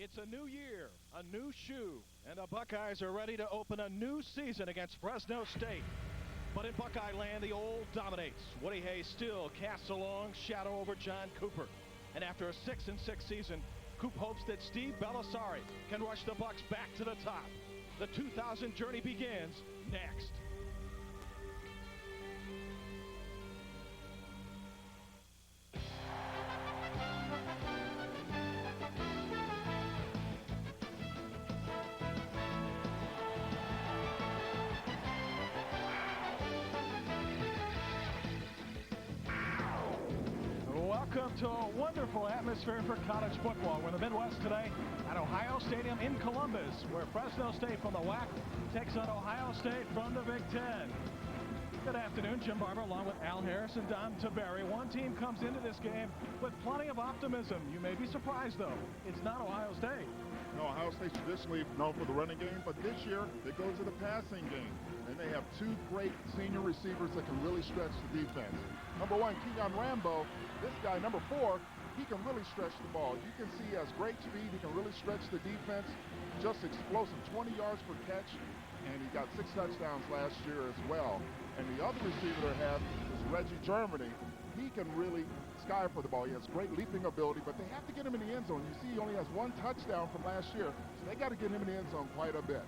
It's a new year, a new shoe, and the Buckeyes are ready to open a new season against Fresno State. But in Buckeye land, the old dominates. Woody Hayes still casts a long shadow over John Cooper. And after a 6-6 season, Coop hopes that Steve Baldessari can rush the Bucks back to the top. The 2000 journey begins next. Welcome to a wonderful atmosphere for college football. We're in the Midwest today at Ohio Stadium in Columbus, where Fresno State from the WAC takes on Ohio State from the Big Ten. Good afternoon, Jim Barber along with Al Harris and Don Taberry. One team comes into this game with plenty of optimism. You may be surprised, though. It's not Ohio State. No, Ohio State's traditionally known for the running game, but this year they go to the passing game. And they have two great senior receivers that can really stretch the defense. Number one, Keon Rambo. This guy, number 4, he can really stretch the ball. You can see he has great speed. He can really stretch the defense. Just explosive, 20 yards per catch. And he got 6 touchdowns last year as well. And the other receiver they have is Reggie Germany. He can really sky for the ball. He has great leaping ability, but they have to get him in the end zone. You see he only has 1 touchdown from last year, so they got to get him in the end zone quite a bit.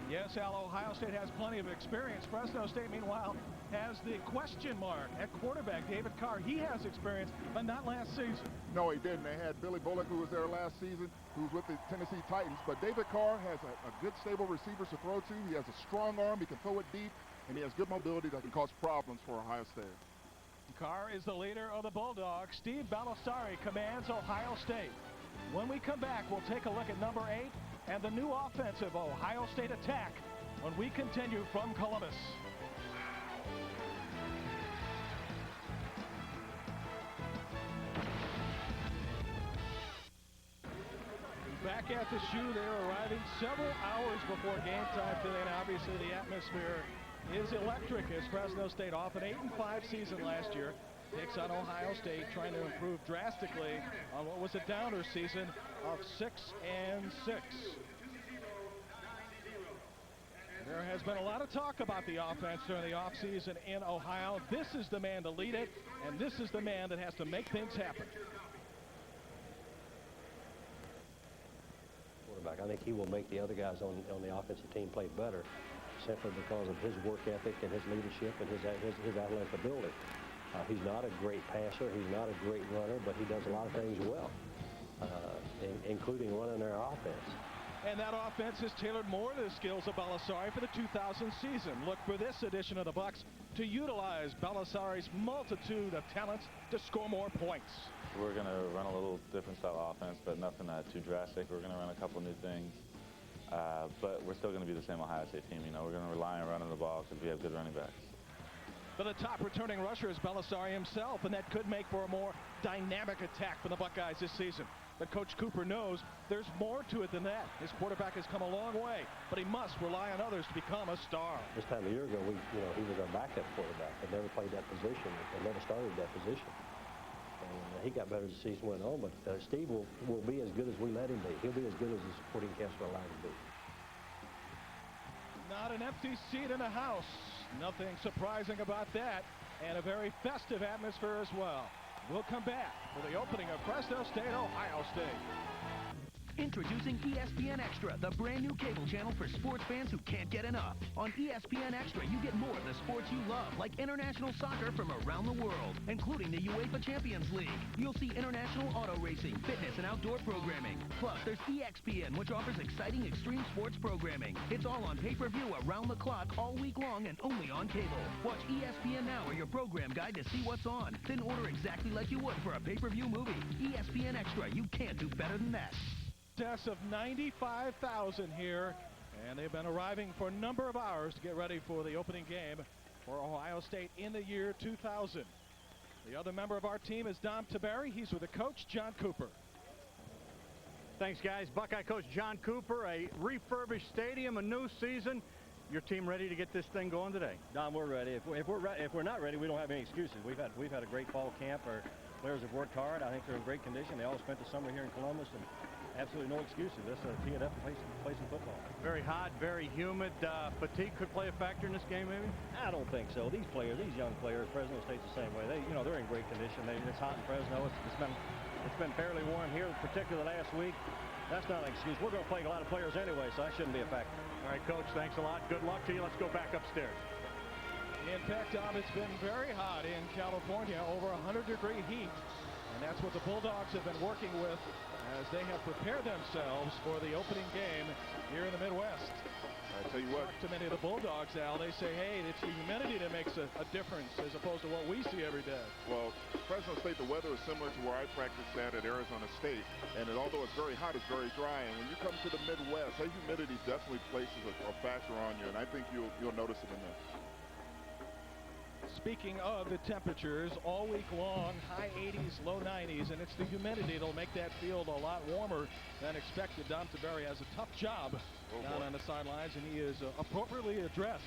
Yes, Al, Ohio State has plenty of experience. Fresno State, meanwhile, has the question mark at quarterback, David Carr. He has experience, but not last season. No, he didn't. They had Billy Bullock, who was there last season, who's with the Tennessee Titans. But David Carr has a good, stable receivers to throw to. He has a strong arm. He can throw it deep, and he has good mobility that can cause problems for Ohio State. Carr is the leader of the Bulldogs. Steve Baldessari commands Ohio State. When we come back, we'll take a look at number 8 and the new offensive Ohio State attack when we continue from Columbus. Back at the shoe, they're arriving several hours before game time today, and obviously the atmosphere is electric as Fresno State, off an 8-5 season last year, takes on Ohio State, trying to improve drastically on what was a downer season of 6-6. There has been a lot of talk about the offense during the offseason in Ohio. This is the man to lead it, and this is the man that has to make things happen. Quarterback, I think he will make the other guys on the offensive team play better, simply because of his work ethic and his leadership and his athletic ability. He's not a great passer, he's not a great runner, but he does a lot of things well, including running their offense. And that offense is tailored more to the skills of Baldessari for the 2000 season. Look for this edition of the Bucks to utilize Baldessari's multitude of talents to score more points. We're going to run a little different style offense, but nothing too drastic. We're going to run a couple new things. But we're still going to be the same Ohio State team. You know, we're going to rely on running the ball because we have good running backs. But the top returning rusher is Baldessari himself, and that could make for a more dynamic attack for the Buckeyes this season. But Coach Cooper knows there's more to it than that. His quarterback has come a long way, but he must rely on others to become a star. This time a year ago, he was our backup quarterback. He never played that position. He never started that position. And he got better as the season went on, but Steve will be as good as we let him be. He'll be as good as the supporting cast will allow him to be. Not an empty seat in the house. Nothing surprising about that, and a very festive atmosphere as well. We'll come back for the opening of Fresno State, Ohio State. Introducing ESPN Extra, the brand new cable channel for sports fans who can't get enough. On ESPN Extra, you get more of the sports you love, like international soccer from around the world, including the UEFA Champions League. You'll see international auto racing, fitness, and outdoor programming. Plus, there's EXPN, which offers exciting extreme sports programming. It's all on pay-per-view around the clock all week long and only on cable. Watch ESPN Now or your program guide to see what's on. Then order exactly like you would for a pay-per-view movie. ESPN Extra, you can't do better than that. Of 95,000 here, and they've been arriving for a number of hours to get ready for the opening game for Ohio State in the year 2000. The other member of our team is Don Taberry. He's with the coach, John Cooper. Thanks, guys. Buckeye coach John Cooper, a refurbished stadium, a new season. Your team ready to get this thing going today? Don, we're ready. If we're not ready, we don't have any excuses. We've had a great fall camp. Our players have worked hard. I think they're in great condition. They all spent the summer here in Columbus, and absolutely no excuses. This is a team that plays some football. Very hot, very humid. Fatigue could play a factor in this game, maybe? I don't think so. These young players, Fresno State's the same way. They're in great condition. It's hot in Fresno. It's been fairly warm here, particularly last week. That's not an excuse. We're going to play a lot of players anyway, so that shouldn't be a factor. All right, Coach, thanks a lot. Good luck to you. Let's go back upstairs. In fact, Tom, it's been very hot in California, over 100-degree heat. And that's what the Bulldogs have been working with as they have prepared themselves for the opening game here in the Midwest. I tell you what. Talk to many of the Bulldogs, Al. They say, hey, it's the humidity that makes a difference as opposed to what we see every day. Well, Fresno State, the weather is similar to where I practiced at Arizona State. And although it's very hot, it's very dry. And when you come to the Midwest, that humidity definitely places a factor on you. And I think you'll notice it in this. Speaking of the temperatures, all week long, high 80s, low 90s, and it's the humidity that'll make that field a lot warmer than expected. Dom Tiberi has a tough job down on the sidelines, and he is appropriately addressed.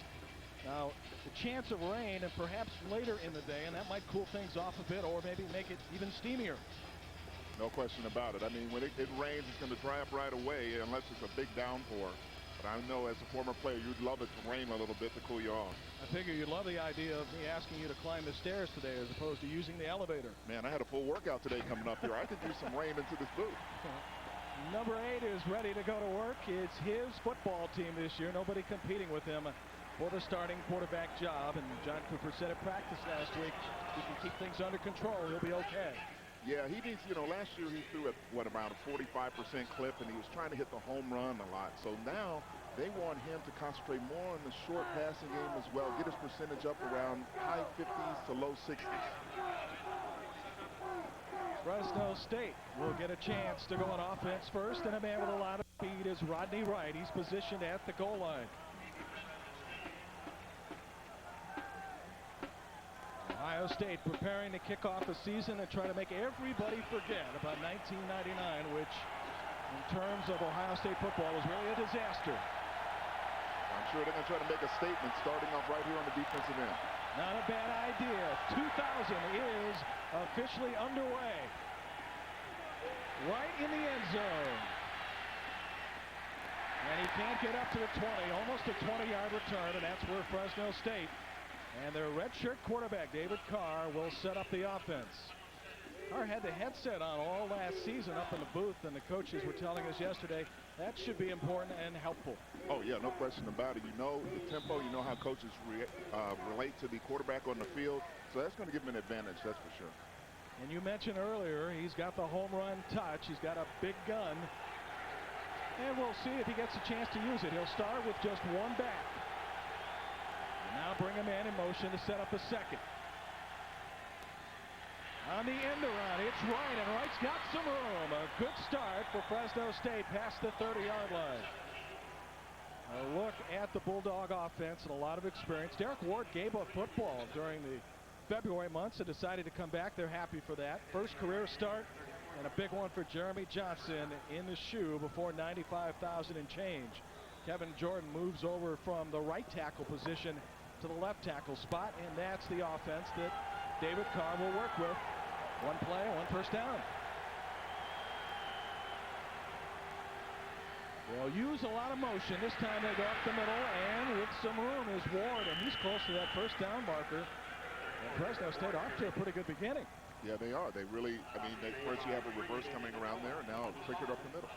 Now, the chance of rain, and perhaps later in the day, and that might cool things off a bit, or maybe make it even steamier. No question about it. I mean, when it rains, it's going to dry up right away, unless it's a big downpour. I know as a former player, you'd love it to rain a little bit to cool you off. I figure you'd love the idea of me asking you to climb the stairs today as opposed to using the elevator. Man, I had a full workout today coming up here. I could use some rain into this booth. Number 8 is ready to go to work. It's his football team this year. Nobody competing with him for the starting quarterback job. And John Cooper said at practice last week, he can keep things under control. He'll be okay. Yeah, he needs, last year he threw at, around a 45% clip, and he was trying to hit the home run a lot. So now they want him to concentrate more on the short passing game as well, get his percentage up around high 50s to low 60s. Fresno State will get a chance to go on offense first, and a man with a lot of speed is Rodney Wright. He's positioned at the goal line. Ohio State preparing to kick off a season and try to make everybody forget about 1999, which in terms of Ohio State football was really a disaster. I'm sure they're going to try to make a statement starting off right here on the defensive end. Not a bad idea. 2000 is officially underway. Right in the end zone. And he can't get up to the 20, almost a 20-yard return, and that's where Fresno State and their redshirt quarterback, David Carr, will set up the offense. Carr had the headset on all last season up in the booth, and the coaches were telling us yesterday that should be important and helpful. Oh, yeah, no question about it. You know the tempo, you know how coaches relate to the quarterback on the field, so that's going to give him an advantage, that's for sure. And you mentioned earlier, he's got the home run touch. He's got a big gun, and we'll see if he gets a chance to use it. He'll start with just one back. Now bring a man in motion to set up a second. On the end around, it's Wright, and Wright's got some room. A good start for Fresno State past the 30-yard line. A look at the Bulldog offense and a lot of experience. Derek Ward gave up football during the February months and decided to come back. They're happy for that. First career start, and a big one for Jeremy Johnson in the shoe before 95,000 and change. Kevin Jordan moves over from the right tackle position to the left tackle spot, and that's the offense that David Carr will work with. One play, one first down. They'll use a lot of motion. This time they go up the middle, and with some room is Ward, and he's close to that first down marker. And Fresno State off to a pretty good beginning. Yeah, they are. They really, first you have a reverse coming around there, and now pick it up the middle.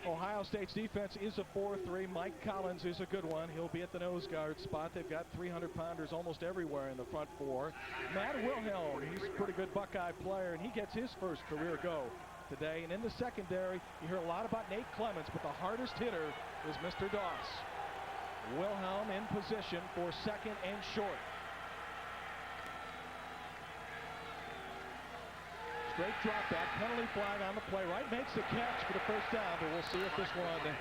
Ohio State's defense is a 4-3. Mike Collins is a good one. He'll be at the nose guard spot. They've got 300-pounders almost everywhere in the front four. Matt Wilhelm, he's a pretty good Buckeye player, and he gets his first career go today. And in the secondary, you hear a lot about Nate Clements, but the hardest hitter is Mr. Doss. Wilhelm in position for second and short. Straight drop back, penalty flag on the play. Wright makes the catch for the first down, but we'll see if this one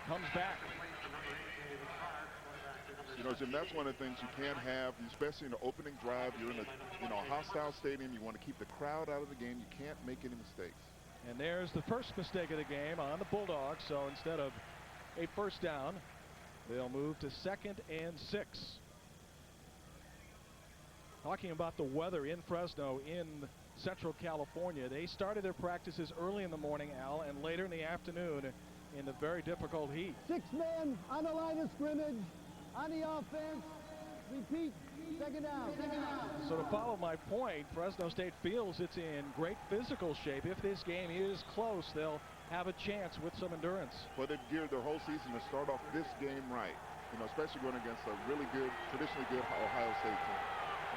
comes back. Jim, that's one of the things you can't have, especially in the opening drive. You're in a hostile stadium. You want to keep the crowd out of the game. You can't make any mistakes. And there's the first mistake of the game on the Bulldogs. So instead of a first down, they'll move to 2nd and 6. Talking about the weather in Fresno in Central California. They started their practices early in the morning, Al, and later in the afternoon in the very difficult heat. 6 men on the line of scrimmage, on the offense. Repeat, second down. So to follow my point, Fresno State feels it's in great physical shape. If this game is close, they'll have a chance with some endurance. Well, they've geared their whole season to start off this game right. You know, especially going against a really good, traditionally good Ohio State team.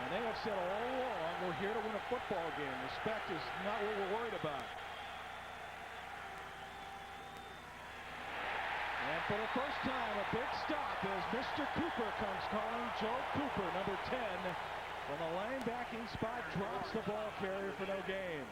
And they have said all along, we're here to win a football game. Respect is not what we're worried about. And for the first time, a big stop as Mr. Cooper comes calling. Joe Cooper, number 10, from the linebacking spot, drops the ball carrier for no gain.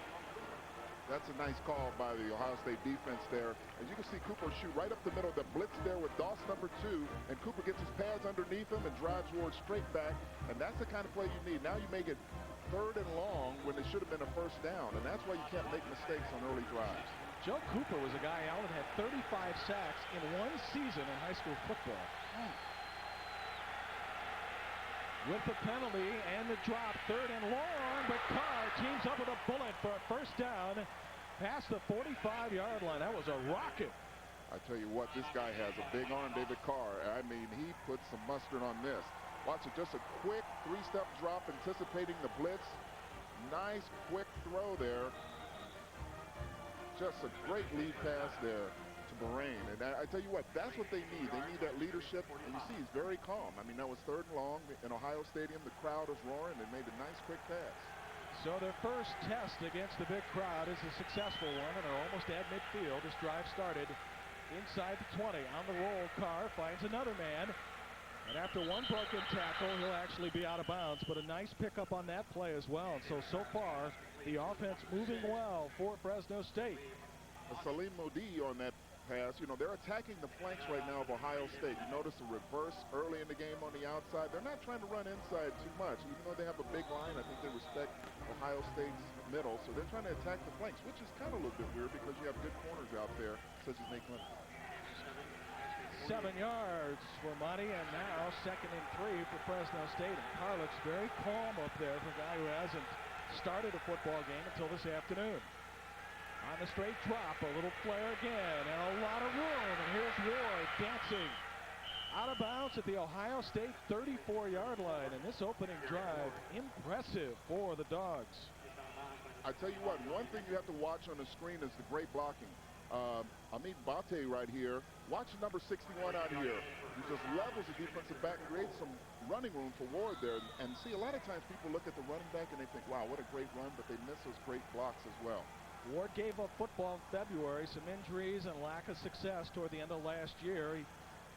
That's a nice call by the Ohio State defense there. As you can see, Cooper shoot right up the middle. The blitz there with Doss number 2, and Cooper gets his pads underneath him and drives towards straight back, and that's the kind of play you need. Now you make it 3rd and long when it should have been a 1st down, and that's why you can't make mistakes on early drives. Joe Cooper was a guy, Allen, had 35 sacks in one season in high school football. With the penalty and the drop, 3rd and long, but Carr teams up with a bullet for a 1st down past the 45-yard line. That was a rocket. I tell you what, this guy has a big arm, David Carr. I mean, he put some mustard on this. Watch it, just a quick 3-step drop, anticipating the blitz. Nice quick throw there. Just a great lead pass there to Bahrain. And I tell you what, that's what they need. They need that leadership. And you see, he's very calm. I mean, that was 3rd and long in Ohio Stadium. The crowd is roaring. They made a nice quick pass. So their first test against the big crowd is a successful one, and they're almost at midfield. This drive started inside the 20. On the roll, Carr finds another man. And after one broken tackle, he'll actually be out of bounds. But a nice pickup on that play as well. And so far, the offense moving well for Fresno State. Salim Modi on that pass. You know, they're attacking the flanks right now of Ohio State. You notice the reverse early in the game on the outside. They're not trying to run inside too much. Even though they have a big line, I think they respect Ohio State's middle. So they're trying to attack the flanks, which is kind of a little bit weird because you have good corners out there, such as Nate Clemens. 7 yards for Monty, and now 2nd and 3 for Fresno State. And Carr looks very calm up there for a guy who hasn't started a football game until this afternoon. On the straight drop, a little flare again, and a lot of room. And here's Ward dancing out of bounds at the Ohio State 34-yard line. And this opening drive, impressive for the Dogs. I tell you what, one thing you have to watch on the screen is the great blocking. Amit Bate right here. Watch number 61 out here. He just levels the defensive back and creates some running room for Ward there. And see, a lot of times people look at the running back and they think, wow, what a great run, but they miss those great blocks as well. Ward gave up football in February, some injuries and lack of success toward the end of last year.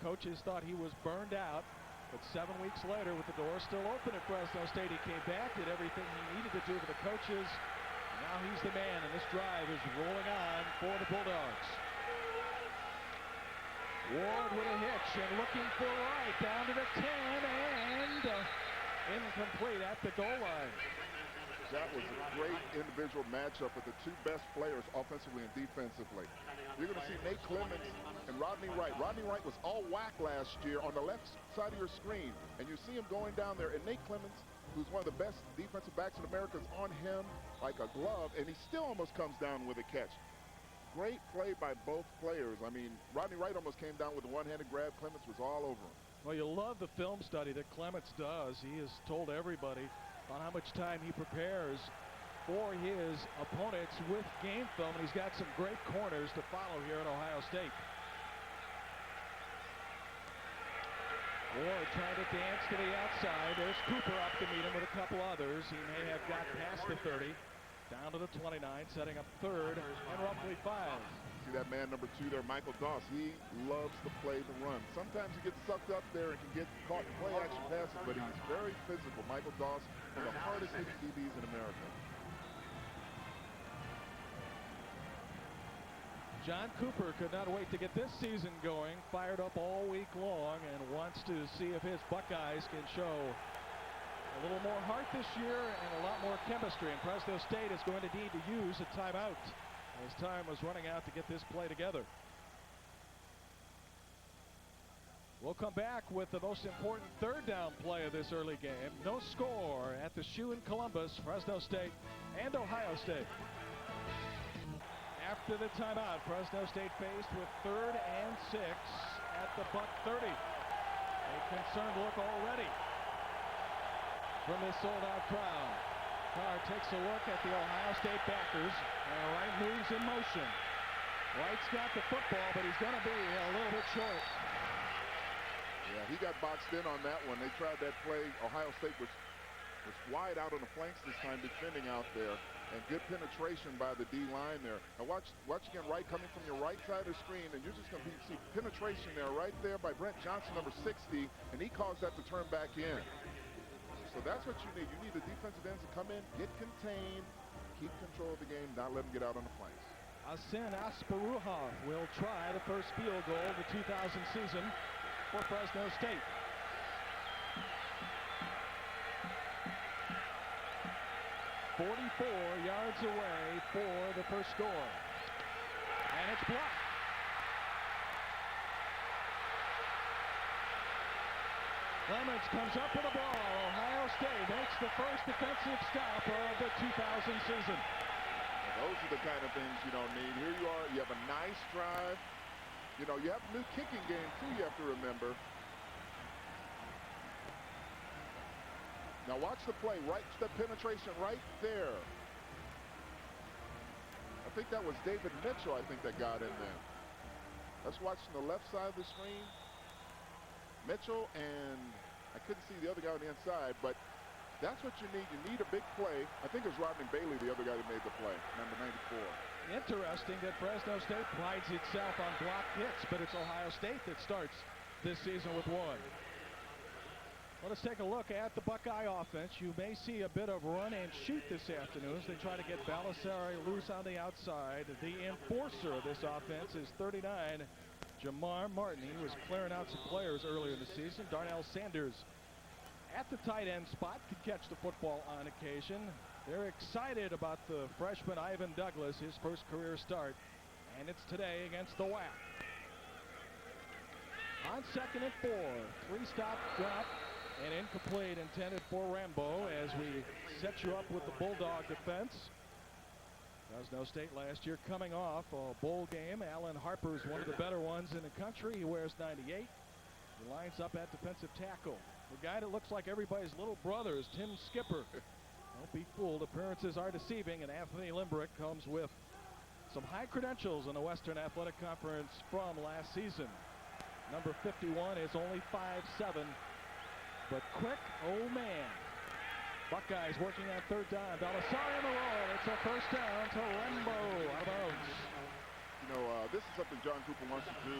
Coaches thought he was burned out, but 7 weeks later, with the door still open at Fresno State, he came back, did everything he needed to do for the coaches. Now he's the man, and this drive is rolling on for the Bulldogs. Ward with a hitch and looking for right down to the 10, and incomplete at the goal line. That was a great individual matchup with the 2 best players offensively and defensively. You're going to see Nate Clemens and Rodney Wright. Rodney Wright was all whack last year on the left side of your screen, and you see him going down there, and Nate Clemens, who's one of the best defensive backs in America, is on him like a glove, and he still almost comes down with a catch. Great play by both players. I mean, Rodney Wright almost came down with a one-handed grab. Clemens was all over him. Well, you love the film study that Clemens does. He has told everybody on how much time he prepares for his opponents with game film, and he's got some great corners to follow here at Ohio State. Ward trying to dance to the outside. There's Cooper up to meet him with a couple others. He may have got past the 30, down to the 29, setting up 3rd and roughly 5. See that man number 2 there, Michael Doss. He loves to play the run. Sometimes he gets sucked up there and can get caught in play action passes, but he's very physical. Michael Doss, one of the hardest hitting DBs in America. John Cooper could not wait to get this season going, fired up all week long, and wants to see if his Buckeyes can show a little more heart this year and a lot more chemistry. And Fresno State is going to need to use a timeout as time was running out to get this play together. We'll come back with the most important third down play of this early game. No score at the shoe in Columbus, Fresno State and Ohio State. After the timeout, Fresno State faced with 3rd and 6 at the Buck 30. A concerned look already from this sold-out crowd. Carr takes a look at the Ohio State backers, and Wright moves in motion. Wright's got the football, but he's going to be a little bit short. Yeah, he got boxed in on that one. They tried that play. Ohio State was wide out on the flanks this time, defending out there. And good penetration by the D-line there. Now watch again, Wright coming from your right side of the screen, and you're just going to see penetration there, right there by Brent Johnson, number 60, and he caused that to turn back in. So that's what you need. You need the defensive ends to come in, get contained, keep control of the game, not let them get out on the flanks. Asin Asparuhov will try the first field goal of the 2000 season for Fresno State. "44 yards away for the first score. And it's blocked. Clements comes up with the ball. Ohio State makes the first defensive stop of the 2000 season. Those are the kind of things you don't need. Here you are, you have a nice drive. You know, you have a new kicking game too, you have to remember. Now watch the play, right, the penetration right there. I think that was David Mitchell, I think, that got in there. Let's watch from the left side of the screen. Mitchell, and I couldn't see the other guy on the inside, but that's what you need. You need a big play. I think it was Rodney Bailey, the other guy that made the play, number 94. Interesting that Fresno State prides itself on block hits, but it's Ohio State that starts this season with one. Let us take a look at the Buckeye offense. You may see a bit of run and shoot this afternoon as they try to get Balisari loose on the outside. The enforcer of this offense is 39, Jamar Martin. He was clearing out some players earlier in the season. Darnell Sanders at the tight end spot could catch the football on occasion. They're excited about the freshman Ivan Douglas, his first career start, and it's today against the WAC. On 2nd and 4, 3-stop drop and incomplete, intended for Rambo as we set you up with the Bulldog defense. Fresno State last year coming off a bowl game. Alan Harper's one of the better ones in the country. He wears 98. He lines up at defensive tackle. The guy that looks like everybody's little brother is Tim Skipper. Don't be fooled. Appearances are deceiving, and Anthony Limbrick comes with some high credentials in the Western Athletic Conference from last season. Number 51 is only 5'7", but quick, oh man. Buckeyes working on 3rd down. Balisari on the roll. It's a first down to Rembo out of bounds. You know, this is something John Cooper wants to do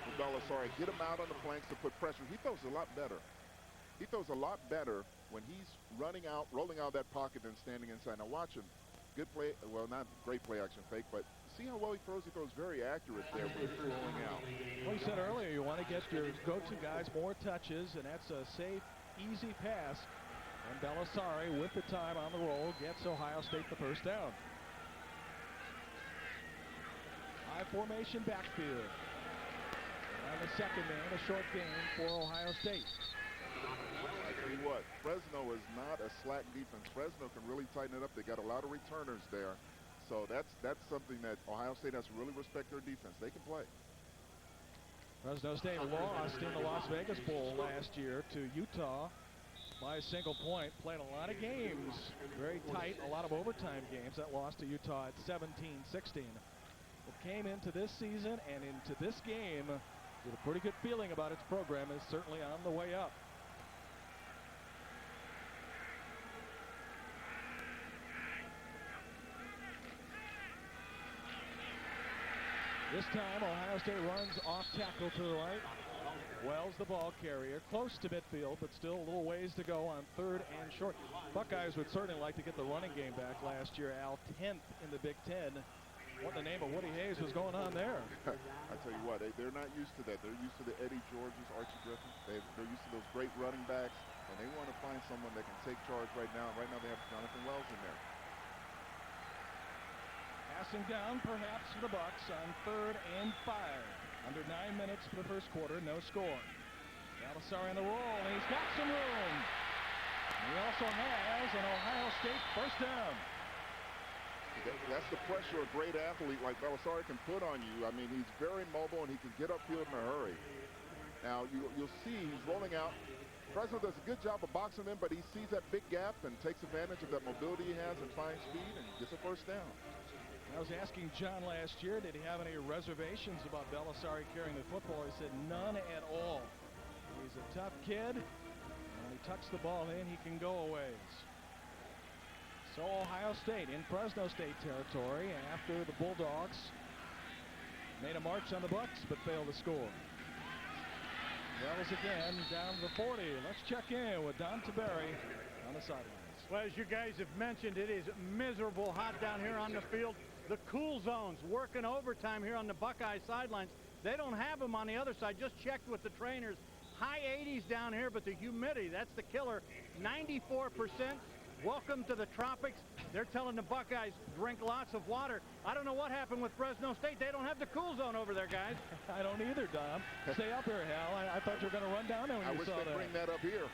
with Balisari. Get him out on the flanks to put pressure. He throws a lot better. He throws a lot better when he's running out, rolling out that pocket than standing inside. Now watch him. Good play, well, not great play action fake, but see how well he throws? He throws very accurate there when he's rolling out. Well, you said earlier you want to get your go-to guys more touches, and that's a safe, easy pass. And Balisari, with the time on the roll, gets Ohio State the first down. High formation backfield. And the second man, a short gain for Ohio State. I tell you what, Fresno is not a slack defense. Fresno can really tighten it up. They got a lot of returners there. So that's something that Ohio State has to really respect their defense. They can play. Fresno State lost in the Las Vegas Bowl last year to Utah by a single point. Played a lot of games, very tight, a lot of overtime games. That lost to Utah at 17-16. It came into this season and into this game with a pretty good feeling about its program. Is certainly on the way up. This time, Ohio State runs off tackle to the right. Wells, the ball carrier, close to midfield, but still a little ways to go on 3rd and short. Buckeyes would certainly like to get the running game back last year. Al, 10th in the Big Ten. What in the name of Woody Hayes was going on there? I tell you what, they're not used to that. They're used to the Eddie Georges, Archie Griffin. They're used to those great running backs, and they want to find someone that can take charge right now. Right now they have Jonathan Wells in there. Passing down, perhaps, for the Bucks on 3rd and 5. Under 9 minutes for the first quarter, no score. Belisari on the roll, and he's got some room. And he also has an Ohio State first down. That's the pressure a great athlete like Belisari can put on you. I mean, he's very mobile, and he can get upfield in a hurry. Now, you'll see he's rolling out. Fresno does a good job of boxing him, but he sees that big gap and takes advantage of that mobility he has and fine speed and gets a first down. I was asking John last year, did he have any reservations about Belisari carrying the football? He said none at all. He's a tough kid. When he tucks the ball in, he can go a ways. So Ohio State in Fresno State territory after the Bulldogs made a march on the Bucks but failed to score. Wells again down to the 40. Let's check in with Don Taberry on the sidelines. Well, as you guys have mentioned, it is miserable hot down here on the field. The cool zones working overtime here on the Buckeye sidelines. They don't have them on the other side. Just checked with the trainers. High 80s down here, but the humidity, that's the killer. 94%. Welcome to the tropics. They're telling the Buckeyes, drink lots of water. I don't know what happened with Fresno State. They don't have the cool zone over there, guys. I don't either, Dom. Stay up here, Hal. I thought you were going to run down there when you saw that. I wish they'd bring that up here.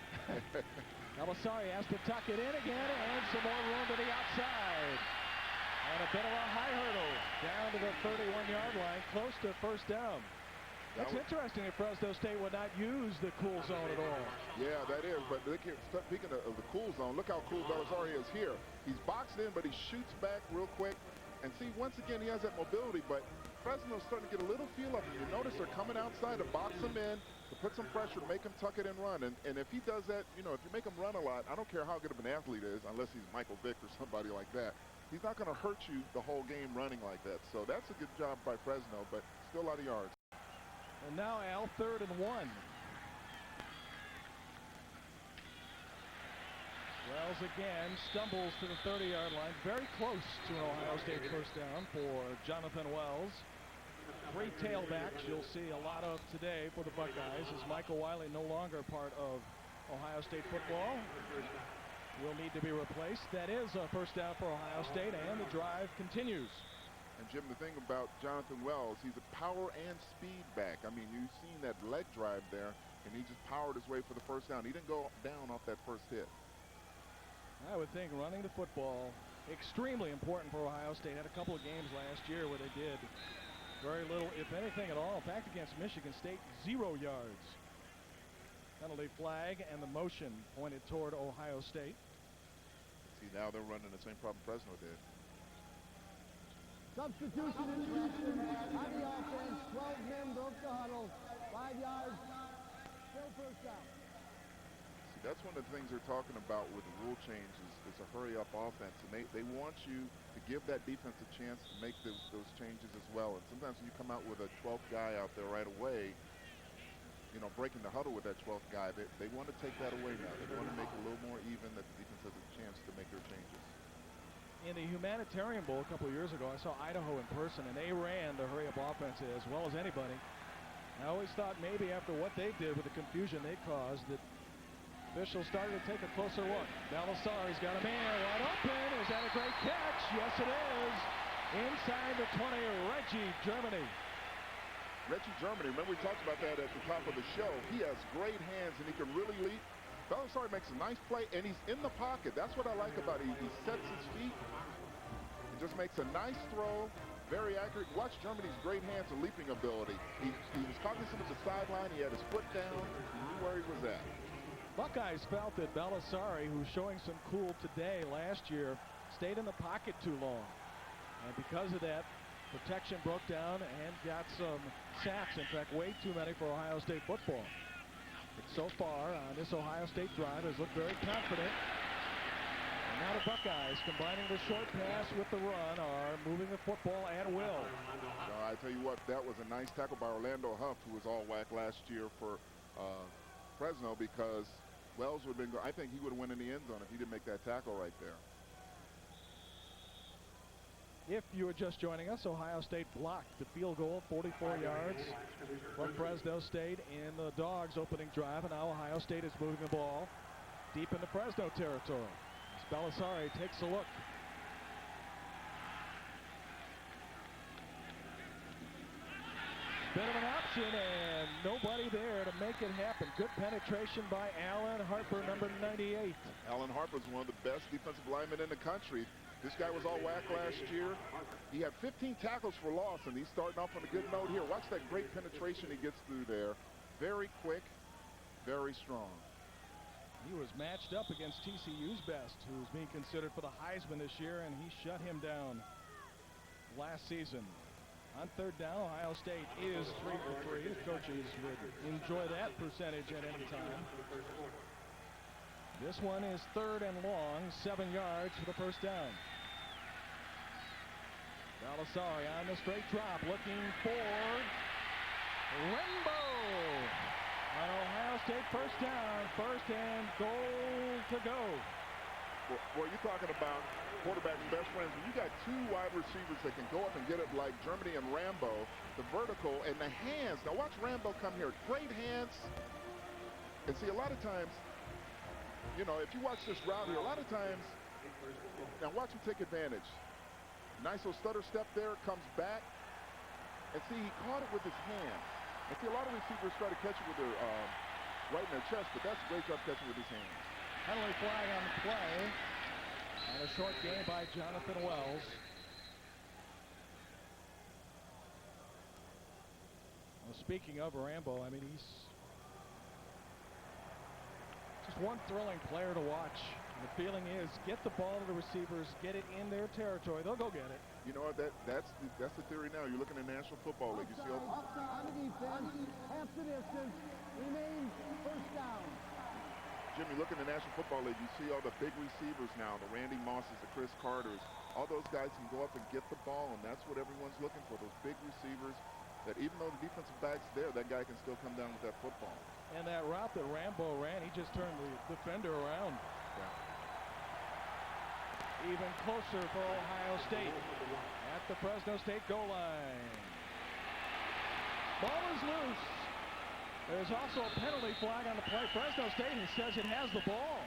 Belisari has to tuck it in again, and some more room to the outside. And a bit of a high hurdle down to the 31-yard line, close to first down. That's interesting if Fresno State would not use the cool zone at all. Yeah, that is. But speaking of the cool zone, look how cool Belisari is here. He's boxed in, but he shoots back real quick. And see, once again, he has that mobility, but Fresno's starting to get a little feel of him. You notice they're coming outside to box him in, to put some pressure, make him tuck it and run. And if he does that, you know, if you make him run a lot, I don't care how good of an athlete he is, unless he's Michael Vick or somebody like that. He's not going to hurt you the whole game running like that. So that's a good job by Fresno, but still a lot of yards. And now Al, 3rd and 1. Wells again stumbles to the 30-yard line, very close to an Ohio State first down for Jonathan Wells. 3 tailbacks you'll see a lot of today for the Buckeyes as Michael Wiley no longer part of Ohio State football. Will need to be replaced. That is a first down for Ohio State, and the drive continues. And Jim, the thing about Jonathan Wells, he's a power and speed back. I mean, you've seen that leg drive there, and he just powered his way for the first down. He didn't go down off that first hit. I would think running the football extremely important for Ohio State. Had a couple of games last year where they did very little, if anything at all. In fact, against Michigan State, 0 yards. Penalty flag and the motion pointed toward Ohio State. See, now they're running the same problem Fresno did. Substitution in Preston. On the offense, 12 men broke the huddle. 5 yards. Still first down. See, that's one of the things they're talking about with the rule change is a hurry-up offense. And they want you to give that defense a chance to make those changes as well. And sometimes when you come out with a 12th guy out there right away, you know, breaking the huddle with that 12th guy, they want to take that away now. They want to make it a little more even, that the defense has a chance to make their changes. In the Humanitarian Bowl a couple of years ago, I saw Idaho in person, and they ran the hurry-up offense as well as anybody. I always thought maybe after what they did with the confusion they caused that officials started to take a closer look. Belisari's got a man wide open. Is that a great catch? Yes, it is. Inside the 20, Reggie Germany. Reggie Germany, remember we talked about that at the top of the show. He has great hands, and he can really leap. Belisari makes a nice play, and he's in the pocket. That's what I like about it. He sets his feet. He just makes a nice throw, very accurate. Watch Germany's great hands and leaping ability. He was cognizant of the sideline. He had his foot down. He knew where he was at. Buckeyes felt that Belisari, who's showing some cool today last year, stayed in the pocket too long. And because of that, protection broke down and got some sacks. In fact, way too many for Ohio State football. But so far on this Ohio State drive has looked very confident. And now the Buckeyes, combining the short pass with the run, are moving the football at will. I tell you what, that was a nice tackle by Orlando Huff, who was all whack last year for Fresno, because Wells would have been, I think he would have went in the end zone if he didn't make that tackle right there. If you are just joining us, Ohio State blocked the field goal, 44 yards from Fresno State in the Dogs' opening drive, and now Ohio State is moving the ball deep into Fresno territory. As Belisari takes a look. Bit of an option and nobody there to make it happen. Good penetration by Alan Harper, number 98. Alan Harper's one of the best defensive linemen in the country. This guy was all whack last year. He had 15 tackles for loss, and he's starting off on a good note here. Watch that great penetration he gets through there. Very quick, very strong. He was matched up against TCU's best, who's being considered for the Heisman this year, and he shut him down last season. On third down, Ohio State is 3 for 3. The coaches would enjoy that percentage at any time. This one is third and long, 7 yards for the first down. Balasari on the straight drop, looking for Rainbow. On Ohio State first down, first and goal to go. Well, you're talking about quarterback's best friends. When you got two wide receivers that can go up and get it like Germany and Rambo, the vertical and the hands. Now watch Rambo come here. Great hands. And see, a lot of times, you know, if you watch this route here, a lot of times, now watch him take advantage. Nice little stutter step there, comes back. And see, he caught it with his hand. And see, a lot of receivers try to catch it with their right in their chest, but that's a great job catching with his hands. Penalty flag on the play. And a short gain by Jonathan Wells. Well, speaking of Rambo, I mean, he's just one thrilling player to watch. And the feeling is, get the ball to the receivers, get it in their territory. They'll go get it. You know what? That's the theory now. You're looking at the National Football League. You see all on the defense, half the distance, remains first down. Jim, you look in the National Football League, you see all the big receivers now, the Randy Mosses, the Chris Carters. All those guys can go up and get the ball, and that's what everyone's looking for, those big receivers that even though the defensive back's there, that guy can still come down with that football. And that route that Rambo ran, he just turned the defender around. Yeah. Even closer for Ohio State at the Fresno State goal line. Ball is loose. There's also a penalty flag on the play. Fresno State says it has the ball.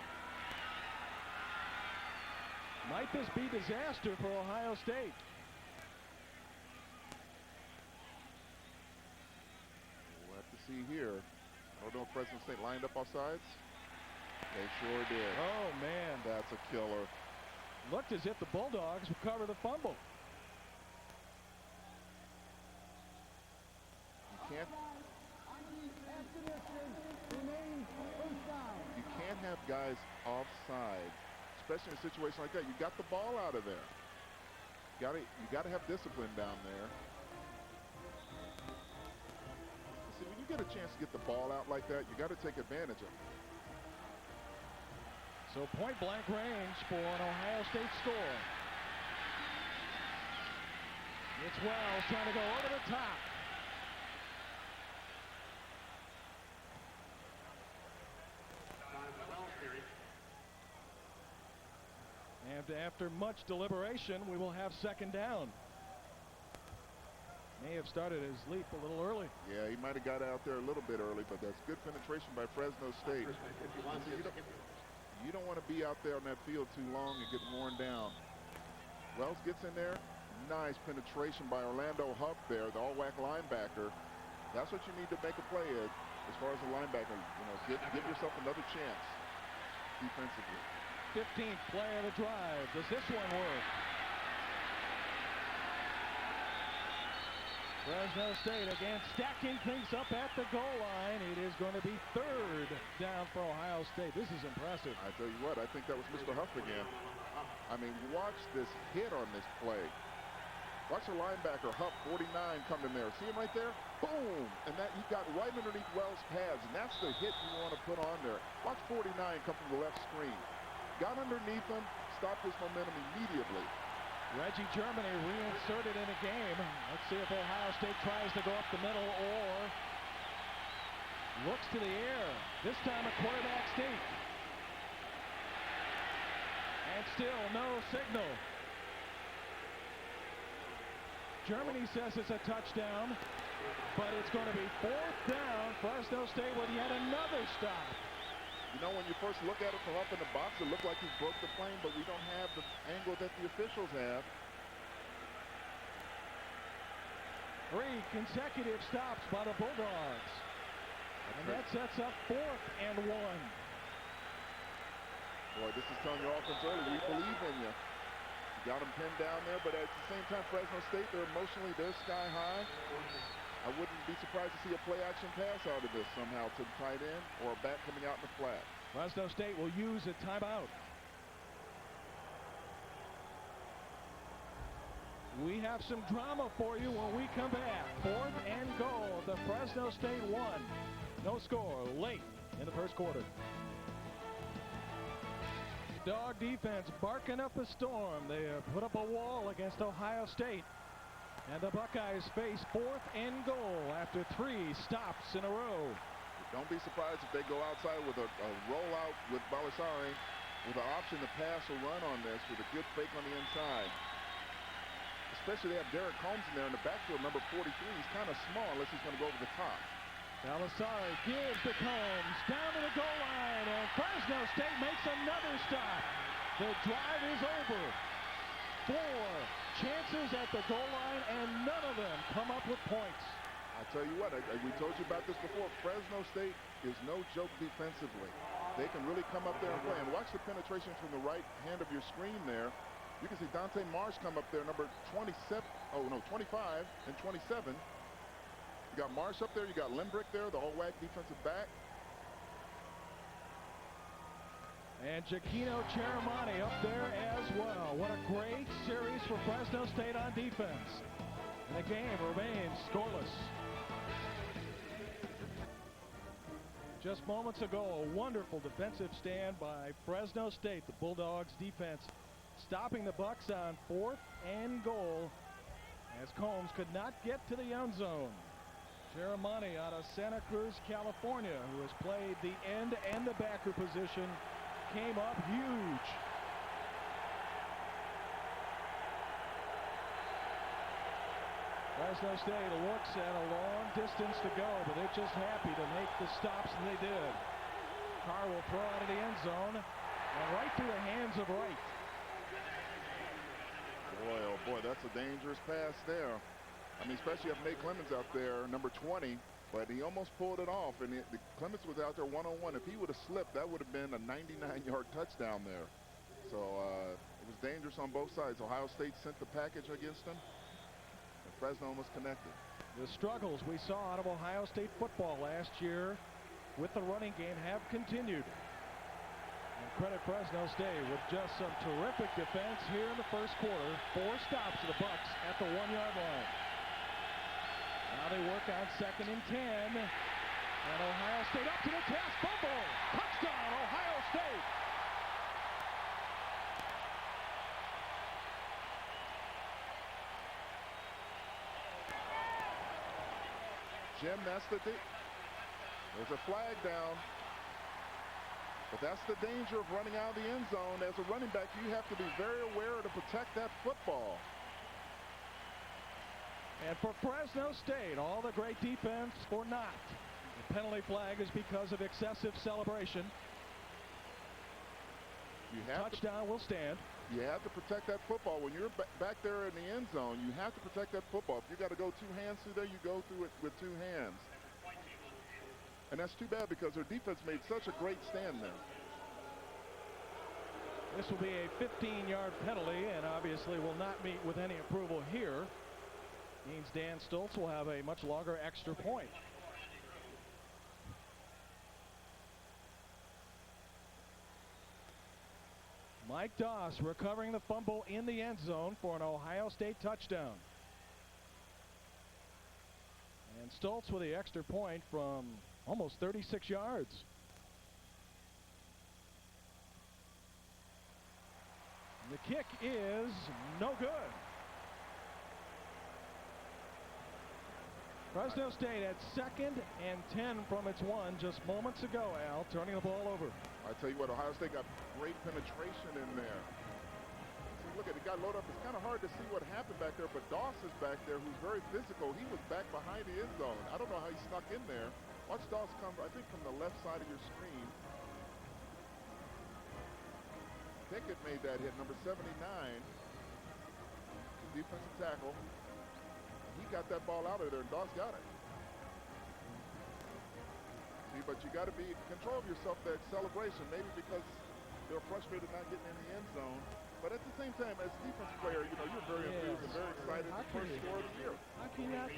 Might this be disaster for Ohio State? We'll have to see here. I don't know if Fresno State lined up offsides. They sure did. Oh, man. That's a killer. Looked as if the Bulldogs recovered a fumble. You can't have guys offside, especially in a situation like that. You got the ball out of there. You got to have discipline down there. See, when you get a chance to get the ball out like that, you got to take advantage of it. So point blank range for an Ohio State score. It's Wells trying to go over the top. And after much deliberation, we will have second down. May have started his leap a little early. Yeah, he might have got out there a little bit early, but that's good penetration by Fresno State. You don't want to be out there on that field too long and get worn down. Wells gets in there. Nice penetration by Orlando Huff there, the all-whack linebacker. That's what you need to make a play as far as a linebacker. You know, give yourself another chance defensively. 15th play of the drive. Does this one work? Fresno State again stacking things up at the goal line. It is going to be third down for Ohio State. This is impressive. I tell you what, I think that was Mr. Huff again. I mean, watch this hit on this play. Watch the linebacker, Huff, 49, come in there. See him right there? Boom! And that he got right underneath Wells' pads, and that's the hit you want to put on there. Watch 49 come from the left screen. Got underneath him, stopped his momentum immediately. Reggie Germany reinserted in a game. Let's see if Ohio State tries to go up the middle or looks to the air. This time a quarterback sneak. And still no signal. Germany says it's a touchdown, but it's going to be fourth down. Fresno State with yet another stop. You know, when you first look at it from up in the box, it looked like he broke the plane, but we don't have the angle that the officials have. 3 consecutive stops by the Bulldogs. And that sets up 4th and 1. Boy, this is telling your offense early, we believe in you. You got them pinned down there, but at the same time, Fresno State, they're sky high. I wouldn't be surprised to see a play-action pass out of this somehow to the tight end or a back coming out in the flat. Fresno State will use a timeout. We have some drama for you when we come back. 4th and goal. The Fresno State 1. No score late in the first quarter. Dog defense barking up a storm. They have put up a wall against Ohio State. And the Buckeyes face 4th and goal after 3 stops in a row. Don't be surprised if they go outside with a rollout with Balisari with an option to pass or run on this with a good fake on the inside. Especially they have Derek Combs in there in the backfield, number 43. He's kind of small unless he's going to go over the top. Balisari gives to Combs down to the goal line, and Fresno State makes another stop. The drive is over. 4 chances at the goal line, and none of them come up with points. I tell you what, we told you about this before. Fresno State is no joke defensively. They can really come up there and play. And watch the penetration from the right hand of your screen there. You can see Dante Marsh come up there, number 25 and 27. You got Marsh up there. You got Limbrick there, the all-WAC defensive back. And Giacchino Cheramani up there as well. What a great series for Fresno State on defense. And the game remains scoreless. Just moments ago, a wonderful defensive stand by Fresno State. The Bulldogs defense stopping the Bucks on 4th and goal as Combs could not get to the end zone. Cheramani out of Santa Cruz, California, who has played the end and the backer position, came up huge. Fresno State looks at a long distance to go, but they're just happy to make the stops, and they did. Carr will throw out of the end zone and right through the hands of Wright. Boy, oh boy, that's a dangerous pass there. I mean, especially if Nate Clemens out there, number 20, but he almost pulled it off, and Clemens was out there one-on-one. If he would have slipped, that would have been a 99-yard touchdown there. So it was dangerous on both sides. Ohio State sent the package against them, and Fresno was connected. The struggles we saw out of Ohio State football last year with the running game have continued. And credit Fresno State with just some terrific defense here in the first quarter. 4 stops to the Bucks at the 1-yard line. Now they work on 2nd and 10. And Ohio State up to the test. Fumble. Touchdown, Ohio State. Jim, there's a flag down. But that's the danger of running out of the end zone. As a running back, you have to be very aware to protect that football. And for Fresno State, all the great defense or not, the penalty flag is because of excessive celebration. Touchdown will stand. You have to protect that football. When you're back there in the end zone, you have to protect that football. If you got to go 2 hands through there, you go through it with 2 hands. And that's too bad because their defense made such a great stand there. This will be a 15-yard penalty and obviously will not meet with any approval here. Means Dan Stoltz will have a much longer extra point. Mike Doss recovering the fumble in the end zone for an Ohio State touchdown. And Stoltz with the extra point from almost 36 yards. And the kick is no good. Fresno State at 2nd and 10 from its 1 just moments ago, Al, turning the ball over. I tell you what, Ohio State got great penetration in there. See, look at it, got loaded up. It's kind of hard to see what happened back there, but Doss is back there, who's very physical. He was back behind the end zone. I don't know how he snuck in there. Watch Doss come, I think, from the left side of your screen. Pickett made that hit, number 79. Defensive tackle. he got that ball out of there, and Doss got it. See, but you got to be control of yourself, that celebration, maybe because they're frustrated not getting in the end zone. But at the same time, as a defensive player, you know, you're very enthused and very excited. First score of the year. How can you not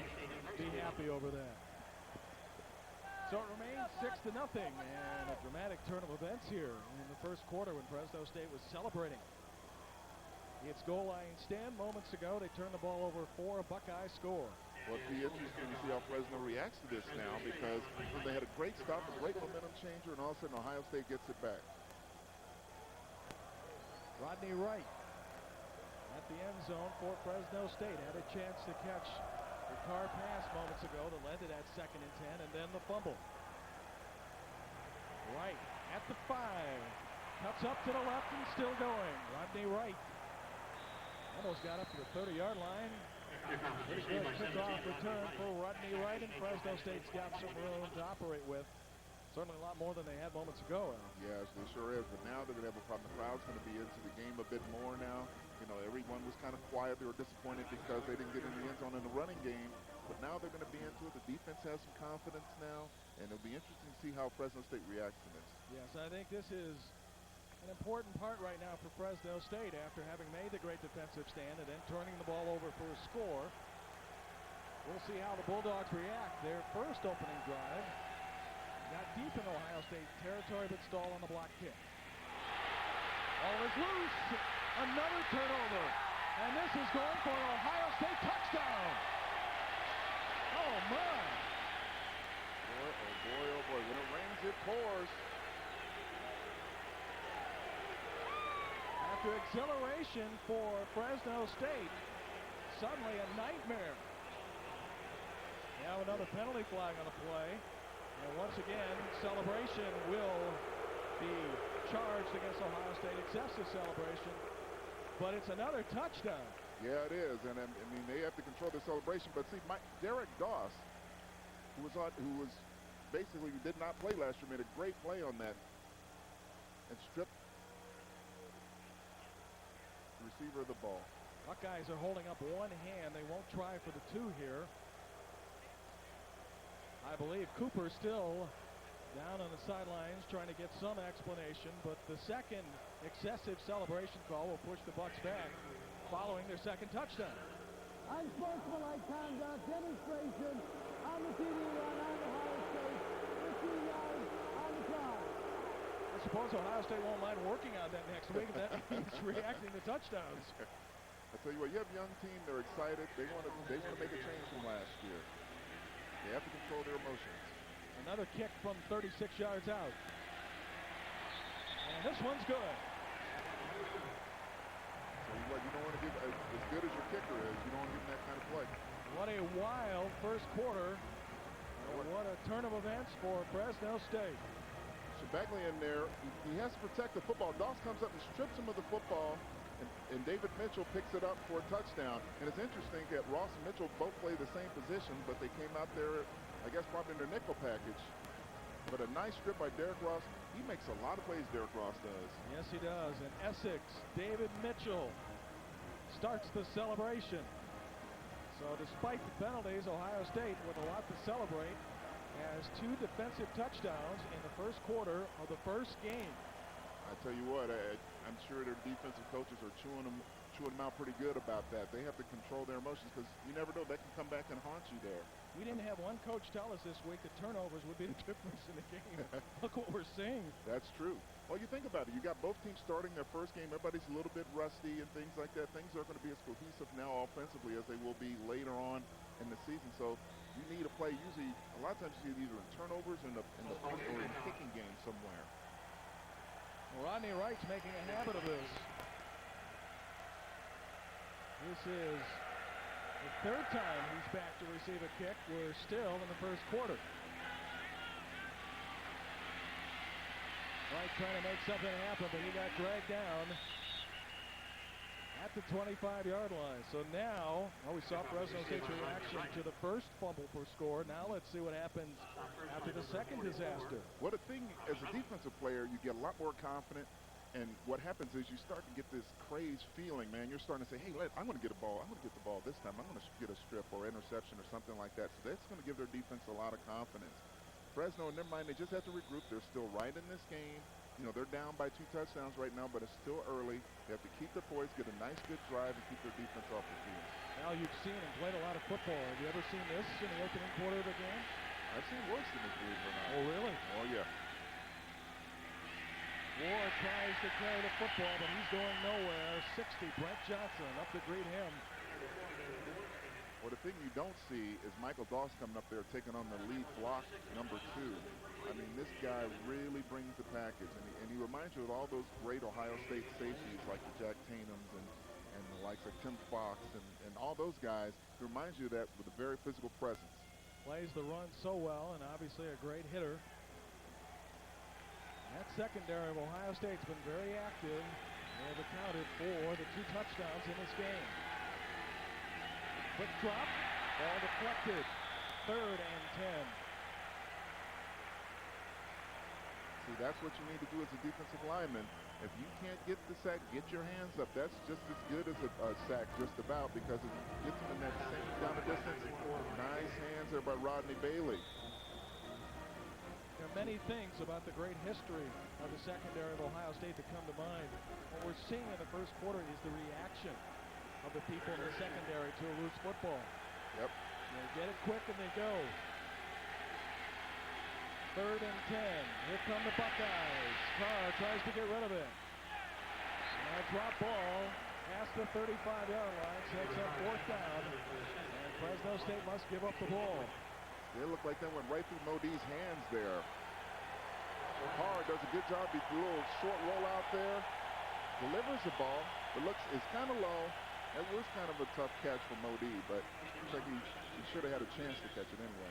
be happy over that? So it remains 6-0, and a dramatic turn of events here in the first quarter when Fresno State was celebrating. It's goal line stand moments ago. They turned the ball over for a Buckeye score. Well, it'll be interesting to see how Fresno reacts to this now, because they had a great stop, a great momentum changer, and all of a sudden Ohio State gets it back. Rodney Wright at the end zone for Fresno State. Had a chance to catch the car pass moments ago that led to that 2nd and 10, and then the fumble. Wright at the 5. Cuts up to the left and still going. Rodney Wright almost got up to the 30-yard line. Pretty good kickoff return for Rodney Wright, and Fresno State's got some room to operate with. Certainly a lot more than they had moments ago. Yes, it sure is. But now they're going to have a problem. The crowd's going to be into the game a bit more now. You know, everyone was kind of quiet. They were disappointed because they didn't get in the end zone in the running game. But now they're going to be into it. The defense has some confidence now. And it'll be interesting to see how Fresno State reacts to this. Yes, I think this is an important part right now for Fresno State after having made the great defensive stand and then turning the ball over for a score. We'll see how the Bulldogs react. Their first opening drive got deep in Ohio State territory, but stalled on the block kick. Ball is loose. Another turnover. And this is going for an Ohio State touchdown. Oh, my. Boy, oh, boy, oh, boy. When it rains, it pours. After exhilaration for Fresno State, suddenly a nightmare. Now another penalty flag on the play. And once again, celebration will be charged against Ohio State. Excessive celebration. But it's another touchdown. Yeah, it is. And I mean, they have to control the celebration. But see, Derek Doss, who was basically did not play last year, made a great play on that and stripped the receiver of the ball. Buckeyes are holding up one hand. They won't try for the 2 here. I believe Cooper still down on the sidelines trying to get some explanation, but the second excessive celebration call will push the Bucs back following their second touchdown. Unsportsmanlike conduct, demonstration on the TV run on Ohio State, 15 yards on the clock. I suppose Ohio State won't mind working on that next week. That means reacting to touchdowns. I tell you what, you have a young team, they're excited, they want to make a change from last year. They have to control their emotions. Another kick from 36 yards out. And this one's good. So you don't want to give, as good as your kicker is, you don't want to give him that kind of play. What a wild first quarter. What a turn of events for Fresno State. So Bagley in there, he has to protect the football. Doss comes up and strips him of the football, and David Mitchell picks it up for a touchdown. And it's interesting that Ross and Mitchell both play the same position, but they came out there, I guess, probably in their nickel package. But a nice strip by Derek Ross. He makes a lot of plays, Derek Ross does. Yes, he does. And Essex, David Mitchell starts the celebration. So despite the penalties, Ohio State, with a lot to celebrate, has 2 defensive touchdowns in the first quarter of the first game. I tell you what, I'm sure their defensive coaches are chewing them out pretty good about that. They have to control their emotions because you never know, that can come back and haunt you there. We didn't have one coach tell us this week that turnovers would be the difference in the game. Look what we're seeing. That's true. Well, you think about it. You got both teams starting their first game. Everybody's a little bit rusty and things like that. Things aren't going to be as cohesive now offensively as they will be later on in the season. So you need to play usually, a lot of times you see either in turnovers in the punt or in the kicking game somewhere. Rodney Wright's making a habit of this. This is the 3rd time he's back to receive a kick. We're still in the first quarter. Wright trying to make something happen, but he got dragged down at the 25-yard line. So now, we saw Fresno State's reaction to the first fumble for score. Now let's see what happens after the second disaster. What a thing, as a defensive player, you get a lot more confident. And what happens is you start to get this crazed feeling, man. You're starting to say, hey, I'm going to get a ball. I'm going to get the ball this time. I'm going to get a strip or interception or something like that. So that's going to give their defense a lot of confidence. Fresno, in their mind, they just have to regroup. They're still right in this game. You know, they're down by 2 touchdowns right now, but it's still early. They have to keep the poise, get a nice, good drive, and keep their defense off the field. Now, you've seen and played a lot of football. Have you ever seen this in the opening quarter of the game? I've seen worse than this, believe it or not. Oh, really? Oh, yeah. Ward tries to carry the football, but he's going nowhere. 60, Brent Johnson up to greet him. Well, the thing you don't see is Michael Doss coming up there taking on the lead block, number 2. I mean, this guy really brings the package, and he reminds you of all those great Ohio State safeties like the Jack Tainums and the likes of Tim Fox and all those guys. He reminds you of that with a very physical presence. Plays the run so well, and obviously a great hitter. That secondary of Ohio State's been very active. They have accounted for the 2 touchdowns in this game. Quick drop, ball deflected. 3rd and 10. See, that's what you need to do as a defensive lineman. If you can't get the sack, get your hands up. That's just as good as a sack, just about, because it gets them in that same down the distance. Nice hands there by Rodney Bailey. There are many things about the great history of the secondary of Ohio State that come to mind. What we're seeing in the first quarter is the reaction of the people in the secondary to a loose football. Yep. They get it quick and they go. 3rd and 10. Here come the Buckeyes. Carr tries to get rid of it. And a drop ball past the 35-yard line sets up 4th down. And Fresno State must give up the ball. They look like they went right through Modi's hands there. Carr does a good job. He threw a little short roll out there. Delivers the ball, but it's kind of low. That was kind of a tough catch for Modi, but looks like he should have had a chance to catch it anyway.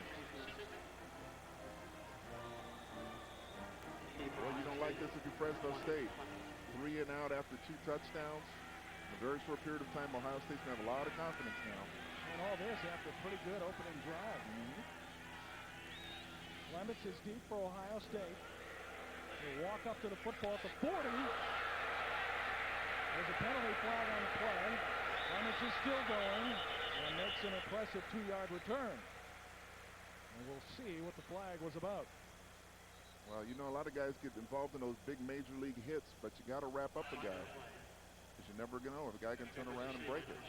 Well, you don't like this if you're Fresno State. 3 and out after 2 touchdowns. In a very short period of time, Ohio State's going to have a lot of confidence now. And all this after a pretty good opening drive. Clements is deep for Ohio State. They walk up to the football at the 40. There's a penalty flag on the play. Clements is still going and makes an impressive 2-yard return. And we'll see what the flag was about. Well, you know, a lot of guys get involved in those big major league hits, but you got to wrap up the guy. Because you never know if a guy can turn around and break it.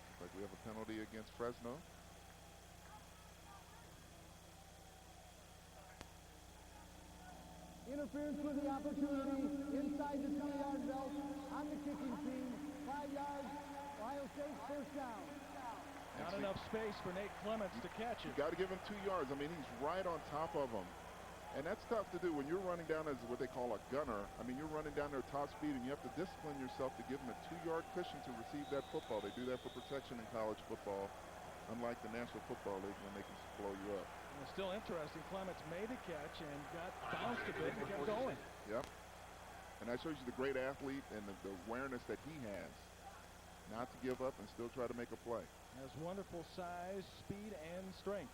Looks like we have a penalty against Fresno. Interference with the opportunity inside the 20-yard belt on the kicking team. 5 yards, Ohio State 1st down. Not enough space for Nate Clements to catch it. You got to give him 2 yards. I mean, he's right on top of him. And that's tough to do when you're running down as what they call a gunner. I mean, you're running down there top speed, and you have to discipline yourself to give them a 2-yard cushion to receive that football. They do that for protection in college football, unlike the National Football League when they can blow you up. And it's still interesting. Clements made the catch and got bounced a bit and kept going. Yep. And that shows you the great athlete and the awareness that he has. Not to give up and still try to make a play. Has wonderful size, speed, and strength.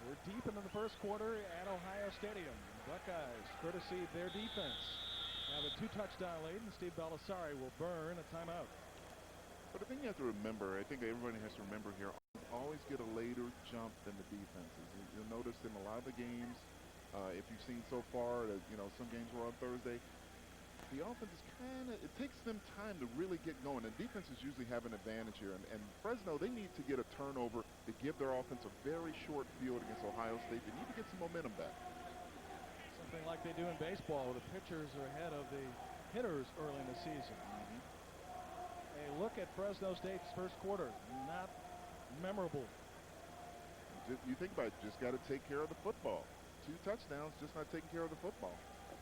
We're deep into the first quarter at Ohio Stadium. The Buckeyes, courtesy of their defense, have a 2-touchdown lead, and Steve Baldessari will burn a timeout. But the thing you have to remember, I think everybody has to remember here, always get a later jump than the defenses. You'll notice in a lot of the games, if you've seen so far, that, you know, some games were on Thursday, the offense is it takes them time to really get going. And defenses usually have an advantage here. And Fresno, they need to get a turnover to give their offense a very short field against Ohio State. They need to get some momentum back. Something like they do in baseball, where the pitchers are ahead of the hitters early in the season. A look at Fresno State's first quarter, not memorable. You think about it, just got to take care of the football. 2 touchdowns, just not taking care of the football.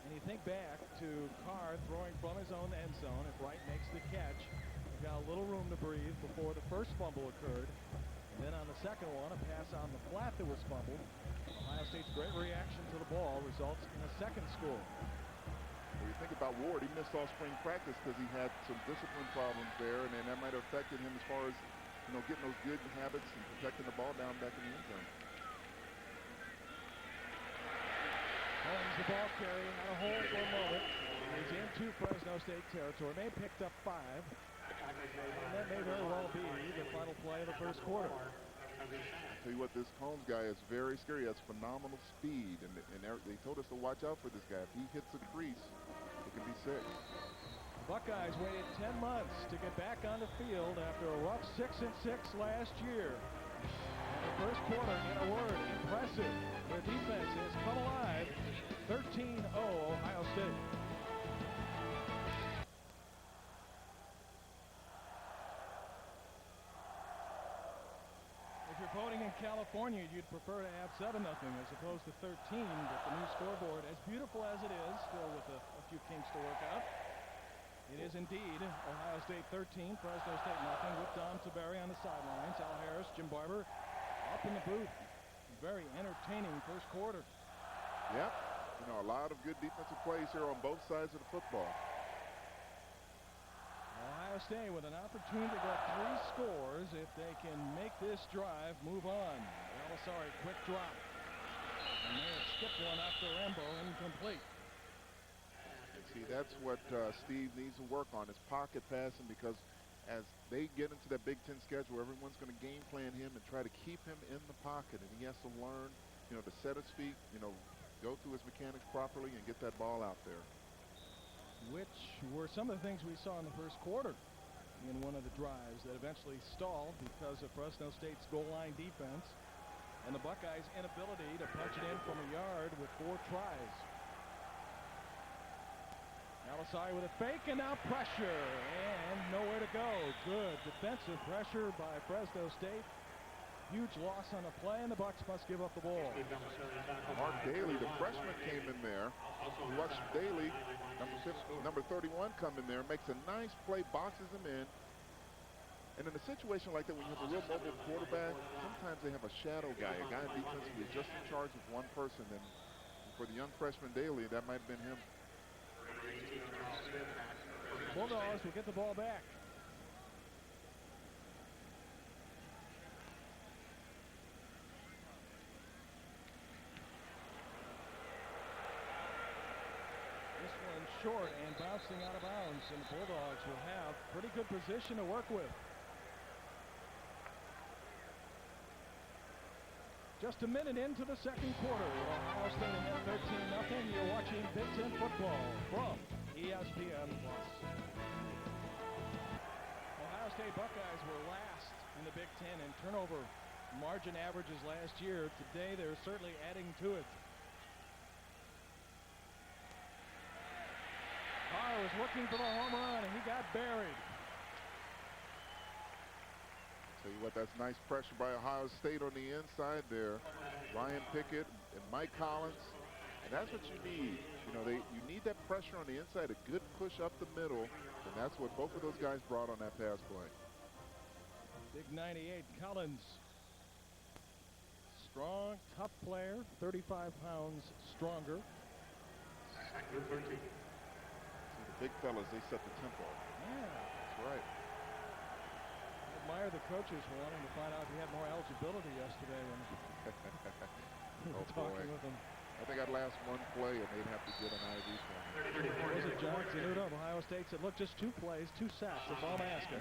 And you think back to Carr throwing from his own end zone. If Wright makes the catch, he got a little room to breathe before the first fumble occurred. And then on the second one, a pass on the flat that was fumbled. Ohio State's great reaction to the ball results in a second score. Well, you think about Ward, he missed all spring practice because he had some discipline problems there, and then that might have affected him as far as, you know, getting those good habits and protecting the ball down back in the end zone. Holmes, the ball carrier, had a hole for a moment. He's into Fresno State territory. They picked up 5. And that may very well be the final play of the first quarter. I'll tell you what, this Holmes guy is very scary. He has phenomenal speed, and they told us to watch out for this guy. If he hits a crease, it can be sick. The Buckeyes waited 10 months to get back on the field after a rough 6-6 last year. And the first quarter, in a word, impressive. Their defense has come alive. 13-0 Ohio State. If you're voting in California, you'd prefer to have 7-0 as opposed to 13, but the new scoreboard, as beautiful as it is, still with a few kinks to work out, it is indeed Ohio State 13, Fresno State nothing, with Dom Tiberi on the sidelines. Al Harris, Jim Barber up in the booth. Very entertaining first quarter. Yep. You know, a lot of good defensive plays here on both sides of the football. Ohio State with an opportunity to get 3 scores if they can make this drive move on. Belisari, quick drop. And they have skipped one after Rambo, incomplete. See, that's what Steve needs to work on, is pocket passing, because as they get into that Big Ten schedule, everyone's going to game plan him and try to keep him in the pocket, and he has to learn, you know, to set his feet, you know, go through his mechanics properly and get that ball out there. Which were some of the things we saw in the first quarter in one of the drives that eventually stalled because of Fresno State's goal line defense and the Buckeyes' inability to punch it in from a yard with 4 tries. Belisari with a fake, and now pressure, and nowhere to go. Good defensive pressure by Fresno State. Huge loss on the play, and the Bucs must give up the ball. Mark Daly, the freshman, came in there. You watch Daly, number 31, come in there, makes a nice play, boxes him in. And in a situation like that, when you have a real mobile quarterback, sometimes they have a shadow guy, a guy in defense who is just in charge of one person. And for the young freshman Daly, that might have been him. Bulldogs will get the ball back. This one short and bouncing out of bounds, and the Bulldogs will have pretty good position to work with. Just a minute into the second quarter. Ohio State ahead 13-0. You're watching Big Ten football from ESPN+. Ohio State Buckeyes were last in the Big Ten in turnover margin averages last year. Today they're certainly adding to it. Carr was looking for the home run, and he got buried. Tell you what, that's nice pressure by Ohio State on the inside there. Ryan Pickett and Mike Collins, and that's what you need. You know, you need that pressure on the inside, a good push up the middle, and that's what both of those guys brought on that pass play. Big 98 Collins. Strong, tough player, 35 pounds stronger. See, the big fellas, they set the tempo. Yeah. That's right. Admire the coaches for wanting to find out if he had more eligibility yesterday when we were talking with him. I think I'd last one play and they'd have to get an IV for me. Was it John Zanudo of Ohio State said, look, just 2 plays, 2 sacks. That's all I'm asking.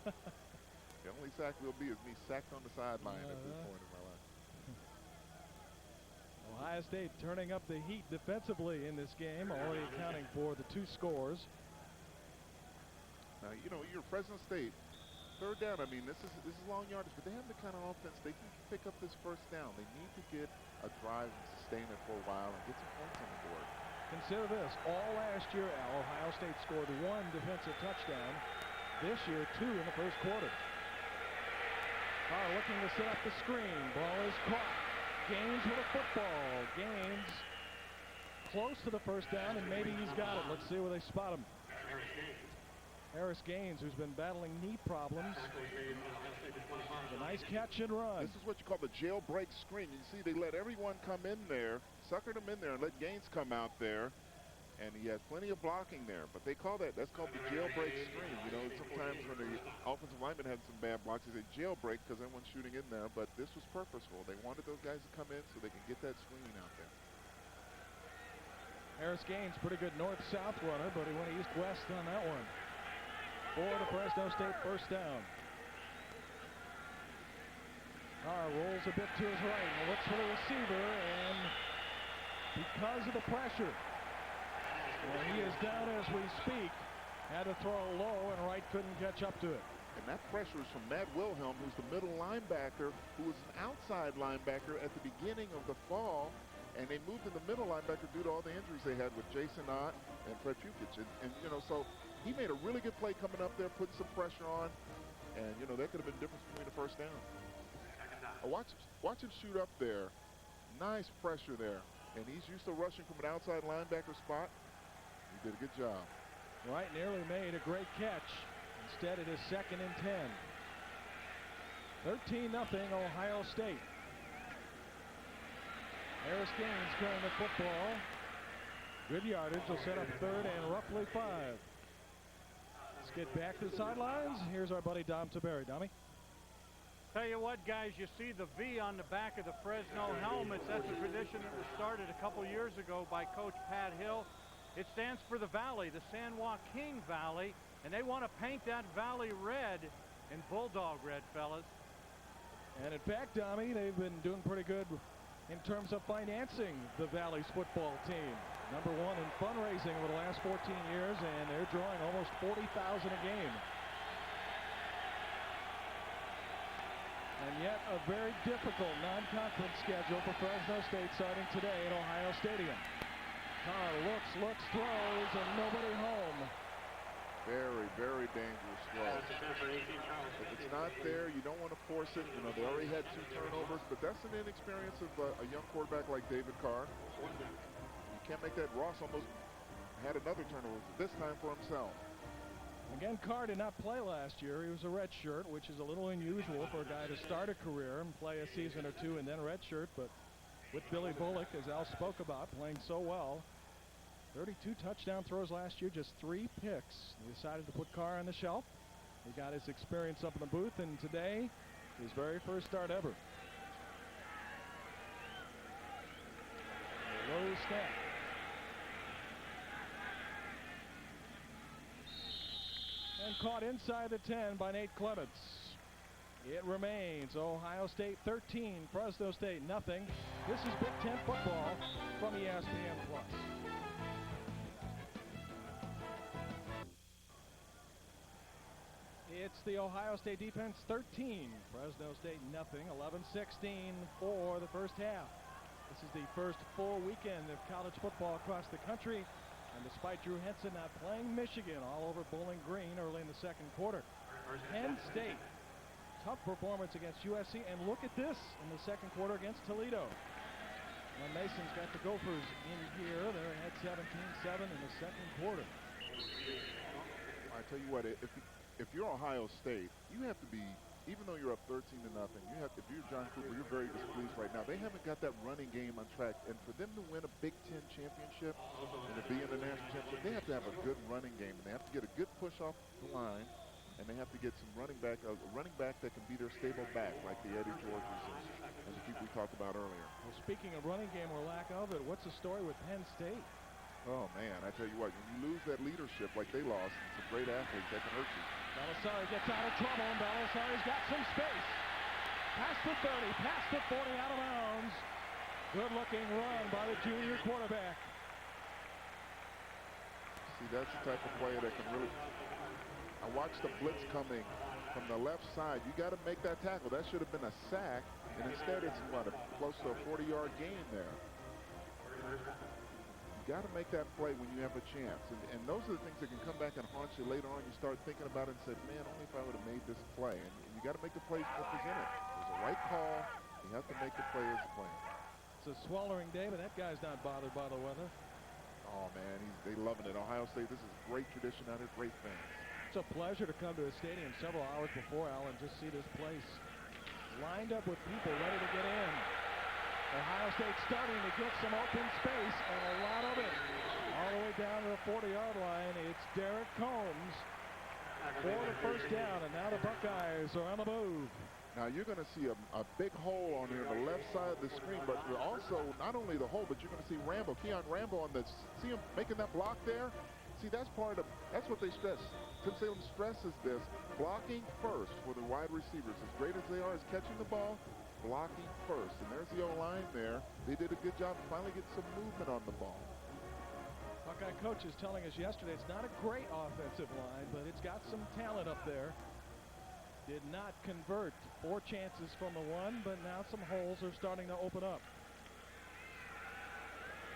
The only sack will be is me sacked on the sideline at this point in my life. Ohio State turning up the heat defensively in this game, already accounting for the 2 scores. Now, you know, you're Fresno State. Third down, I mean, this is long yardage, but they have the kind of offense they can pick up this first down. They need to get a drive and sustain it for a while and get some points on the board. Consider this, all last year, Ohio State scored 1 defensive touchdown. This year, 2 in the first quarter. Carr looking to set up the screen. Ball is caught. Gaines with a football. Gaines close to the first down, and maybe he's got it. Let's see where they spot him. Harris Gaines, who's been battling knee problems. A nice catch and run. This is what you call the jailbreak screen. You see, they let everyone come in there, suckered him in there, and let Gaines come out there. And he has plenty of blocking there. But they call that's called the jailbreak screen. You know, sometimes when the offensive lineman had some bad blocks, they say jailbreak because everyone's shooting in there. But this was purposeful. They wanted those guys to come in so they can get that screen out there. Harris Gaines, pretty good north-south runner, but he went east-west on that one. For the Fresno State first down. Carr rolls a bit to his right and looks for the receiver, and because of the pressure, and he is down as we speak, had to throw low, and Wright couldn't catch up to it. And that pressure is from Matt Wilhelm, who's the middle linebacker, who was an outside linebacker at the beginning of the fall. And they moved in the middle linebacker due to all the injuries they had with Jason Ott and Fred Pukic. And, you know, so he made a really good play coming up there, putting some pressure on. And, you know, that could have been the difference between the first down. Watch him shoot up there. Nice pressure there. And he's used to rushing from an outside linebacker spot. He did a good job. Wright nearly made a great catch. Instead, it is 2nd and 10. 13-0 Ohio State. Harris Gaines carrying the football. Good yardage. Will set up 3rd and roughly 5. Let's get back to the sidelines. Here's our buddy Dom Taberi. Dommy? Tell you what, guys, you see the V on the back of the Fresno helmets. That's a tradition that was started a couple years ago by Coach Pat Hill. It stands for the Valley, the San Joaquin Valley, and they want to paint that valley red and bulldog red, fellas. And in fact, Dommy, they've been doing pretty good in terms of financing the Valley's football team. #1 in fundraising over the last 14 years, and they're drawing almost 40,000 a game. And yet a very difficult non-conference schedule for Fresno State starting today at Ohio Stadium. Carr looks, throws, and nobody home. Very, very dangerous throw. If it's not there, you don't want to force it. You know, they already had 2 turnovers, but that's an inexperience of a young quarterback like David Carr. You can't make that. Ross almost had another turnover, this time for himself. Again, Carr did not play last year. He was a redshirt, which is a little unusual for a guy to start a career and play a season or 2 and then redshirt, but with Billy Bullock, as Al spoke about, playing so well. 32 touchdown throws last year, just 3 picks. He decided to put Carr on the shelf. He got his experience up in the booth, and today, his very first start ever. A low snap. And caught inside the 10 by Nate Clements. It remains Ohio State 13, Fresno State nothing. This is Big Ten football from ESPN+. It's the Ohio State defense 13, Fresno State nothing. 11-16 for the first half. This is the first full weekend of college football across the country. And despite Drew Henson not playing, Michigan all over Bowling Green early in the second quarter. Penn State, tough performance against USC. And look at this in the second quarter against Toledo. When Mason's got the Gophers in here, they're ahead 17-7 in the second quarter. I tell you what, if you're Ohio State, you have to be, even though you're up 13-0, if you're John Cooper, you're very displeased right now. They haven't got that running game on track, and for them to win a Big Ten championship and to be in the national championship, they have to have a good running game, and they have to get a good push off the line, and they have to get some a running back that can be their stable back, like the Eddie Georges and the people we talked about earlier. Well, speaking of running game or lack of it, what's the story with Penn State? Oh man, I tell you what, when you lose that leadership like they lost, some great athletes, that can hurt you. Belisari gets out of trouble, and Belisari's got some space. Past the 30, past the 40, out of bounds. Good-looking run by the junior quarterback. See, that's the type of play that can really... I watched the blitz coming from the left side. You got to make that tackle. That should have been a sack, and instead it's, close to a 40-yard gain there. You got to make that play when you have a chance. And those are the things that can come back and haunt you later on. You start thinking about it and say, man, only if I would have made this play. And you got to make the plays represented. There's a right call. You have to make the play as a player. It's a sweltering day, but that guy's not bothered by the weather. Oh, man, they loving it. Ohio State, this is great tradition out here, great fans. It's a pleasure to come to a stadium several hours before, Al, and just see this place lined up with people ready to get in. Ohio State starting to get some open space, and a lot of it all the way down to the 40-yard line. It's Derek Combs for the first down, and now the Buckeyes are on the move. Now you're going to see a big hole on here on the left side of the screen, but you're also not only the hole, but you're going to see Rambo, Keon Rambo on the, see him making that block there? See, that's part of, that's what they stress. Tim Salem stresses this, blocking first for the wide receivers. As great as they are as catching the ball, blocking first. And there's the O-line there. They did a good job of finally getting some movement on the ball. Buckeye coach is telling us yesterday it's not a great offensive line, but it's got some talent up there. Did not convert. 4 chances from the one, but now some holes are starting to open up.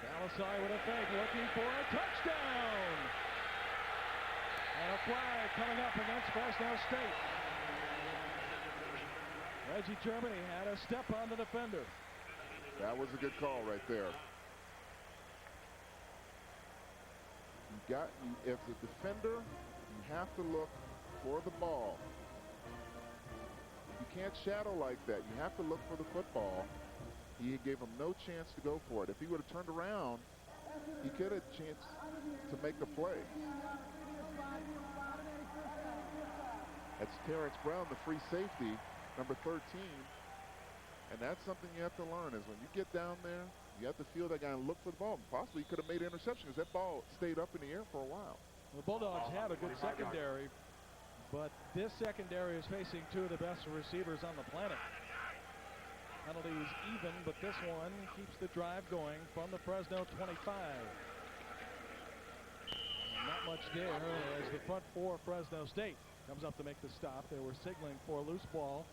Balasai with a fake, looking for a touchdown! And a flag coming up against Fresno State. Reggie Germany had a step on the defender. That was a good call right there. If the defender, you have to look for the ball. You can't shadow like that. You have to look for the football. He gave him no chance to go for it. If he would have turned around, he could have a chance to make the play. That's Terrence Brown, the free safety, number 13. And that's something you have to learn is when you get down there, you have to feel that guy and look for the ball. Possibly he could have made an interception because that ball stayed up in the air for a while. The Bulldogs have a good secondary, but this secondary is facing 2 of the best receivers on the planet. Penalties even, but this one keeps the drive going from the Fresno 25. Not much there as the front 4 Fresno State comes up to make the stop. They were signaling for a loose ball,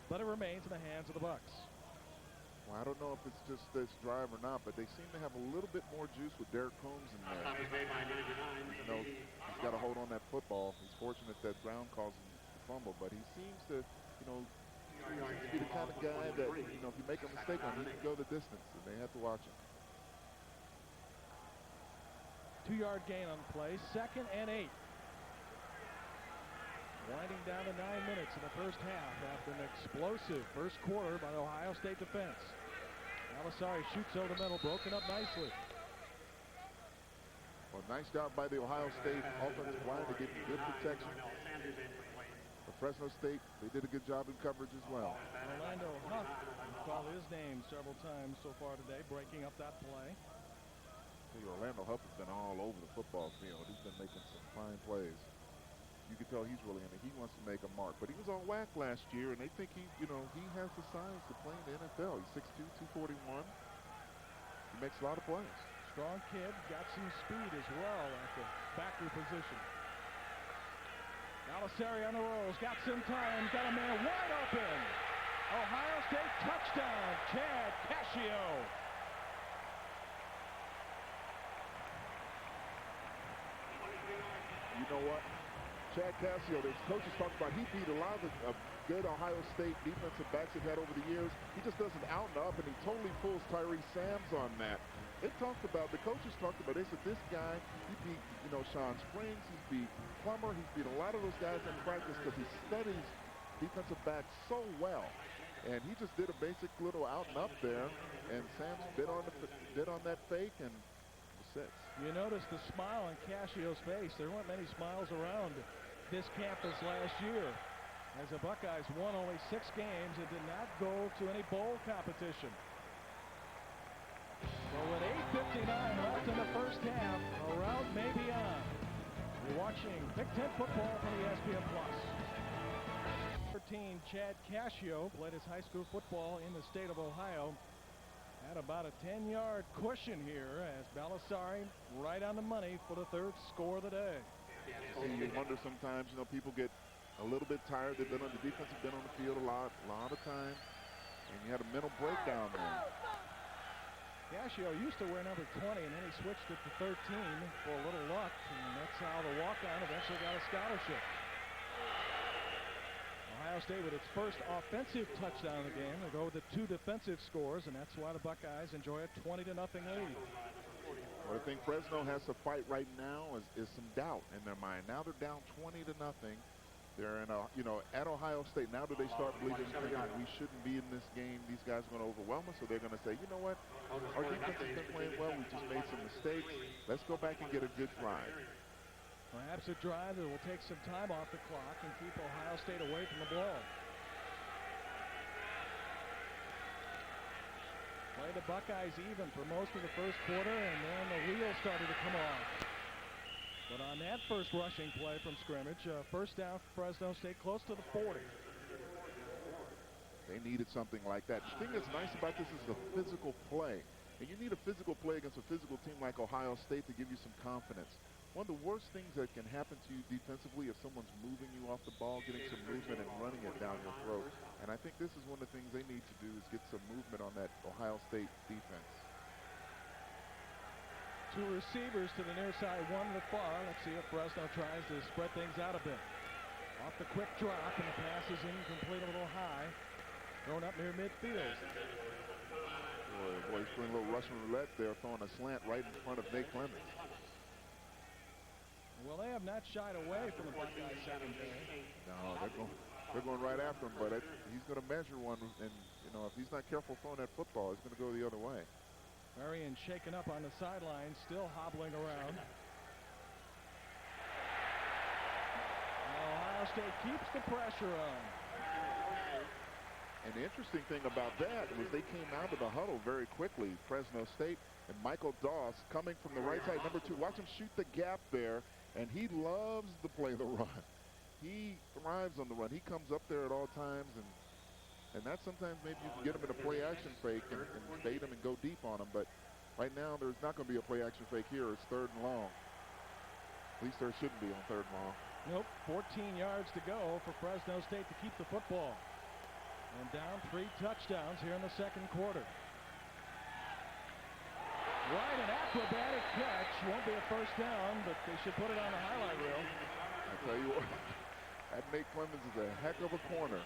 but it remains in the hands of the Bucks. Well, I don't know if it's just this drive or not, but they seem to have a little bit more juice with Derek Combs in there. You know, he's got to hold on that football. He's fortunate that Brown calls him the fumble, but he seems to, you know, be the kind of guy that, you know, if you make a mistake on him, he can go the distance, and they have to watch him. 2-yard gain on the play, 2nd and 8. Winding down to 9 minutes in the first half after an explosive first quarter by the Ohio State defense. Balasai shoots over the middle, broken up nicely. Well, nice job by the Ohio State offensive line to give him good protection. For Fresno State, they did a good job in coverage as well. Orlando Huff, we've called his name several times so far today, breaking up that play. Orlando Huff has been all over the football field. He's been making some fine plays. You can tell he's really in it. He wants to make a mark. But he was on whack last year, and they think he, you know, he has the size to play in the NFL. He's 6'2", 241. He makes a lot of plays. Strong kid, got some speed as well at the backer position. Balasari on the rolls, got some time, got a man wide open. Ohio State touchdown, Chad Cascio. You know what? Chad Cascio, the coaches talked about, he beat a lot of good Ohio State defensive backs they've had over the years. He just does an out and up, and he totally fools Tyree Sams on that. They talked about, the coaches talked about, they said this guy, he beat, you know, Sean Springs, he beat Plummer, he's beat a lot of those guys in practice because he studies defensive backs so well. And he just did a basic little out and up there, and Sams bid on that fake and was 6. You notice the smile on Cascio's face. There weren't many smiles around this campus last year, as the Buckeyes won only 6 games and did not go to any bowl competition. So with 8:59 left in the first half, a rout may be on. You're watching Big Ten football from ESPN+. 13, Chad Cascio played his high school football in the state of Ohio. Had about a 10-yard cushion here as Balasari right on the money for the 3rd score of the day. You wonder sometimes, you know, people get a little bit tired. They've been on the defense, have been on the field a lot of time, and you had a mental breakdown there. Cascio used to wear number 20, and then he switched it to 13 for a little luck, and that's how the walk-on eventually got a scholarship. Ohio State with its first offensive touchdown of the game. They go with the 2 defensive scores, and that's why the Buckeyes enjoy a 20-0 lead. What I think Fresno has to fight right now is some doubt in their mind. Now they're down 20-0. They're in at Ohio State. Now do they start believing we shouldn't be in this game? These guys are going to overwhelm us, so they're going to say, you know what? Our defense has been playing well. We just made some mistakes. Let's go back and get a good drive. Perhaps a drive that will take some time off the clock and keep Ohio State away from the ball. Buckeyes even for most of the first quarter, and then the wheels started to come off. But on that first rushing play from scrimmage, first down for Fresno State, close to the 40. They needed something like that. The thing that's nice about this is the physical play. And you need a physical play against a physical team like Ohio State to give you some confidence. One of the worst things that can happen to you defensively is someone's moving you off the ball, getting some movement and running it down your throat. And I think this is one of the things they need to do is get some movement on that Ohio State defense. Two receivers to the near side, one to the far. Let's see if Fresno tries to spread things out a bit. Off the quick drop, and the pass is incomplete, a little high. Thrown up near midfield. Boy, he's playing a little Russian roulette there, throwing a slant right in front of Nate Clemens. Well, they have not shied away from the Buckeye secondary. No, they're going right after him, but he's going to measure one, and you know, if he's not careful throwing that football, he's going to go the other way. Marion shaken up on the sideline, still hobbling around. Ohio State keeps the pressure on. And the interesting thing about that was they came out of the huddle very quickly, Fresno State, and Michael Doss coming from the right side, number 2. Watch him shoot the gap there, and he loves to play the run. He thrives on the run. He comes up there at all times, and that sometimes maybe you can get him in a play-action fake and bait him and go deep on him. But right now, there's not going to be a play-action fake here. It's 3rd and long. At least there shouldn't be on 3rd and long. Nope, 14 yards to go for Fresno State to keep the football. And down 3 touchdowns here in the second quarter. Right, an acrobatic catch. Won't be a first down, but they should put it on the highlight reel. I tell you what, that Nate Clemens is a heck of a corner.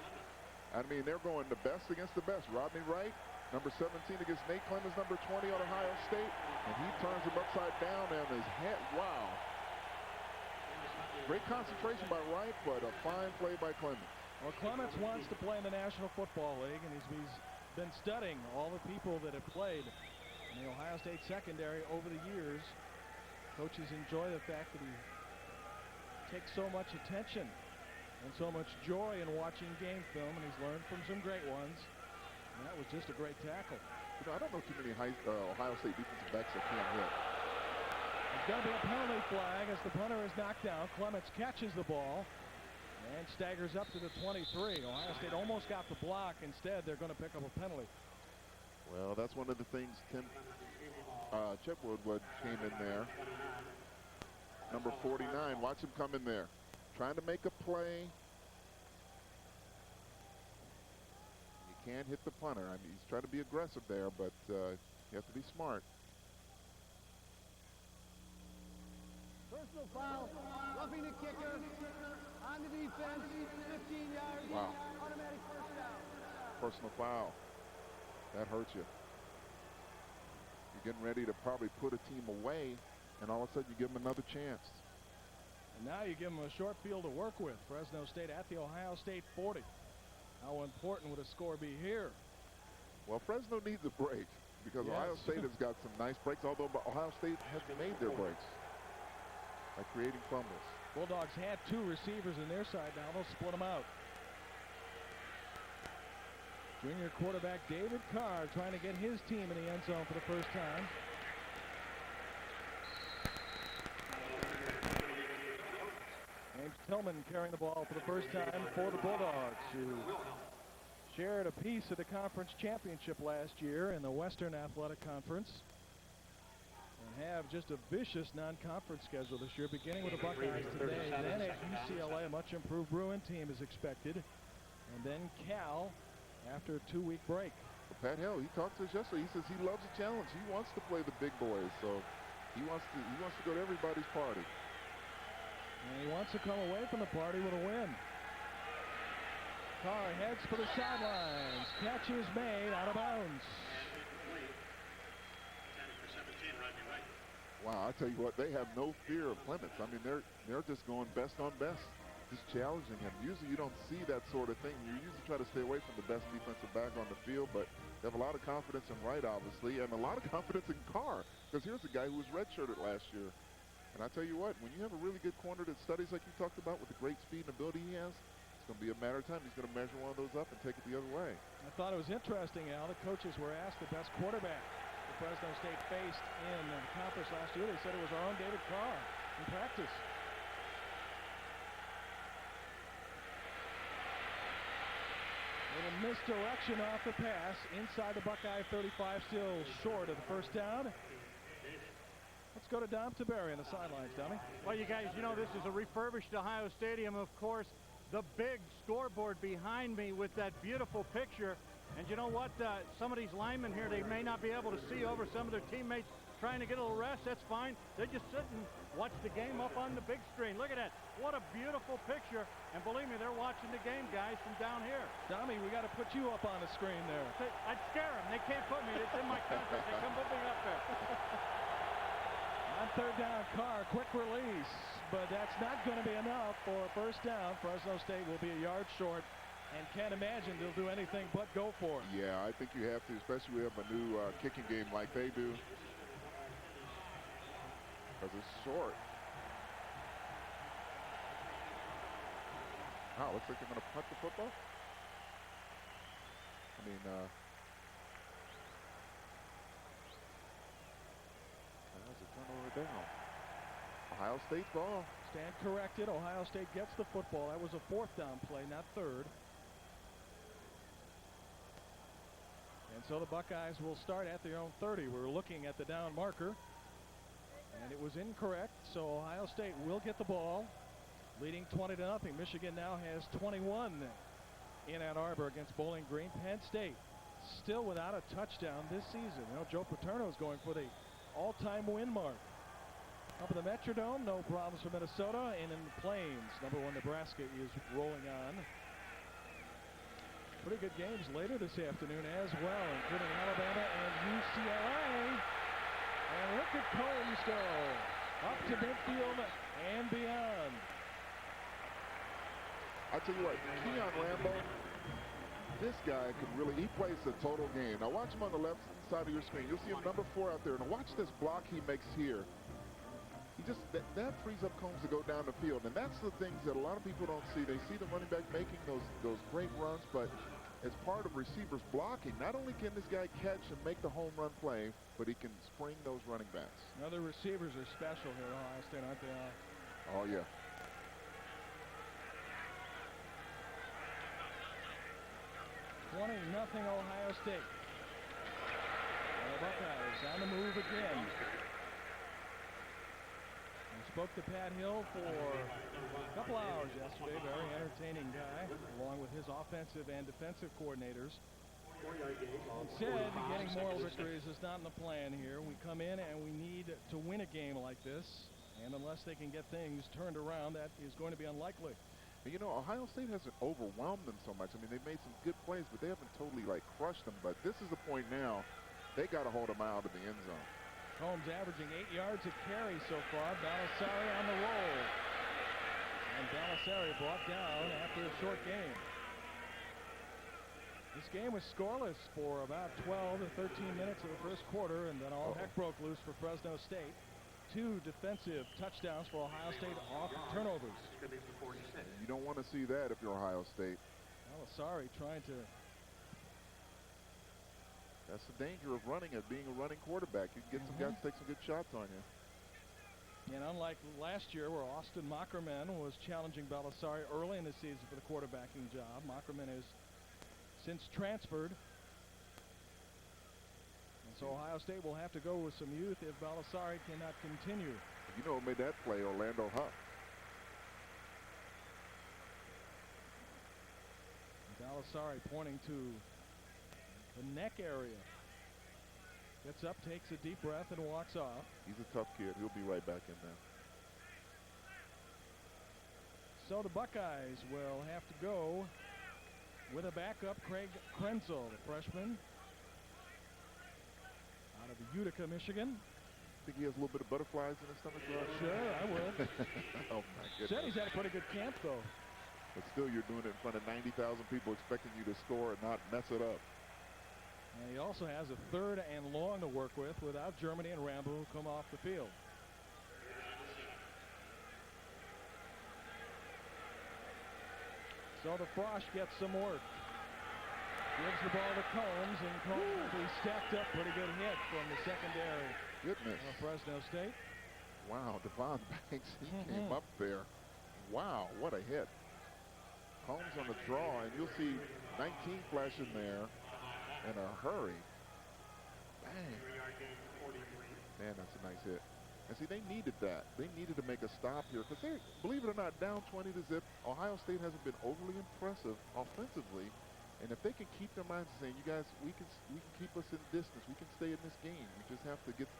I mean, they're going the best against the best. Rodney Wright, number 17 against Nate Clemens, number 20 on Ohio State. And he turns him upside down on his head. Wow. Great concentration by Wright, but a fine play by Clemens. Well, Clements wants to play in the National Football League, and he's been studying all the people that have played in the Ohio State secondary over the years. Coaches enjoy the fact that he takes so much attention and so much joy in watching game film, and he's learned from some great ones. And that was just a great tackle. You know, I don't know too many Ohio State defensive backs that can't hit. There's going to be a penalty flag as the punter is knocked down. Clements catches the ball and staggers up to the 23. Ohio State almost got the block. Instead, they're going to pick up a penalty. Well, that's one of the things Tim Chipwood came in there. Number 49, watch him come in there. Trying to make a play. You can't hit the punter. I mean, he's trying to be aggressive there, but you have to be smart. Personal foul, roughing the kicker, on the defense, 15 yards, wow. Automatic first down. Personal foul. That hurts you. You're getting ready to probably put a team away, and all of a sudden you give them another chance. And now you give them a short field to work with. Fresno State at the Ohio State 40. How important would a score be here? Well, Fresno needs a break because yes. Ohio State has got some nice breaks, although Ohio State has made their breaks by creating fumbles. Bulldogs had 2 receivers in their side. Now they'll split them out. Junior quarterback David Carr trying to get his team in the end zone for the first time. James Tillman carrying the ball for the first time for the Bulldogs, who shared a piece of the conference championship last year in the Western Athletic Conference. Have just a vicious non-conference schedule this year, beginning with the Buckeyes today. Then at UCLA, a much improved Bruin team is expected. And then Cal after a 2-week break. Well, Pat Hill, he talked to us yesterday. He says he loves a challenge. He wants to play the big boys, so he wants to go to everybody's party. And he wants to come away from the party with a win. Carr heads for the sidelines. Catch is made out of bounds. Wow, I tell you what, they have no fear of Clements. I mean, they're just going best on best, just challenging him. Usually you don't see that sort of thing. You usually try to stay away from the best defensive back on the field, but they have a lot of confidence in Wright, obviously, and a lot of confidence in Carr, because here's a guy who was redshirted last year. And I tell you what, when you have a really good corner that studies like you talked about with the great speed and ability he has, It's going to be a matter of time. He's going to measure one of those up and take it the other way. I thought it was interesting, Al. The coaches were asked the best quarterback the Fresno State faced in the conference last year. They said it was our own David Carr in practice. Little misdirection off the pass inside the Buckeye 35, still short of the first down. Let's go to Dom Tiberi on the sidelines, Dommy. Well, you guys, you know this is a refurbished Ohio Stadium, of course. The big scoreboard behind me with that beautiful picture. And you know what? Some of these linemen here, they may not be able to see over some of their teammates trying to get a little rest. That's fine. They just sit and watch the game up on the big screen. Look at that. What a beautiful picture. And believe me, they're watching the game, guys, from down here. Dommy, we got to put you up on the screen there. I'd scare them. They can't put me. It's in my contract. They come put me up there. On third down, Carr, quick release. But that's not going to be enough for a first down. Fresno State will be a yard short and can't imagine they'll do anything but go for it. Yeah, I think you have to, especially we have a new kicking game like they do. Because it's short. Wow, looks like they're going to punt the football. I mean, that's a turnover down. Ohio State ball. Stand corrected. Ohio State gets the football. That was a fourth down play, not third. And so the Buckeyes will start at their own 30. We're looking at the down marker. And it was incorrect, so Ohio State will get the ball, leading 20-0. Michigan now has 21 in Ann Arbor against Bowling Green. Penn State still without a touchdown this season. You know, Joe Paterno is going for the all-time win mark. Up in the Metrodome, no problems for Minnesota. And in the Plains, number 1 Nebraska is rolling on. Pretty good games later this afternoon as well, including Alabama and UCLA. And look at Combs go up to midfield and beyond. I tell you what, Keon Rambo, this guy can really, he plays the total game. Now watch him on the left side of your screen. You'll see him number 4 out there. Now watch this block he makes here. He just, that frees up Combs to go down the field. And that's the things that a lot of people don't see. They see the running back making those great runs, but as part of receivers blocking, not only can this guy catch and make the home run play, but he can spring those running backs. Now the receivers are special here at Ohio State, aren't they? Oh, yeah. Nothing Ohio State. The Buckeyes on the move again. I spoke to Pat Hill for a couple hours yesterday. Very entertaining guy, along with his offensive and defensive coordinators. And said getting moral victories is not in the plan here. We come in and we need to win a game like this. And unless they can get things turned around, that is going to be unlikely. You know, Ohio State hasn't overwhelmed them so much. I mean, they've made some good plays, but they haven't totally, like, crushed them. But this is the point now. They got to hold them out of the end zone. Combs averaging 8 yards a carry so far. Balisari on the roll. And Balisari brought down after a short game. This game was scoreless for about 12 to 13 minutes of the first quarter, and then all heck broke loose for Fresno State. 2 defensive touchdowns for Ohio State off turnovers. You don't want to see that if you're Ohio State. Balisari trying to... That's the danger of running, of being a running quarterback. You can get some guys to take some good shots on you. And unlike last year where Austin Mockerman was challenging Balisari early in the season for the quarterbacking job, Mockerman has since transferred. And so Ohio State will have to go with some youth if Balisari cannot continue. You know who made that play? Orlando Huff. Balisari pointing to the neck area. Gets up, takes a deep breath, and walks off. He's a tough kid. He'll be right back in there. So the Buckeyes will have to go with a backup, Craig Krenzel, the freshman out of Utica, Michigan. Think he has a little bit of butterflies in his stomach? Sure, I would. Oh, my goodness. Said he's had a pretty good camp, though. But still, you're doing it in front of 90,000 people expecting you to score and not mess it up. And he also has a third and long to work with without Germany and Rambo who come off the field. So the Frosh gets some work. Gives the ball to Combs, and Combs he stacked up pretty good hit from the secondary of Fresno State. Wow, Devon Banks, he came up there. Wow, what a hit. Combs on the draw, and you'll see 19 flash in there in a hurry. Bang. Man, that's a nice hit. And see, they needed that. They needed to make a stop here because they're, believe it or not, down 20 to zip. Ohio State hasn't been overly impressive offensively. And if they can keep their minds saying, you guys, we can keep us in distance. We can stay in this game. We just have to get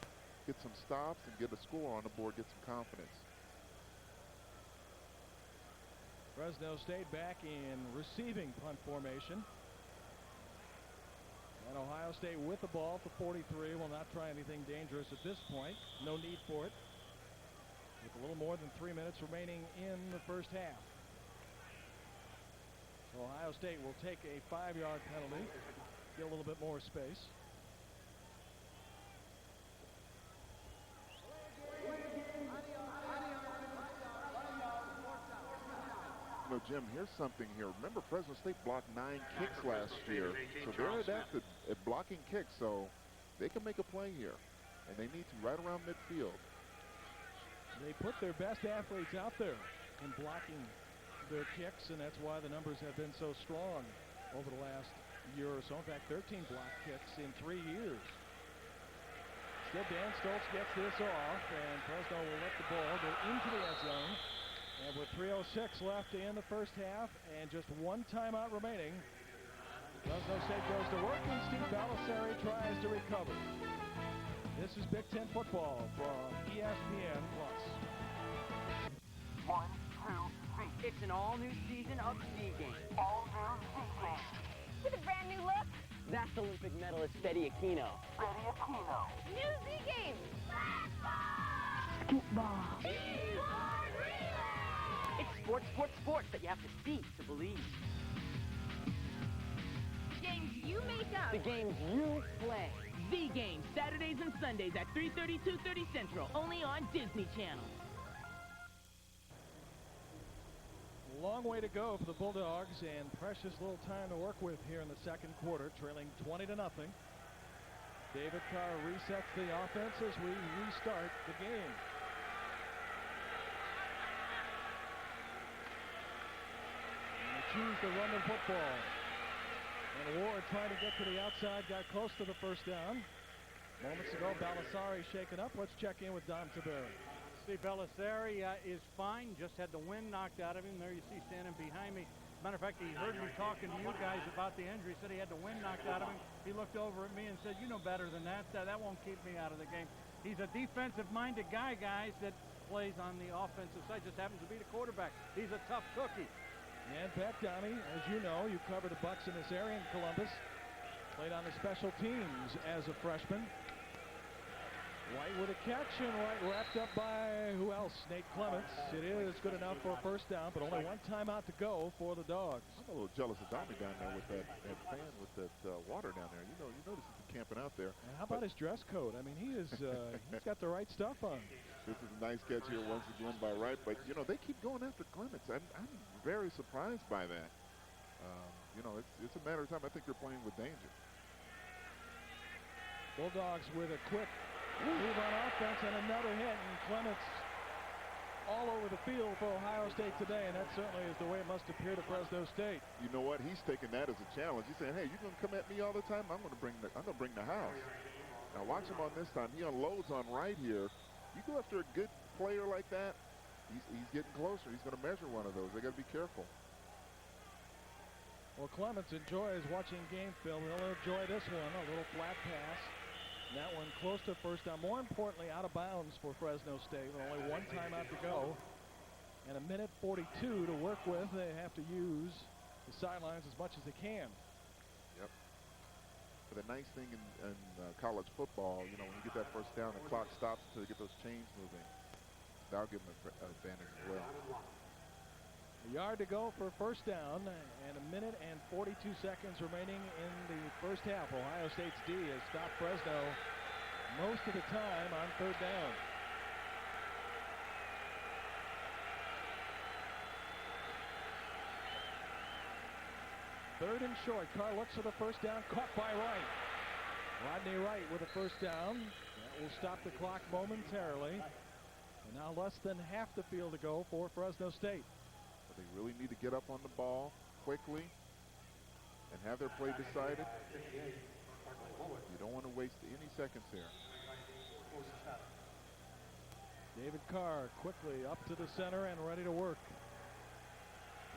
some stops and get a score on the board, get some confidence. Fresno State back in receiving punt formation. And Ohio State with the ball for 43 will not try anything dangerous at this point. No need for it. With a little more than 3 minutes remaining in the first half. So Ohio State will take a 5-yard penalty. Get a little bit more space. You know, Jim, here's something here. Remember, Fresno State blocked 9 kicks last year. So they're adapted at blocking kicks, so they can make a play here. And they need to right around midfield. They put their best athletes out there in blocking their kicks, and that's why the numbers have been so strong over the last year or so. In fact, 13 block kicks in 3 years. Still, Dan Stoltz gets this off, and Fresno will let the ball go into the end zone. And with 3:06 left in the first half and just 1 timeout remaining, Fresno State goes to work, and Steve Balisari tries to recover. This is Big Ten football from ESPN+. 1, 2, 3. It's an all-new season of Z-Game. All-new Z-Game. With a brand new look. That's Olympic medalist Betty Aquino. Betty Aquino. New Z-Game. Scootball. It's sports, sports, sports that you have to see to believe. The games you make up. The games you play. Z-Game, Saturdays and Sundays at 3:30, 2:30 Central, only on Disney Channel. Long way to go for the Bulldogs, and precious little time to work with here in the second quarter, trailing 20-0. David Carr resets the offense as we restart the game. And they choose to run the football. And Ward trying to get to the outside, got close to the first down. Moments ago, Balisari shaken up. Let's check in with Dom Taberi. Steve Balisari is fine, just had the wind knocked out of him. There you see standing behind me. Matter of fact, he heard me talking to you guys about the injury, said he had the wind knocked out of him. He looked over at me and said, you know better than that. That won't keep me out of the game. He's a defensive-minded guy, guys, that plays on the offensive side, just happens to be the quarterback. He's a tough cookie. And Pat Downey, as you know, you covered the Bucks in this area in Columbus. Played on the special teams as a freshman. White with a catch, and White wrapped up by who else? Nate Clements. It is good enough for a first down, but only 1 timeout to go for the Dogs. I'm a little jealous of Downey down there with that fan with that water down there. You notice he's been camping out there. And how about his dress code? I mean, he's got the right stuff on. This is a nice catch here once again by Wright, but they keep going after Clements. I'm very surprised by that. It's a matter of time. I think they're playing with danger. Bulldogs with a quick move on offense and another hit, and Clements all over the field for Ohio State today, and that certainly is the way it must appear to Fresno State. You know what? He's taking that as a challenge. He's saying, "Hey, you're going to come at me all the time? I'm going to bring the house." Now watch him on this time. He unloads on right here. You go after a good player like that, he's getting closer. He's going to measure one of those. They got to be careful. Well, Clements enjoys watching game film. He'll enjoy this one, a little flat pass. That one close to first down. More importantly, out of bounds for Fresno State with only 1 timeout to go. And 1:42 to work with. They have to use the sidelines as much as they can. Yep. But the nice thing in college football, when you get that first down, the clock stops to get those chains moving. That'll give them an advantage as well. A yard to go for first down, and 1:42 remaining in the first half. Ohio State's D has stopped Fresno most of the time on 3rd down. 3rd and short. Carr looks for the first down, caught by Wright. Rodney Wright with a first down. That will stop the clock momentarily. And now less than half the field to go for Fresno State. But they really need to get up on the ball quickly and have their play decided. You don't want to waste any seconds here. David Carr quickly up to the center and ready to work.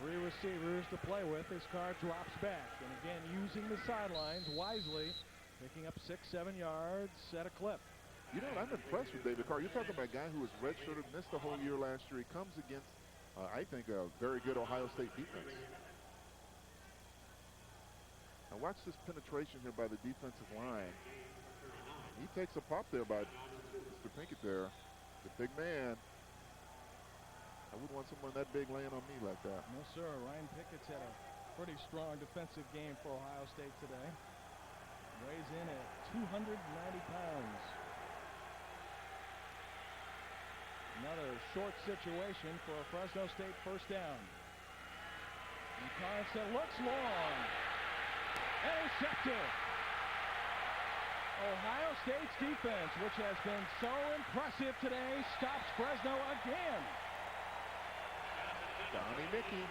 3 receivers to play with as Carr drops back. And again, using the sidelines wisely, picking up 6-7 yards at a clip. You know what? I'm impressed with David Carr. You're talking about a guy who was redshirted, missed the whole year last year. He comes against, I think, a very good Ohio State defense. Now watch this penetration here by the defensive line. He takes a pop there by Mr. Pinkett there. The big man. I wouldn't want someone that big laying on me like that. No, sir. Ryan Pickett's had a pretty strong defensive game for Ohio State today. Weighs in at 290 pounds. Another short situation for a Fresno State first down. And Carson looks long. Intercepted. Ohio State's defense, which has been so impressive today, stops Fresno again. Donnie Nicky.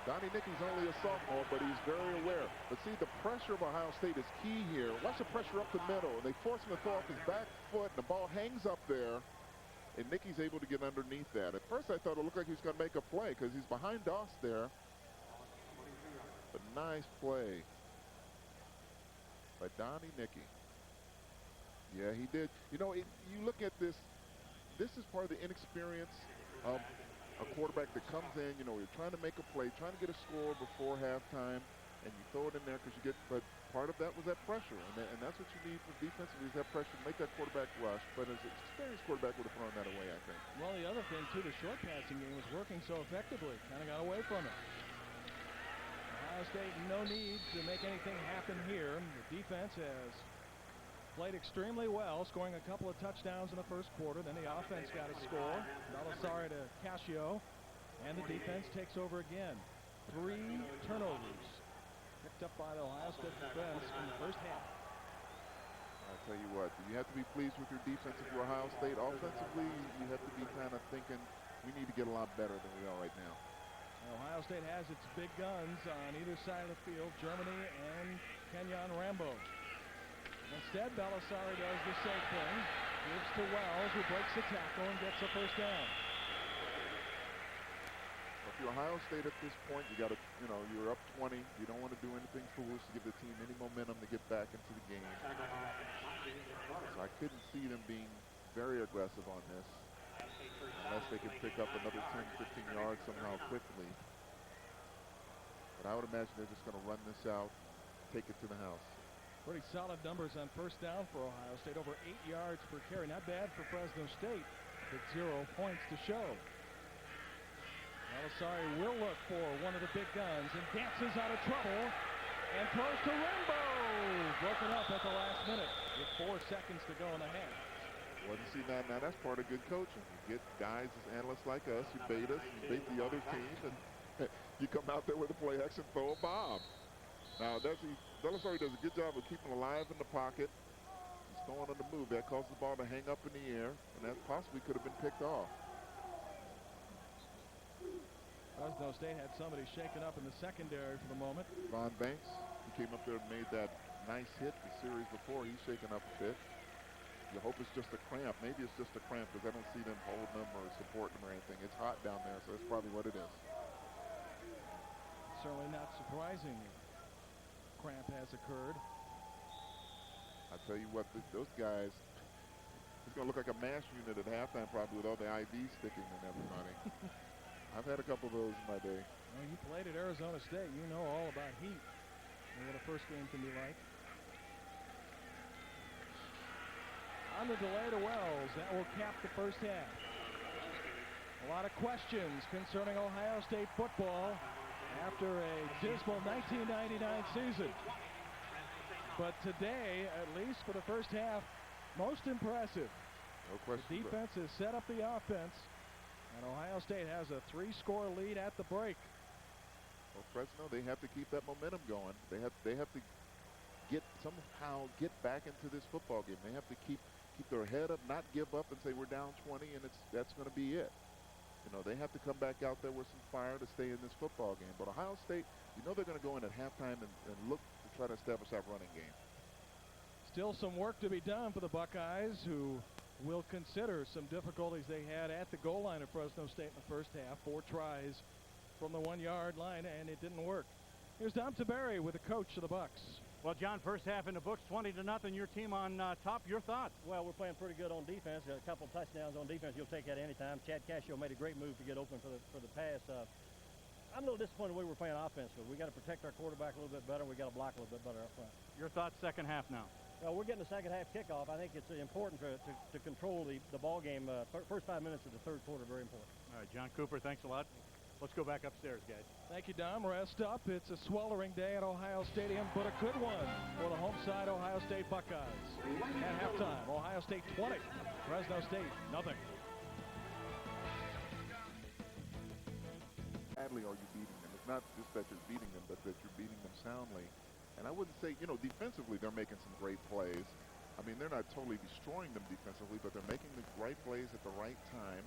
Donnie Nicky's only a sophomore, but he's very aware. But see, the pressure of Ohio State is key here. Watch the pressure up the middle. They force him to throw off his back foot, and the ball hangs up there, and Nicky's able to get underneath that. At first, I thought it looked like he was going to make a play because he's behind Doss there. But nice play by Donnie Nicky. Yeah, he did. You know, you look at this. This is part of the inexperience of a quarterback that comes in, you know, you're trying to make a play, trying to get a score before halftime, and you throw it in there because you get, but part of that was that pressure, and that's what you need for defensively is that pressure to make that quarterback rush, but as an experienced quarterback would have thrown that away, I think. Well, the other thing, too, the short passing game was working so effectively, kind of got away from it. Ohio State, no need to make anything happen here. The defense has played extremely well, scoring a couple of touchdowns in the first quarter. Then the offense got a score. Belisari to Cascio, and the defense takes over again. 3 turnovers picked up by the Ohio State defense in the first half. I'll tell you what, you have to be pleased with your defense if you're Ohio State. Offensively, you have to be kind of thinking we need to get a lot better than we are right now. Ohio State has its big guns on either side of the field, Germany and Kenyon Rambo. Instead, Belisari does the safe thing, gives to Wells, who breaks the tackle and gets a first down. If you're Ohio State at this point, you got to, you know, you're up 20. You don't want to do anything foolish to give the team any momentum to get back into the game. So I couldn't see them being very aggressive on this, unless they could pick up another 10, 15 yards somehow quickly. But I would imagine they're just going to run this out, take it to the house. Pretty solid numbers on first down for Ohio State, over 8 yards per carry. Not bad for Fresno State, but 0 points to show. Belisari will look for one of the big guns and dances out of trouble and throws to Rambo. Broken up at the last minute with 4 seconds to go in the half. Wasn't see that. Now that's part of good coaching. You get guys as analysts like us, you bait us, you bait the other team, and you come out there with a play action, throw a bomb. Now Belisari does a good job of keeping alive in the pocket. He's throwing on the move. That causes the ball to hang up in the air, and that possibly could have been picked off. Fresno State had somebody shaken up in the secondary for the moment. Ron Banks, he came up there and made that nice hit the series before. He's shaken up a bit. You hope it's just a cramp. Maybe it's just a cramp because I don't see them holding him or supporting him or anything. It's hot down there, so that's probably what it is. Certainly not surprising. Cramp has occurred. I tell you what, those guys, it's going to look like a mass unit at halftime probably with all the IDs sticking in everybody. I've had a couple of those in my day. Well, you played at Arizona State. You know all about heat and what a first game can be like. On the delay to Wells, that will cap the first half. A lot of questions concerning Ohio State football after a dismal 1999 season. But today, at least for the first half, most impressive. No question. The defense has set up the offense, and Ohio State has a 3-score lead at the break. Well, Fresno, they have to keep that momentum going. They have to somehow get back into this football game. They have to keep their head up, not give up and say we're down 20 and that's going to be it. You know, they have to come back out there with some fire to stay in this football game. But Ohio State, you know they're going to go in at halftime and look to try to establish that running game. Still some work to be done for the Buckeyes, who will consider some difficulties they had at the goal line of Fresno State in the first half. 4 tries from the 1-yard line, and it didn't work. Here's Dom Taberry with the coach of the Bucks. Well, John, first half in the books, 20-0. Your team on top. Your thoughts? Well, we're playing pretty good on defense. A couple of touchdowns on defense. You'll take that anytime. Chad Cascio made a great move to get open for the pass. I'm a little disappointed the way we're playing offensively. We got to protect our quarterback a little bit better. We got to block a little bit better up front. Your thoughts second half now? Well, we're getting the second half kickoff. I think it's important to control the ball game. First 5 minutes of the third quarter, very important. All right, John Cooper, thanks a lot. Let's go back upstairs, guys. Thank you, Dom. Rest up. It's a sweltering day at Ohio Stadium, but a good one for the home side Ohio State Buckeyes. At halftime, Ohio State 20, Fresno State nothing. Badly are you beating them? It's not just that you're beating them, but that you're beating them soundly. And I wouldn't say, you know, defensively they're making some great plays. I mean, they're not totally destroying them defensively, but they're making the right plays at the right time.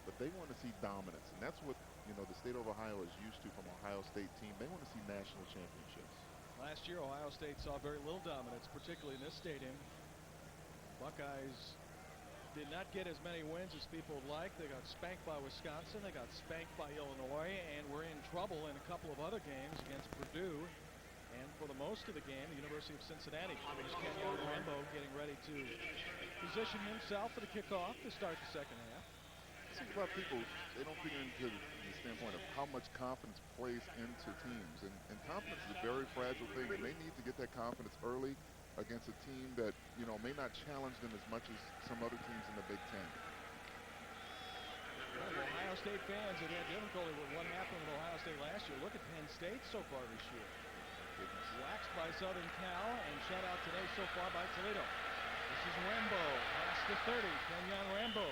But they want to see dominance, and that's what, you know, the state of Ohio is used to from Ohio State team. They want to see national championships. Last year, Ohio State saw very little dominance, particularly in this stadium. Buckeyes did not get as many wins as people would like. They got spanked by Wisconsin. They got spanked by Illinois, and were in trouble in a couple of other games against Purdue. And for the most of the game, the University of Cincinnati. Here's Kenyon Rambo getting ready to position himself for the kickoff to start the second half. I think about people, they don't figure into the standpoint of how much confidence plays into teams. And confidence is a very fragile thing, and they need to get that confidence early against a team that, you know, may not challenge them as much as some other teams in the Big Ten. Well, Ohio State fans have had difficulty with what happened with Ohio State last year. Look at Penn State so far this year. Waxed by Southern Cal and shut out today so far by Toledo. This is Rambo, past the 30, Kenyon Rambo.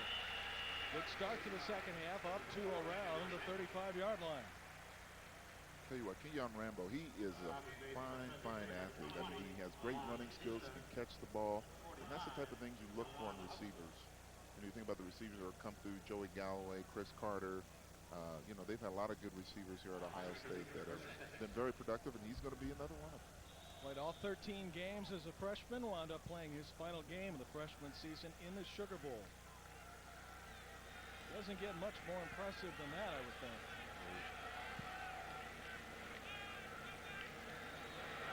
Good start to the second half, up to around the 35-yard line. Tell you what, Kenyon Rambo, he is a fine athlete. I mean, he has great running skills, he can catch the ball, and that's the type of things you look for in receivers. When you think about the receivers that have come through, Joey Galloway, Chris Carter, you know, they've had a lot of good receivers here at Ohio State that have been very productive, and he's going to be another one of them. Played all 13 games as a freshman, wound up playing his final game of the freshman season in the Sugar Bowl. Doesn't get much more impressive than that, I would think.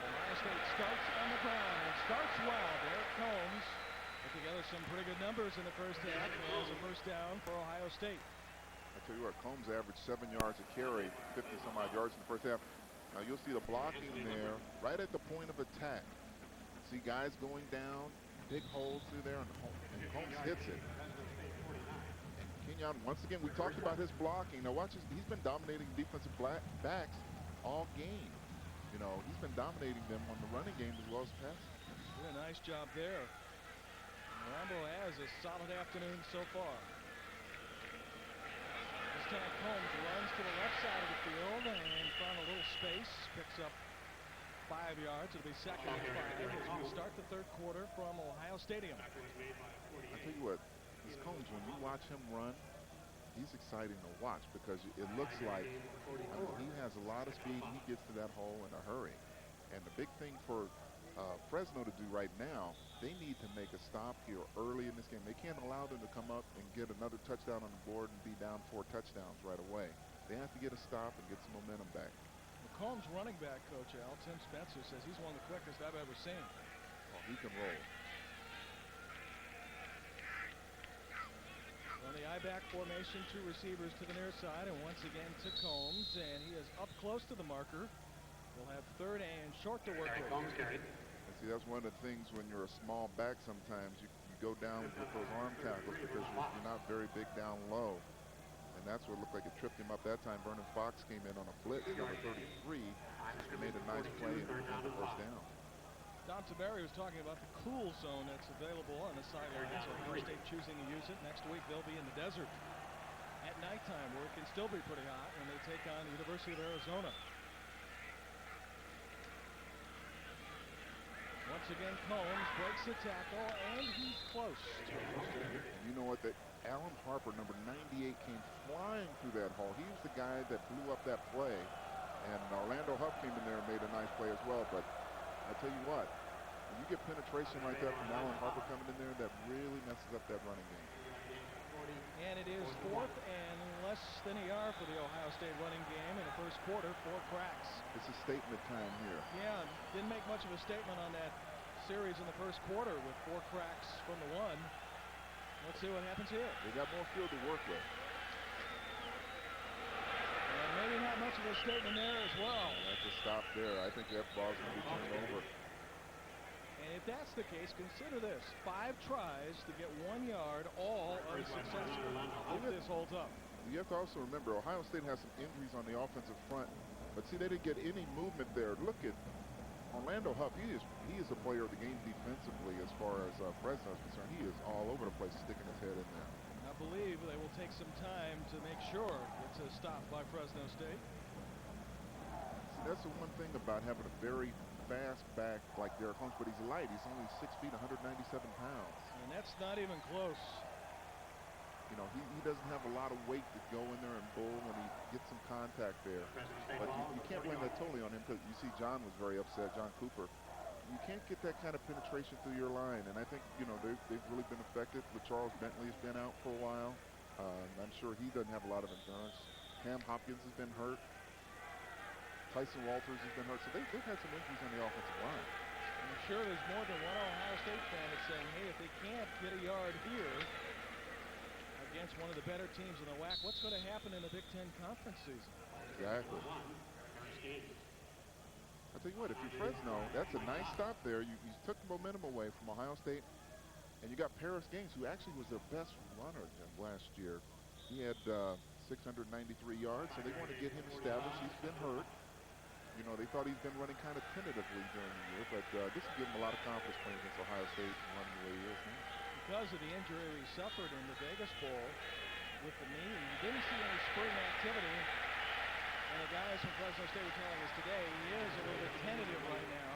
Ohio State starts on the ground and starts well. Derek Combs put together some pretty good numbers in the first half. Has a first down for Ohio State. I tell you what, Combs averaged 7 yards a carry, 50-some-odd yards in the first half. Now you'll see the blocking there right at the point of attack. See guys going down, big holes through there, and Combs hits it. Kenyon, once again, we talked about his blocking. Now watch this, he's been dominating defensive backs all game. You know, he's been dominating them on the running game as well as passing. Doing a nice job there. Rambo has a solid afternoon so far. This time Combs runs to the left side of the field and found a little space, picks up 5 yards. It'll be second and 5 as we start the third quarter from Ohio Stadium. I tell you what, this Combs, when you watch him run, he's exciting to watch because it looks like, I mean, he has a lot of speed. He gets to that hole in a hurry. And the big thing for Fresno to do right now, they need to make a stop here early in this game. They can't allow them to come up and get another touchdown on the board and be down 4 touchdowns right away. They have to get a stop and get some momentum back. The Combs running back, Coach Al, Tim Spencer, says he's one of the quickest I've ever seen. Oh, he can roll. On the I-back formation, 2 receivers to the near side, and once again to Combs, and he is up close to the marker. We'll have third and short to work with. And see, that's one of the things when you're a small back sometimes, you go down with those arm tackles because you're not very big down low. And that's what looked like it tripped him up that time. Vernon Fox came in on a blitz, number 33, made a nice play and the first down. Don Taberry was talking about the cool zone that's available on the sidelines. Ohio State choosing to use it. Next week they'll be in the desert at nighttime where it can still be pretty hot when they take on the University of Arizona. again. Combs breaks the tackle, and he's close. You know what? That Alan Harper, number 98, came flying through that hole. He was the guy that blew up that play. And Orlando Huff came in there and made a nice play as well. But I tell you what, when you get penetration like that from Alan Harper coming in there, that really messes up that running game. And it is 4th and less than a yard for the Ohio State running game in the first quarter. 4 cracks. It's a statement time here. Yeah, didn't make much of a statement on that series in the first quarter with 4 cracks from the one. Let's see what happens here. They got more field to work with. And maybe not much of a statement there as well. That's a stop there. I think that ball's going to be turned over. And if that's the case, consider this. 5 tries to get 1 yard, all unsuccessful if this holds up. You have to also remember, Ohio State has some injuries on the offensive front. But see, they didn't get any movement there. Look at Orlando Huff. He is a player of the game defensively as far as Fresno is concerned. He is all over the place sticking his head in there. I believe they will take some time to make sure it's a stop by Fresno State. See, that's the one thing about having a very fast back like Derek Holmes, but he's light. He's only 6 feet, 197 pounds. And that's not even close. You know, he doesn't have a lot of weight to go in there and bull when he gets some contact there. But you can't blame that totally on him, because you see John was very upset, John Cooper. You can't get that kind of penetration through your line, and I think, you know, they've really been affected. But Charles Bentley's been out for a while. I'm sure he doesn't have a lot of endurance. Cam Hopkins has been hurt. Tyson Walters has been hurt. So they've had some injuries on the offensive line. I'm sure there's more than one Ohio State fan that's saying, hey, if they can't get a yard here against one of the better teams in the WAC, what's going to happen in the Big Ten Conference season? Exactly. I'll tell you what, if you're Fresno, that's a nice stop there. You took the momentum away from Ohio State, and you got Paris Gaines, who actually was their best runner last year. He had 693 yards, so they want to get him established. He's been hurt. You know, they thought he's been running kind of tentatively during the year, but this will give him a lot of confidence playing against Ohio State and running the way he is now. Because of the injury he suffered in the Vegas Bowl with the knee, he didn't see any spring activity. And the guys from Fresno State were telling us today he is a little bit tentative right now.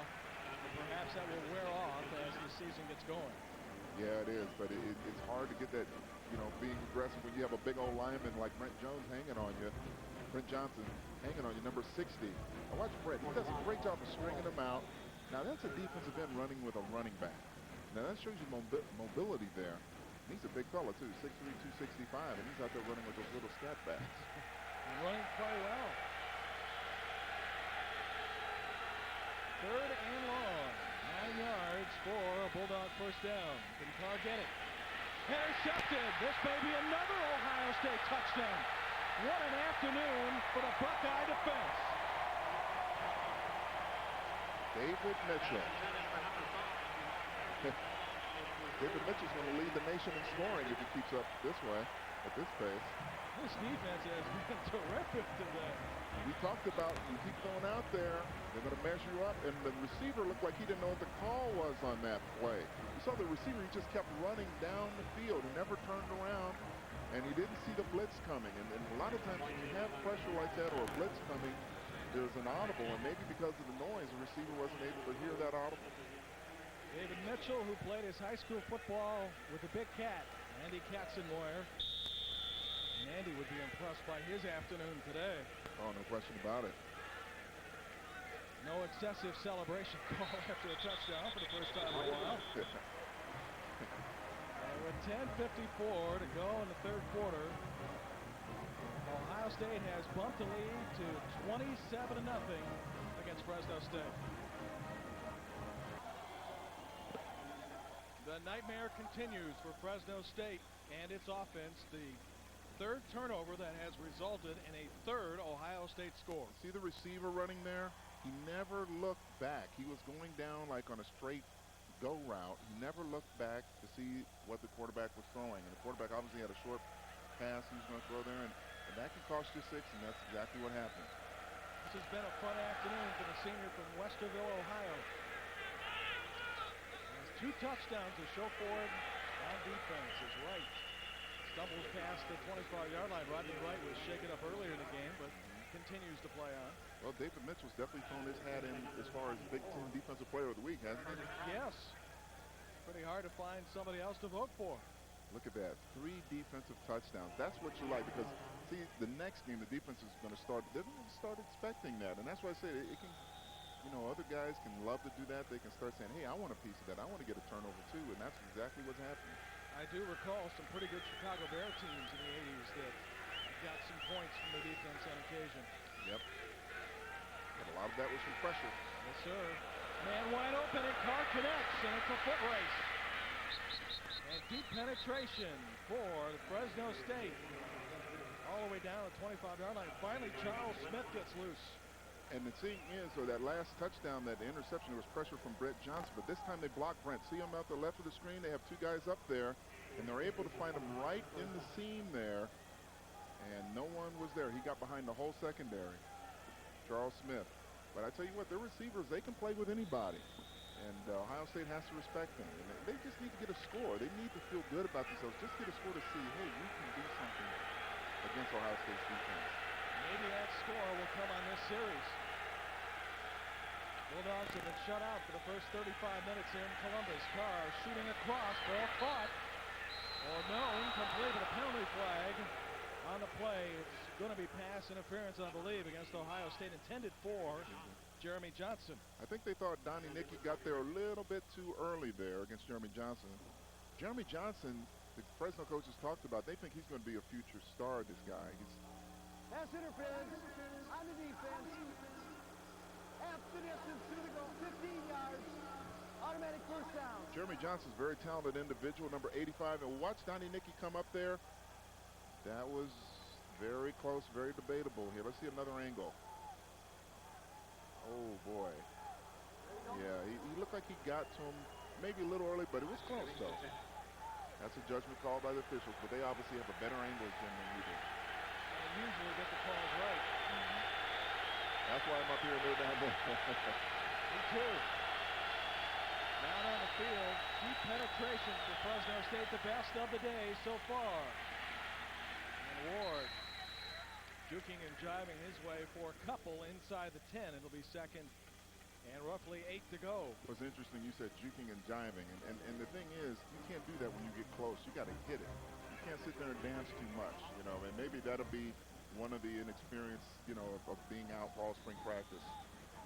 But perhaps that will wear off as the season gets going. Yeah, it is, but it's hard to get that, you know, being aggressive when you have a big old lineman like Brent Jones hanging on you. Brent Johnson hanging on you, number 60. Now watch Brent. He does a great job of stringing them out. Now that's a defensive end running with a running back. Now that shows you mobility there. He's a big fella too, 6'3", 265, and he's out there running with those little scat backs. Running quite well. 3rd and long. 9 yards for a Bulldog first down. Can Carr get it? Intercepted. This may be another Ohio State touchdown. What an afternoon for the Buckeye defense. David Mitchell. David Mitchell's going to lead the nation in scoring if he keeps up this way, at this pace. This defense has been terrific today. We talked about, you keep going out there, they're going to measure you up, and the receiver looked like he didn't know what the call was on that play. You saw the receiver, he just kept running down the field. He never turned around, and he didn't see the blitz coming. And a lot of times when you have pressure like that or a blitz coming, there's an audible, and maybe because of the noise, the receiver wasn't able to hear that audible. David Mitchell, who played his high school football with the Big Cat, Andy Katzenmoyer. And Andy would be impressed by his afternoon today. Oh, no question about it. No excessive celebration call after a touchdown for the first time in a while. And with 10:54 to go in the 3rd quarter, Ohio State has bumped the lead to 27-0 against Fresno State. The nightmare continues for Fresno State and its offense. The 3rd turnover that has resulted in a 3rd Ohio State score. See the receiver running there? He never looked back. He was going down like on a straight go route. He never looked back to see what the quarterback was throwing. And the quarterback obviously had a short pass he was going to throw there, and that can cost you 6, and that's exactly what happened. This has been a fun afternoon for the senior from Westerville, Ohio. He has 2 touchdowns to show for it on defense. His right stumbles past the 25-yard line. Rodney Wright was shaken up earlier in the game, but continues to play on. Well, David Mitchell's definitely thrown his hat in as far as Big Ten Defensive Player of the Week, hasn't he? Yes. Pretty hard to find somebody else to vote for. Look at that, 3 defensive touchdowns. That's what you like because, see, the next game, the defense is going to start, they're going to start expecting that. And that's why I say it can, you know, other guys can love to do that. They can start saying, hey, I want a piece of that. I want to get a turnover too. And that's exactly what's happening. I do recall some pretty good Chicago Bear teams in the 80s that got some points from the defense on occasion. Yep. But a lot of that was from pressure. Yes, sir. Man wide open, and Carr connects, and it's a foot race. And deep penetration for the Fresno State. All the way down the 25-yard line. Finally, Charles Smith gets loose. And the thing is, so that last touchdown, that interception, there was pressure from Brett Johnson, but this time they blocked Brent. See him out the left of the screen? They have 2 guys up there, and they're able to find him right in the seam there, and no one was there. He got behind the whole secondary, Charles Smith. But I tell you what, their receivers, they can play with anybody, and Ohio State has to respect them. And they just need to get a score. They need to feel good about themselves. Just get a score to see, hey, we can do something against Ohio State's defense. Maybe that score will come on this series. Bulldogs have been shut out for the first 35 minutes in Columbus. Carr shooting across, ball caught. Or no, incomplete, but a penalty flag on the play. It's going to be pass interference, I believe, against Ohio State, intended for Jeremy Johnson. I think they thought Donnie Nicky got there a little bit too early there against Jeremy Johnson. Jeremy Johnson, the Fresno coaches talked about, they think he's going to be a future star, this guy. Pass interference on the defense. Half the distance to the goal, 15 yards. Automatic first down. Jeremy Johnson's a very talented individual, number 85. And watch Donnie Nicky come up there. That was very close, very debatable here. Let's see another angle. Oh, boy. Yeah, he looked like he got to him maybe a little early, but it was close, though. That's a judgment call by the officials, but they obviously have a better angle than we do. They usually get the calls right. That's why I'm up here and they're down there. Me too. Down on the field, deep penetration for Fresno State, the best of the day so far. And Ward juking and driving his way for a couple inside the 10. It'll be second and roughly 8 to go. It was interesting you said juking and jiving, and the thing is, you can't do that when you get close. You got to hit it. You can't sit there and dance too much, you know, and maybe that'll be one of the inexperience, you know, of being out for all spring practice.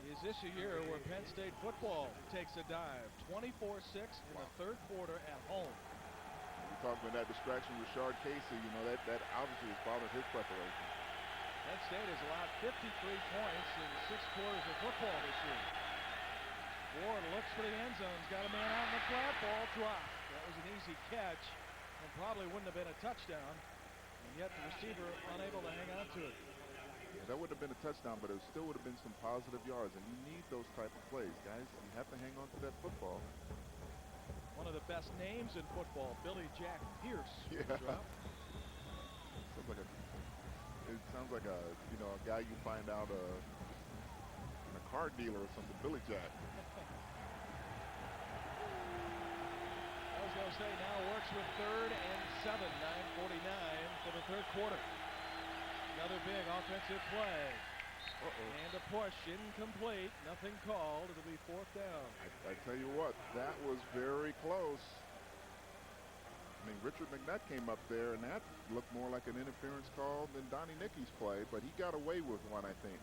Is this a year where Penn State football takes a dive? 24-6 in the third quarter at home. We talked about that distraction with Rashard Casey, you know, that obviously has bothered his preparation. Penn State has allowed 53 points in 6 quarters of football this year. Ward looks for the end zone, got a man out in the flat, ball dropped. That was an easy catch and probably wouldn't have been a touchdown. And yet the receiver unable to hang on to it. Yeah, that would have been a touchdown, but it still would have been some positive yards, and you need those type of plays, guys. You have to hang on to that football. One of the best names in football, Billy Jack Pierce. Yeah. It sounds like a, you know, a guy you find out in a car dealer or something, Billy Jack. Fresno State now works with 3rd and 7, 9:49 for the third quarter. Another big offensive play. And a push, incomplete, nothing called. It'll be 4th down. I tell you what, that was very close. I mean, Richard McNutt came up there, and that looked more like an interference call than Donnie Nicky's play, but he got away with one, I think.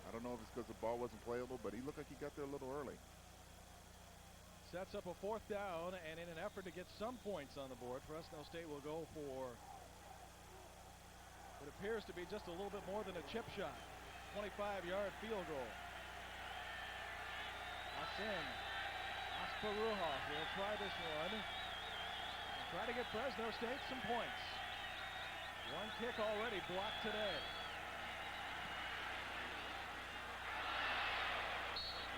I don't know if it's because the ball wasn't playable, but he looked like he got there a little early. Sets up a 4th down, and in an effort to get some points on the board, Fresno State will go for what appears to be just a little bit more than a chip shot. 25-yard field goal. Asin Asparuha will try this one. And try to get Fresno State some points. One kick already blocked today.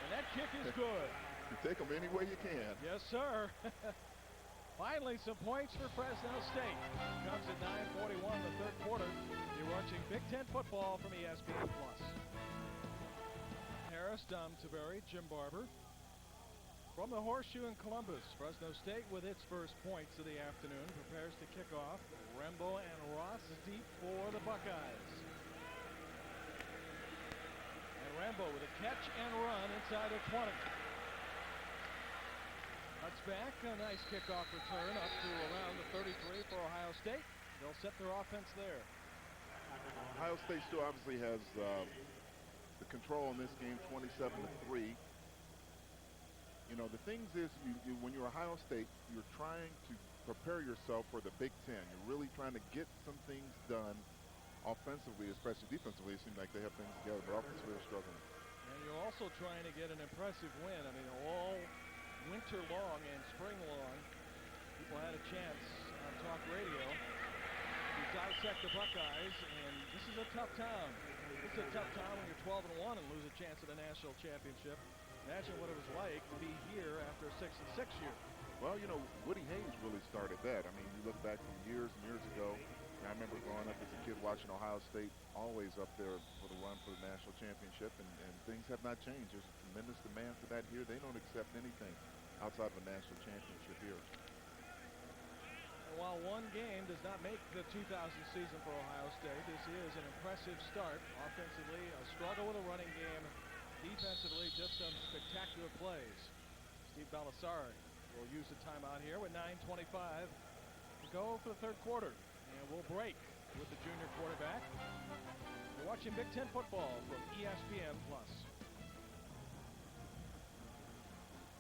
And that kick is good. You take them any way you can. Yes, sir. Finally, some points for Fresno State. Comes at 9:41 in the third quarter. You're watching Big Ten football from ESPN+. Harris, Dom Taveri, Jim Barber. From the Horseshoe in Columbus, Fresno State with its first points of the afternoon prepares to kick off. Rembo and Ross deep for the Buckeyes. Rambo with a catch and run inside the 20. Cuts back, a nice kickoff return up to around the 33 for Ohio State. They'll set their offense there. Ohio State still obviously has the control in this game, 27-3. You know, the things is, when you're Ohio State, you're trying to prepare yourself for the Big Ten. You're really trying to get some things done offensively, especially defensively. It seems like they have things together, but offensively they're struggling. And you're also trying to get an impressive win. I mean, all winter long and spring long, people had a chance on talk radio to dissect the Buckeyes, and this is a tough time. It's a tough time when you're 12-1 and lose a chance at a national championship. Imagine what it was like to be here after a 6-6 year. Well, you know, Woody Hayes really started that. I mean, you look back from years and years ago, and I remember growing up as a kid watching Ohio State always up there for the run for the national championship, and things have not changed. There's a tremendous demand for that here. They don't accept anything outside of a national championship here. And while one game does not make the 2000 season for Ohio State, this is an impressive start. Offensively, a struggle with a running game. Defensively, just some spectacular plays. Steve Balisari will use the timeout here with 9:25 to go for the third quarter. And we'll break with the junior quarterback. You're watching Big Ten football from ESPN+.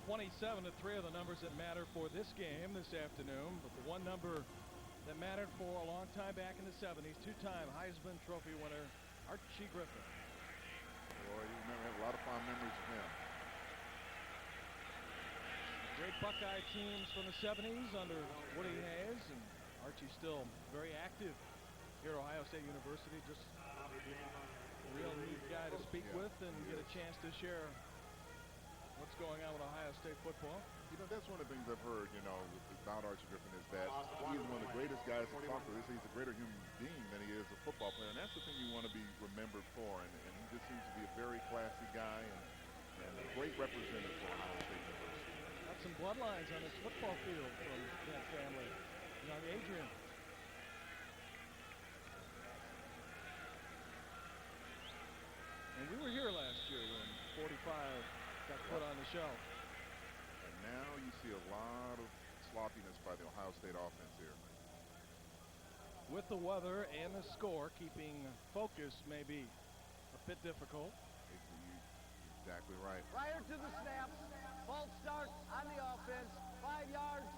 27-3 are the numbers that matter for this game this afternoon, but the one number that mattered for a long time back in the 70s, two-time Heisman Trophy winner Archie Griffin. Boy, you remember, have a lot of fond memories of him. Great Buckeye teams from the 70s under Woody Hayes, and Archie still very active here at Ohio State University. Just a real neat guy to speak with and get a chance to share what's going on with Ohio State football. You know, that's one of the things I've heard, you know, about Archie Griffin is that he's one of the greatest guys to talk to. He's a greater human being than he is a football player, and that's the thing you want to be remembered for. And he just seems to be a very classy guy and a great representative for Ohio State University. Got some bloodlines on his football field from that family. Young Adrian. And we were here last year when 45 got put on the shelf. And now you see a lot of sloppiness by the Ohio State offense here. With the weather and the score, keeping focus may be a bit difficult. Exactly right. Prior to the snap, false start on the offense, 5 yards,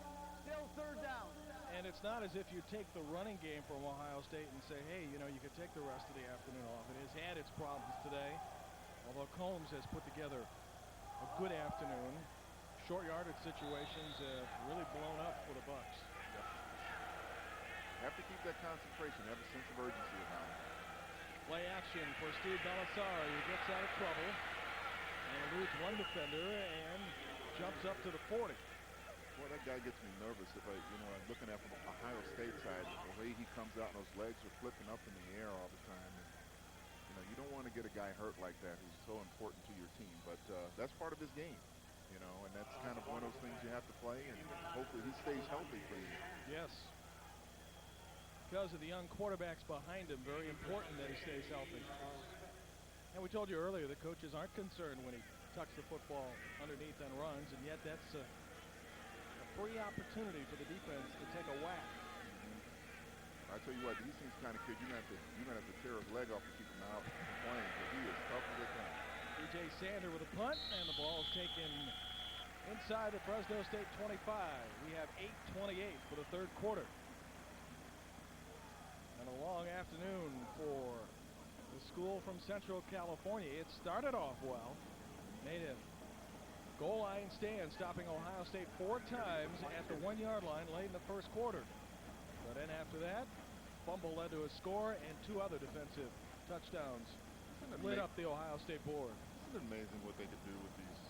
still third down. And it's not as if you take the running game from Ohio State and say, hey, you know, you could take the rest of the afternoon off. It has had its problems today, although Combs has put together a good afternoon. Short yardage situations have really blown up for the Bucks. Yep. Have to keep that concentration, have a sense of urgency about it. Play action for Steve Balisari, who gets out of trouble and eludes one defender and jumps up to the 40. Boy, that guy gets me nervous if I'm looking at from the Ohio State side, the way he comes out and those legs are flipping up in the air all the time. And, you don't want to get a guy hurt like that who's so important to your team, but that's part of his game, and that's kind of one of those things you have to play, and hopefully he stays healthy for you. Yes. Because of the young quarterbacks behind him, very important that he stays healthy. And we told you earlier that coaches aren't concerned when he tucks the football underneath and runs, and yet that's a free opportunity for the defense to take a whack. I tell you what, these things kind of kid, you're gonna have to tear his leg off to keep him out playing, but he is tough as they come. DJ Sander with a punt, and the ball is taken inside the Fresno State 25. We have 8:28 for the third quarter. And a long afternoon for the school from Central California. It started off well. Made a goal line stand, stopping Ohio State 4 times at the 1-yard line late in the first quarter. But then after that, fumble led to a score and 2 other defensive touchdowns. Lit up the Ohio State board. Isn't it amazing what they could do with these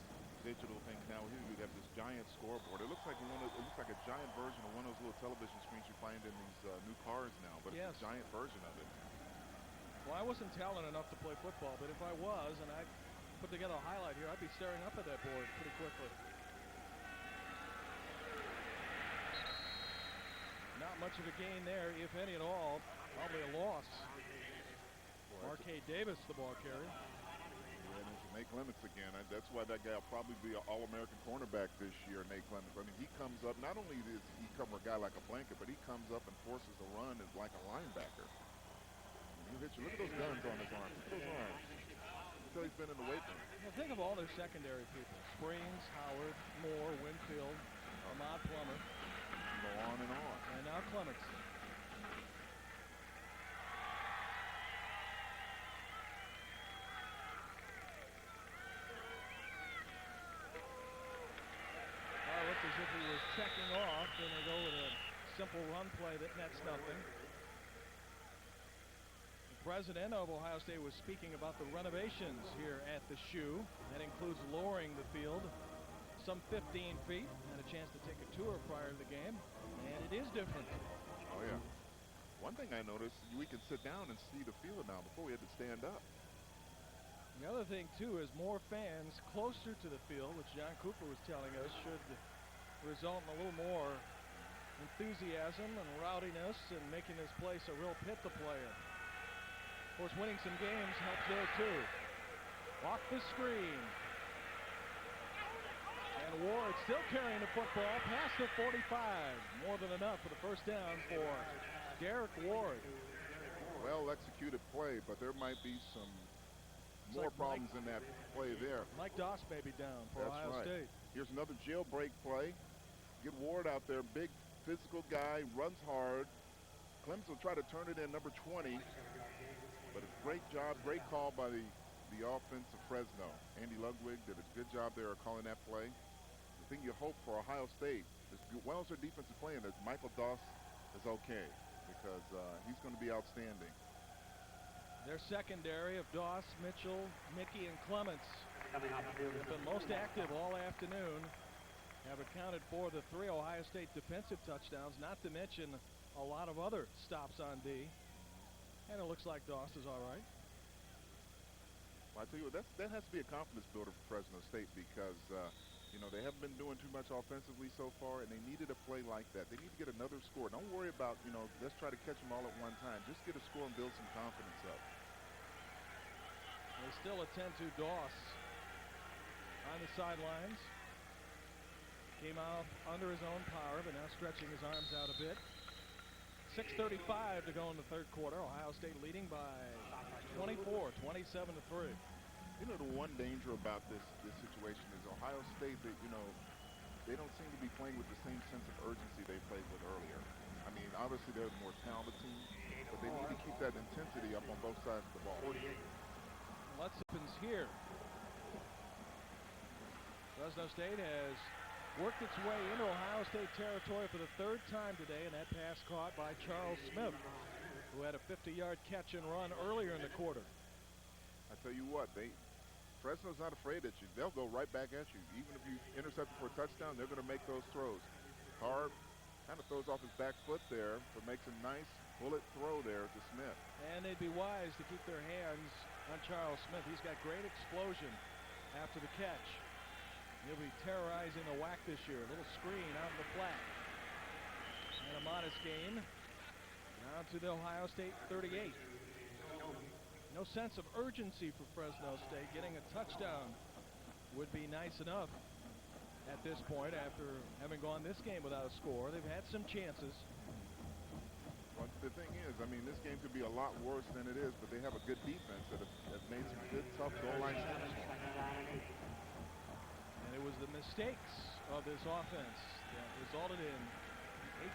digital things now? Here you have this giant scoreboard. It looks like a giant version of one of those little television screens you find in these new cars now, but it's a giant version of it. Well, I wasn't talented enough to play football, but if I was and I put together a highlight here, I'd be staring up at that board pretty quickly. Not much of a gain there, if any at all. Probably a loss. Marquez Davis, the ball carrier. And Clements again. That's why that guy will probably be an All-American cornerback this year, Nate Clements. I mean, he comes up, not only does he cover a guy like a blanket, but he comes up and forces a run like a linebacker. He hits you. Look at those guns on his arms. Look at those arms. Until he's been in the weight room. Well, think of all their secondary people. Springs, Howard, Moore, Winfield, Ahmad Plummer. Go on and on. And now Clements. Looked as if he was checking off, and they go with a simple run play that nets nothing. The president of Ohio State was speaking about the renovations here at the Shoe. That includes lowering the field some 15 feet. Had a chance to take a tour prior to the game, and it is different. Oh, yeah. One thing I noticed, we can sit down and see the field now. Before we had to stand up. The other thing, too, is more fans closer to the field, which John Cooper was telling us should result in a little more enthusiasm and rowdiness and making this place a real pit to play in. Of course, winning some games helps there, too. Off the screen. And Ward still carrying the football past the 45. More than enough for the first down for Derek Ward. Well executed play, but there might be some more problems in that play there. Mike Doss may be down for Ohio State. Here's another jailbreak play. Get Ward out there, big physical guy, runs hard. Clemson will try to turn it in, number 20. But a great job, great call by the offense of Fresno. Andy Ludwig did a good job there of calling that play. The thing you hope for Ohio State, as well as their defensive playing, that Michael Doss is okay, because he's going to be outstanding. Their secondary of Doss, Mitchell, Mickey, and Clements have been most active all afternoon. Have accounted for the 3 Ohio State defensive touchdowns, not to mention a lot of other stops on D. And it looks like Doss is all right. Well, I tell you what, that has to be a confidence builder for Fresno State, because they haven't been doing too much offensively so far, and they needed a play like that. They need to get another score. Don't worry about, let's try to catch them all at one time. Just get a score and build some confidence up. They still attend to Doss on the sidelines. Came out under his own power, but now stretching his arms out a bit. 6:35 to go in the third quarter. Ohio State leading by 24, 27-3. The one danger about this situation is Ohio State, that they don't seem to be playing with the same sense of urgency they played with earlier. I mean, obviously they're the more talented team, but they need to keep that intensity up on both sides of the ball. What happens here? Fresno State has worked its way into Ohio State territory for the 3rd time today, and that pass caught by Charles Smith, who had a 50-yard catch and run earlier in the quarter. I tell you what, Fresno's not afraid at you. They'll go right back at you. Even if you intercept it for a touchdown, they're going to make those throws. Hard kind of throws off his back foot there, but makes a nice bullet throw there to Smith. And they'd be wise to keep their hands on Charles Smith. He's got great explosion after the catch. He'll be terrorizing the WAC this year. A little screen out in the flat. And a modest gain down to the Ohio State 38. No sense of urgency for Fresno State. Getting a touchdown would be nice enough at this point after having gone this game without a score. They've had some chances. Well, the thing is, I mean, this game could be a lot worse than it is, but they have a good defense that have made some good, tough goal line shots. It was the mistakes of this offense that resulted in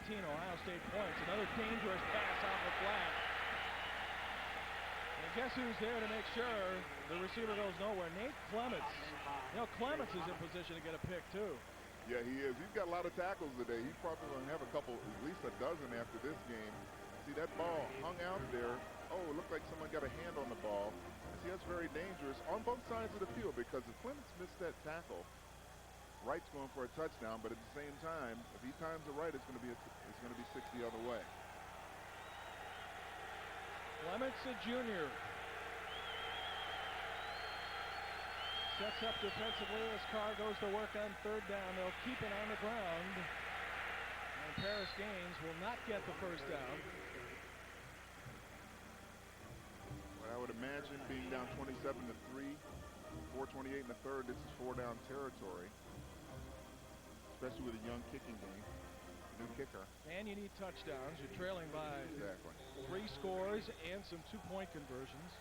18 Ohio State points. Another dangerous pass out the flat. And guess who's there to make sure the receiver goes nowhere? Nate Clements. Clements is in position to get a pick, too. Yeah, he is. He's got a lot of tackles today. He's probably going to have a couple, at least a dozen after this game. See, that ball hung out there. Oh, it looked like someone got a hand on the ball. See, that's very dangerous on both sides of the field, because if Clements missed that tackle, Wright's going for a touchdown, but at the same time, if he times it right, it's going to be 6 the other way. Clements, a junior, sets up defensively as Carr goes to work on 3rd down. They'll keep it on the ground, and Paris Gaines will not get the first down. What I would imagine, being down 27-3, 4:28 in the third. This is 4-down territory, especially with a young kicking game, new kicker. And you need touchdowns. You're trailing by 3 scores and some 2-point conversions.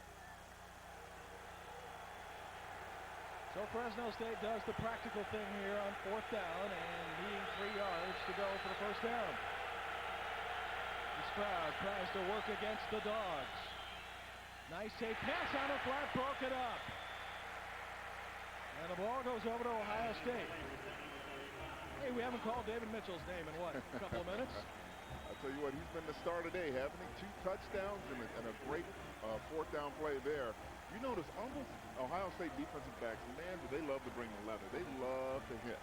So Fresno State does the practical thing here on 4th down and needing 3 yards to go for the first down. This crowd tries to work against the Dogs. Nice safe pass on the flat, broke it up. And the ball goes over to Ohio State. Hey, we haven't called David Mitchell's name in what, a couple of minutes? I'll tell you what, he's been the star today, haven't he? 2 touchdowns and a great 4th down play there. You notice almost Ohio State defensive backs, man, do they love to bring the leather. They love to hit.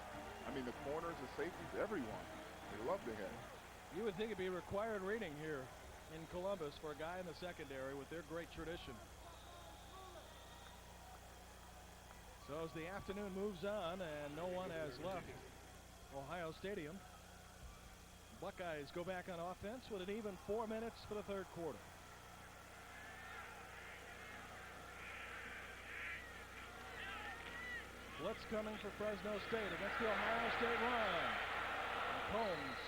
I mean, the corners, the safeties, everyone, they love to hit. You would think it'd be required reading here in Columbus for a guy in the secondary with their great tradition. So as the afternoon moves on and no one has left Ohio Stadium, Buckeyes go back on offense with an even 4 minutes for the third quarter. Blitz coming for Fresno State against the Ohio State run. And Combs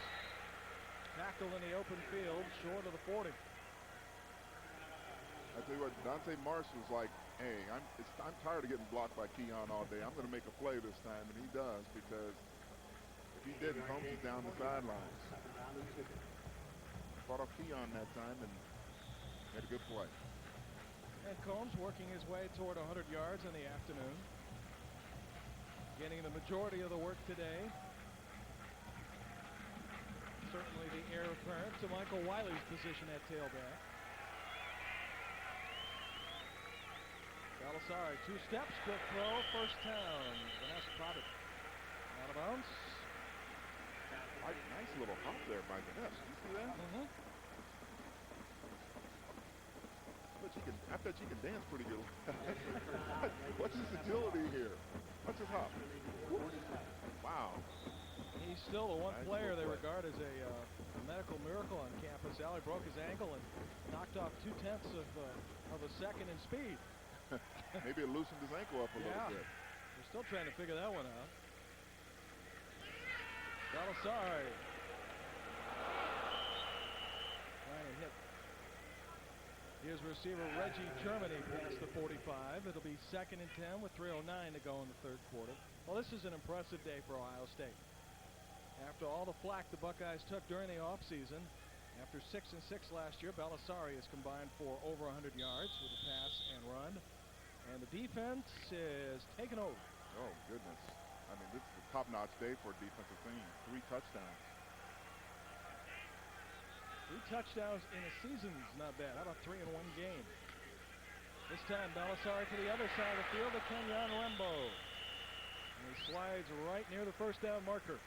tackled in the open field short of the 40. I tell you what, Dante Marshall's like, hey, I'm tired of getting blocked by Keon all day. I'm going to make a play this time, and he does, because if he didn't, Combs is down the sidelines. Fought off Keon that time and made a good play. And Combs working his way toward 100 yards in the afternoon. Getting the majority of the work today. Certainly the heir apparent to Michael Wiley's position at tailback. Belisari, 2 steps, quick throw, first down. Vanessa Provitt out of bounds. Nice little hop there by Vanessa. You see that? Mm-hmm. I bet she can dance pretty good. What's his agility here? What's his hop? Wow. He's still the one player they regard as a medical miracle on campus. Allie broke his ankle and knocked off 0.2 of a second in speed. Maybe it loosened his ankle up a little bit. We're still trying to figure that one out. Belisari trying to hit his receiver Reggie Germany past the 45. It'll be 2nd and 10 with 3:09 to go in the third quarter. Well, this is an impressive day for Ohio State. After all the flack the Buckeyes took during the offseason, after 6 and 6 last year, Belisari has combined for over 100 yards with a pass and run. And the defense is taking over. Oh, goodness. I mean, this is a top-notch day for a defensive team. 3 touchdowns. 3 touchdowns in a season is not bad. How about 3 in 1 game? This time, Belisari to the other side of the field to Kenyon Rembo. And he slides right near the first down marker.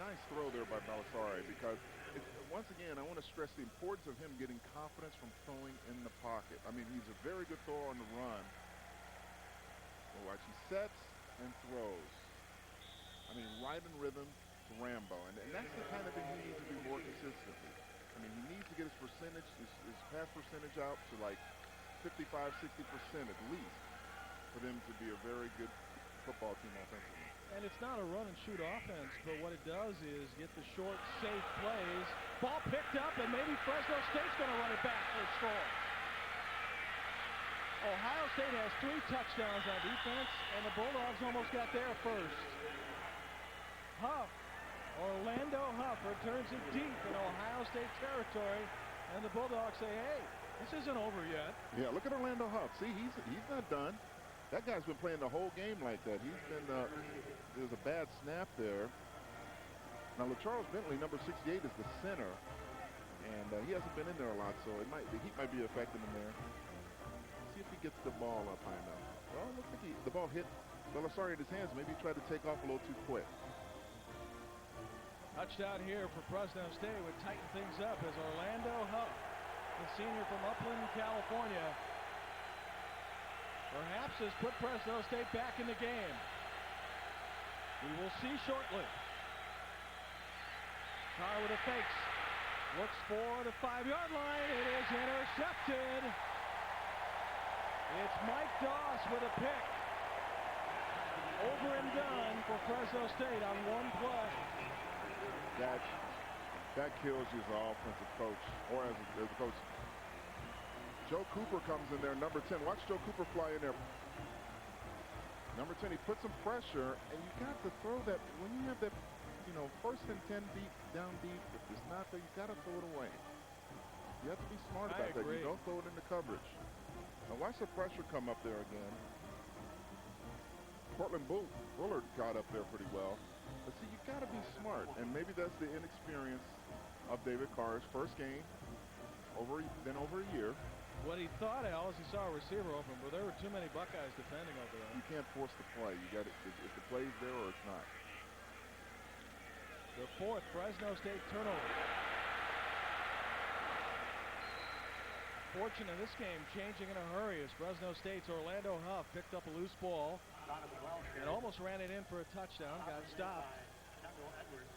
Nice throw there by Belisari, because once again, I want to stress the importance of him getting confidence from throwing in the pocket. I mean, he's a very good thrower on the run. Oh, watch, he sets and throws. I mean, right in rhythm to Rambo. And that's the kind of thing he needs to do more consistently. I mean, he needs to get his percentage, his pass percentage out to like 55, 60% at least for them to be a very good football team offensively. And it's not a run-and-shoot offense, but what it does is get the short, safe plays. Ball picked up, and maybe Fresno State's going to run it back for a score. Ohio State has 3 touchdowns on defense, and the Bulldogs almost got there first. Huff, Orlando Huff returns it deep in Ohio State territory, and the Bulldogs say, hey, this isn't over yet. Yeah, look at Orlando Huff. See, he's not done. That guy's been playing the whole game like that. He's been, there's a bad snap there. Now, LaCharles Bentley, number 68, is the center, and he hasn't been in there a lot, so the heat might be affecting him there. See if he gets the ball up high enough. Well, it looks like the ball hit Belisari in his hands. Maybe he tried to take off a little too quick. Touchdown here for Fresno State would tighten things up as Orlando Huff, the senior from Upland, California, perhaps has put Fresno State back in the game. We will see shortly. Carr with a fakes. Looks for the 5-yard line. It is intercepted. It's Mike Doss with a pick. over and done for Fresno State on one play. That kills you as an offensive coach or as a coach. Joe Cooper comes in there, number 10. Watch Joe Cooper fly in there. Number 10, he puts some pressure, and you got to throw that. When you have that, you know, 1st and 10 deep, down deep, if it's not there, you got to throw it away. You have to be smart about that. You don't throw it into coverage. Now watch the pressure come up there again. Portland Bullard got up there pretty well. But see, you got to be smart, and maybe that's the inexperience of David Carr's first game over a year. What he thought, Al, is he saw a receiver open, but there were too many Buckeyes defending over there. You can't force the play. You got if the play's there or it's not. The 4th Fresno State turnover. Fortune in this game changing in a hurry as Fresno State's Orlando Huff picked up a loose ball and almost ran it in for a touchdown. Got stopped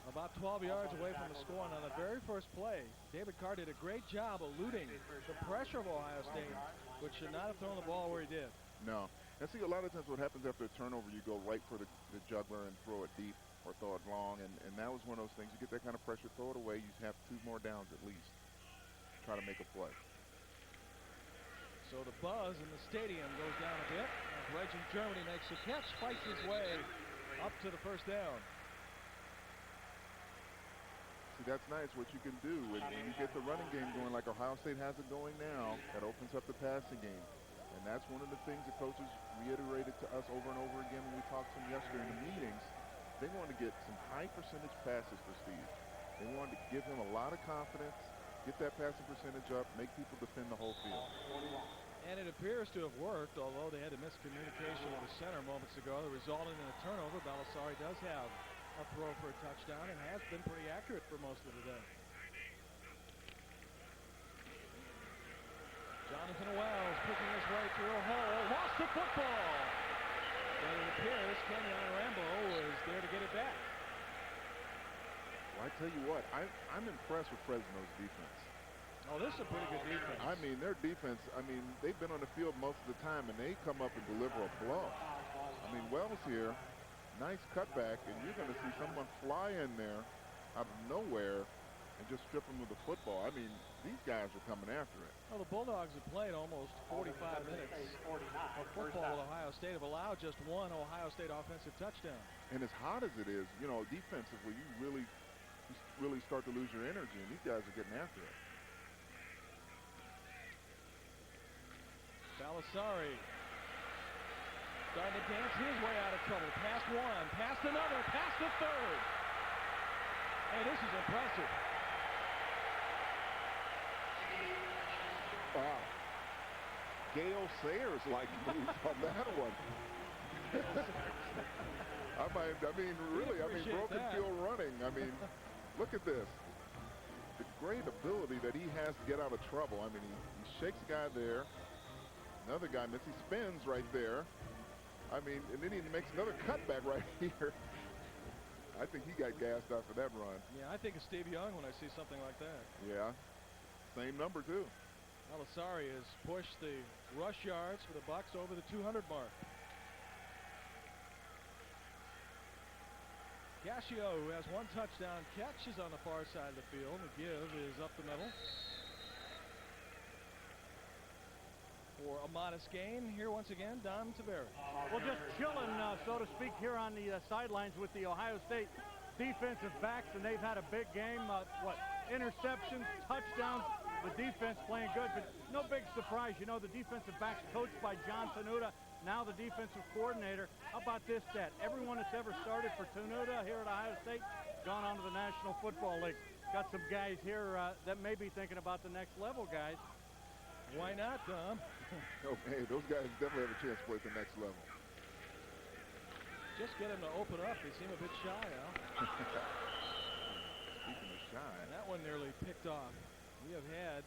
about 12 yards away from the score. And on the very first play, David Carr did a great job eluding the pressure of Ohio State, which should not have thrown the ball where he did. No. And see, a lot of times what happens after a turnover, you go right for the juggler and throw it deep or throw it long. And that was one of those things. You get that kind of pressure, throw it away. You have 2 more downs at least. Try to make a play. So the buzz in the stadium goes down a bit. Reggie Germany makes the catch, fights his way up to the first down. See, that's nice what you can do. When you get the running game going like Ohio State has it going now, that opens up the passing game. And that's one of the things the coaches reiterated to us over and over again when we talked to them yesterday in the meetings. They wanted to get some high percentage passes for Steve. They wanted to give him a lot of confidence, get that passing percentage up, make people defend the whole field. And it appears to have worked, although they had a miscommunication with the center moments ago that resulted in a turnover. Belisari does have a throw for a touchdown and has been pretty accurate for most of the day. Jonathan Wells picking his way through a hole, lost the football. But it appears Kenyon Rambo is there to get it back. Well, I tell you what, I'm impressed with Fresno's defense. Oh, this is a pretty good defense. I mean, their defense, they've been on the field most of the time, and they come up and deliver a blow. I mean, Wells here, nice cutback, and you're going to see someone fly in there out of nowhere and just strip him with the football. I mean, these guys are coming after it. Well, the Bulldogs have played almost 45 minutes of football with Ohio State, have allowed just 1 Ohio State offensive touchdown. And as hot as it is, you know, defensively, you really start to lose your energy, and these guys are getting after it. Belisari starting to dance his way out of trouble. Past 1, past another, past the 3rd. Hey, this is impressive. Wow. Gale Sayers like moves on that one. Broken field running. I mean, look at this. The great ability that he has to get out of trouble. I mean, he shakes the guy there. Another guy misses. He spins right there. I mean, and then he makes another cutback right here. I think he got gassed out for that run. Yeah, I think of Steve Young when I see something like that. Yeah, same number too. Belisari has pushed the rush yards for the Bucs over the 200 mark. Cascio, who has 1 touchdown catch, is on the far side of the field. The give is up the middle. For a modest gain, here once again, Don Tavera. Well, just chilling, so to speak, here on the sidelines with the Ohio State defensive backs, and they've had a big game. Interceptions, touchdowns, the defense playing good, but no big surprise. You know, the defensive backs coached by John Tenuta, now the defensive coordinator. How about this stat? Everyone that's ever started for Tenuta here at Ohio State gone on to the National Football League. Got some guys here that may be thinking about the next level, guys. Why not, Tom? Hey, those guys definitely have a chance to play at the next level. Just get them to open up. They seem a bit shy, Al. Speaking of shy. And that one nearly picked off. We have had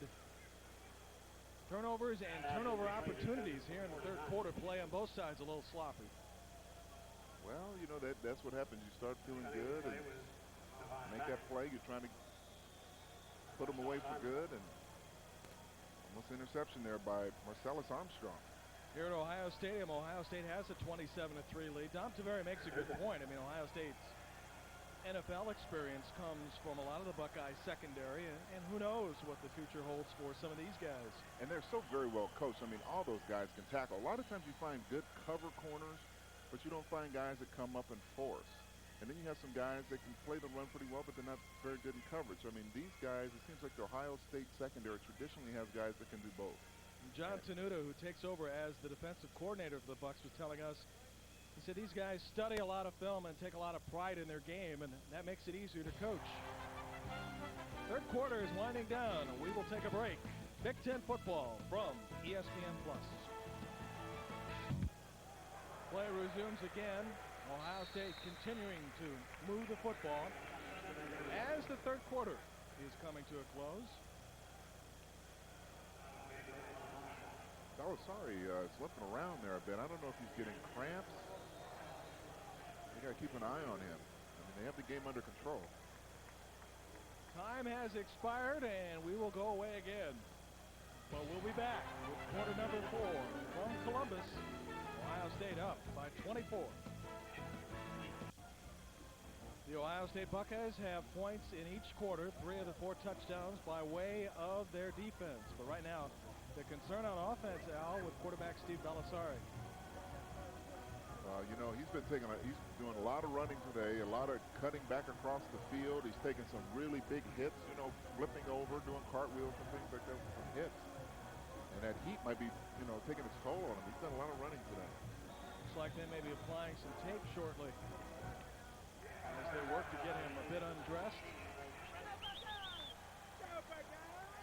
turnovers and turnover opportunities here in the 3rd quarter. Play on both sides a little sloppy. Well, you know, that's what happens. You start feeling good and make that play. You're trying to put them away for good, and almost interception there by Marcellus Armstrong. Here at Ohio Stadium, Ohio State has a 27-3 lead. Dom Taveri makes a good point. I mean, Ohio State's NFL experience comes from a lot of the Buckeye secondary, and who knows what the future holds for some of these guys. And they're so very well coached. I mean, all those guys can tackle. A lot of times you find good cover corners, but you don't find guys that come up and force. And then you have some guys that can play the run pretty well, but they're not very good in coverage. I mean, these guys, it seems like the Ohio State secondary traditionally has guys that can do both. John Tenuta, who takes over as the defensive coordinator for the Bucs, was telling us, he said these guys study a lot of film and take a lot of pride in their game, and that makes it easier to coach. Third quarter is winding down, and we will take a break. Big Ten football from ESPN+. Play resumes again. Ohio State continuing to move the football as the third quarter is coming to a close. Sorry, slipping around there a bit. I don't know if he's getting cramps. They got to keep an eye on him. I mean, they have the game under control. Time has expired, and we will go away again. But we'll be back with quarter number 4 from Columbus. Ohio State up by 24. The Ohio State Buckeyes have points in each quarter, 3 of the 4 touchdowns by way of their defense. But right now, the concern on offense, Al, with quarterback Steve Belisari. You know, he's doing a lot of running today, a lot of cutting back across the field. He's taking some really big hits, you know, flipping over, doing cartwheels and things like that with some hits. And that heat might be, you know, taking its toll on him. He's done a lot of running today. Looks like they may be applying some tape shortly as they work to get him a bit undressed.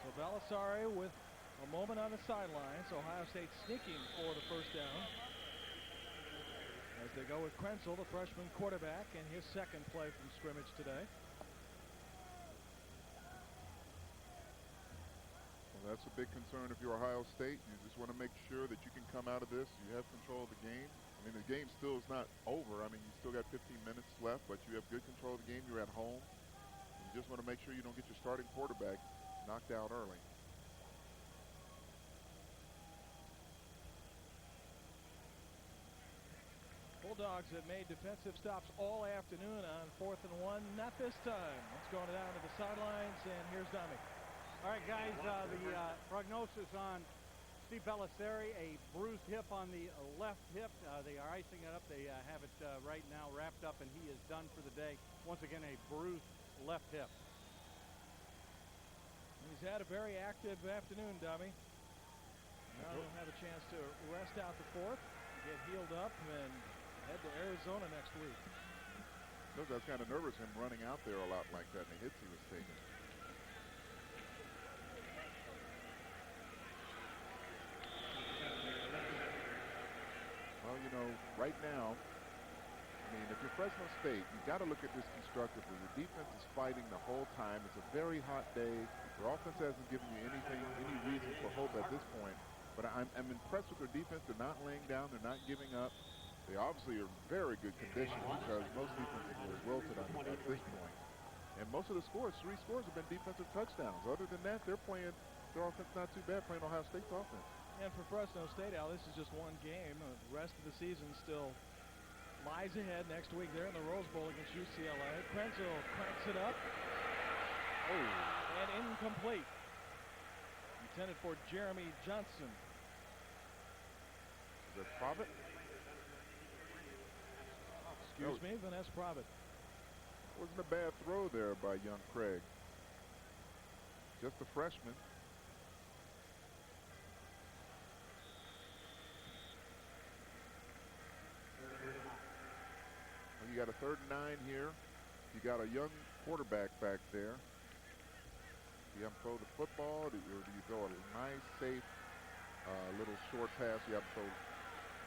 So Belisari with a moment on the sidelines. Ohio State sneaking for the first down as they go with Krenzel, the freshman quarterback, in his second play from scrimmage today. Well, that's a big concern if you're Ohio State. You just want to make sure that you can come out of this. You have control of the game. I mean, the game still is not over. I mean, you still got 15 minutes left, but you have good control of the game. You're at home. You just want to make sure you don't get your starting quarterback knocked out early. Bulldogs have made defensive stops all afternoon on 4th and 1. Not this time. It's going down to the sidelines, and here's Dami. All right, guys, the prognosis on Steve Belisari, a bruised hip on the left hip. They are icing it up. They have it right now wrapped up, and he is done for the day. Once again, a bruised left hip. He's had a very active afternoon, Dami. Now he'll have a chance to rest out the 4th, get healed up, and head to Arizona next week. I was kind of nervous him running out there a lot like that and the hits he was taking. Well, you know, right now, I mean, if you're Fresno State, you've got to look at this constructively. The defense is fighting the whole time. It's a very hot day. Their offense hasn't given you any reason for hope at this point. But I'm impressed with their defense. They're not laying down. They're not giving up. They obviously are in very good condition because most defenses are wilted at this point. And most of the scores, 3 scores, have been defensive touchdowns. Other than that, they're playing, their offense not too bad, playing Ohio State's offense. And for Fresno State, Al, this is just one game. The rest of the season still lies ahead. Next week, they're in the Rose Bowl against UCLA. Krenzel cranks it up. Oh, and incomplete. Intended for Jeremy Johnson. Is that Provitt? Excuse me, Vanessa Provitt. Wasn't a bad throw there by young Craig. Just a freshman. Well, you got a 3rd and 9 here. You got a young quarterback back there. You have him throw the football, or do you throw a nice, safe, little short pass? You have to throw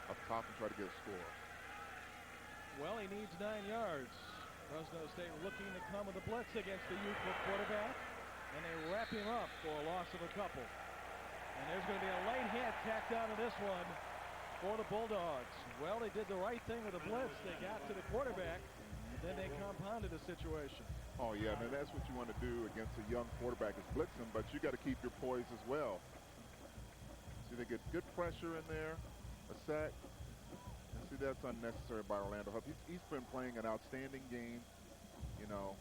up top and try to get a score. Well, he needs 9 yards. Fresno State looking to come with a blitz against the youthful quarterback, and they wrap him up for a loss of a couple. And there's going to be a late hit tacked onto this one for the Bulldogs. Well, they did the right thing with the blitz. They got to the quarterback, and then they compounded the situation. Oh, yeah, and that's what you want to do against a young quarterback is blitz him, but you got to keep your poise as well. See, they get good pressure in there. A sack. And see, that's unnecessary by Orlando Huff. He's been playing an outstanding game. You know,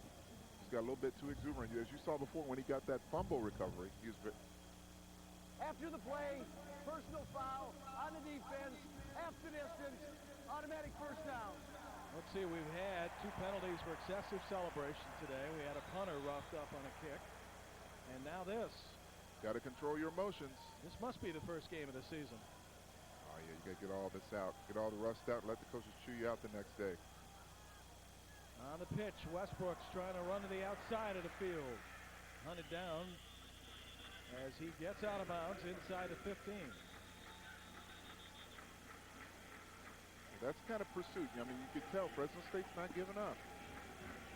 he's got a little bit too exuberant. As you saw before when he got that fumble recovery, he was After the play, personal foul on the defense, half the distance, automatic first down. Let's see, we've had 2 penalties for excessive celebration today. We had a punter roughed up on a kick. And now this. Got to control your emotions. This must be the first game of the season. Oh, yeah, you got to get all this out. Get all the rust out and let the coaches chew you out the next day. On the pitch, Westbrook's trying to run to the outside of the field. Hunted down as he gets out of bounds inside the 15. That's kind of pursuit. I mean, you could tell Fresno State's not giving up.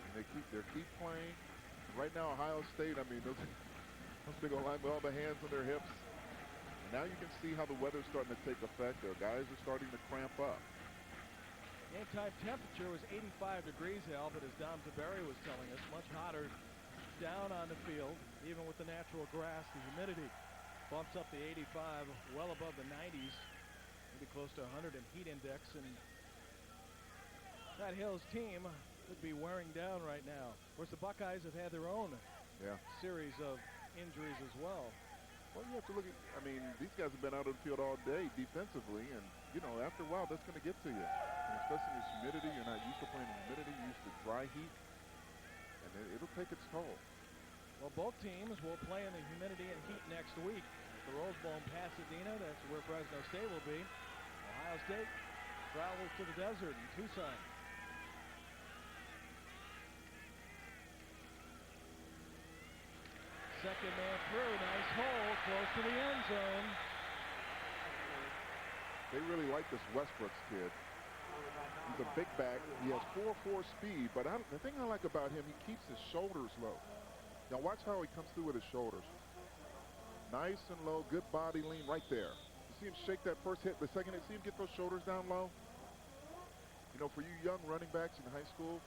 And they keep playing. Right now, Ohio State, I mean, those big old line with all the hands on their hips. And now you can see how the weather's starting to take effect. Their guys are starting to cramp up. Game time temperature was 85 degrees, Al, but as Dom Tiberi was telling us, much hotter down on the field. Even with the natural grass, the humidity bumps up the 85 well above the 90s. Maybe close to 100 in heat index, and that Hills team could be wearing down right now. Of course, the Buckeyes have had their own series of injuries as well. Well, you have to look at, I mean, these guys have been out on the field all day defensively, and, you know, after a while, that's going to get to you. And especially in this humidity, you're not used to playing in humidity, you're used to dry heat, and it'll take its toll. Well, both teams will play in the humidity and heat next week. The Rose Bowl in Pasadena, that's where Fresno State will be. Ohio State travels to the desert in Tucson. Second man through, nice hole, close to the end zone. They really like this Westbrooks kid. He's a big back. He has 4.4 speed, but the thing I like about him, he keeps his shoulders low. Now watch how he comes through with his shoulders. Nice and low, good body lean right there. You see him shake that first hit, the second hit, see him get those shoulders down low? You know, for you young running backs in high school,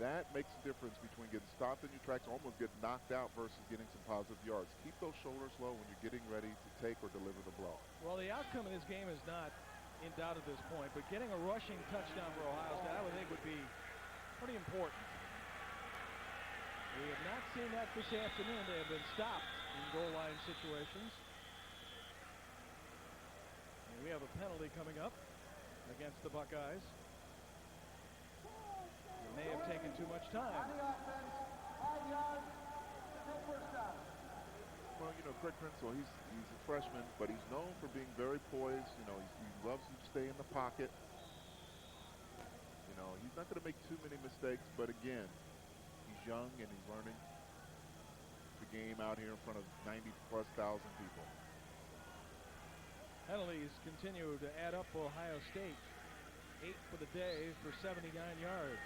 that makes a difference between getting stopped in your tracks or almost getting knocked out versus getting some positive yards. Keep those shoulders low when you're getting ready to take or deliver the blow. Well, the outcome of this game is not in doubt at this point, but getting a rushing touchdown for Ohio State, I would think would be pretty important. We have not seen that this afternoon. They have been stopped in goal line situations. And we have a penalty coming up against the Buckeyes. It may have taken too much time. Well, you know, Craig Tressel, he's a freshman, but he's known for being very poised. You know, he loves to stay in the pocket. You know, he's not going to make too many mistakes, but again, he's young and he's learning the game out here in front of 90+ thousand people. Penalties continue to add up for Ohio State. 8 for the day for 79 yards.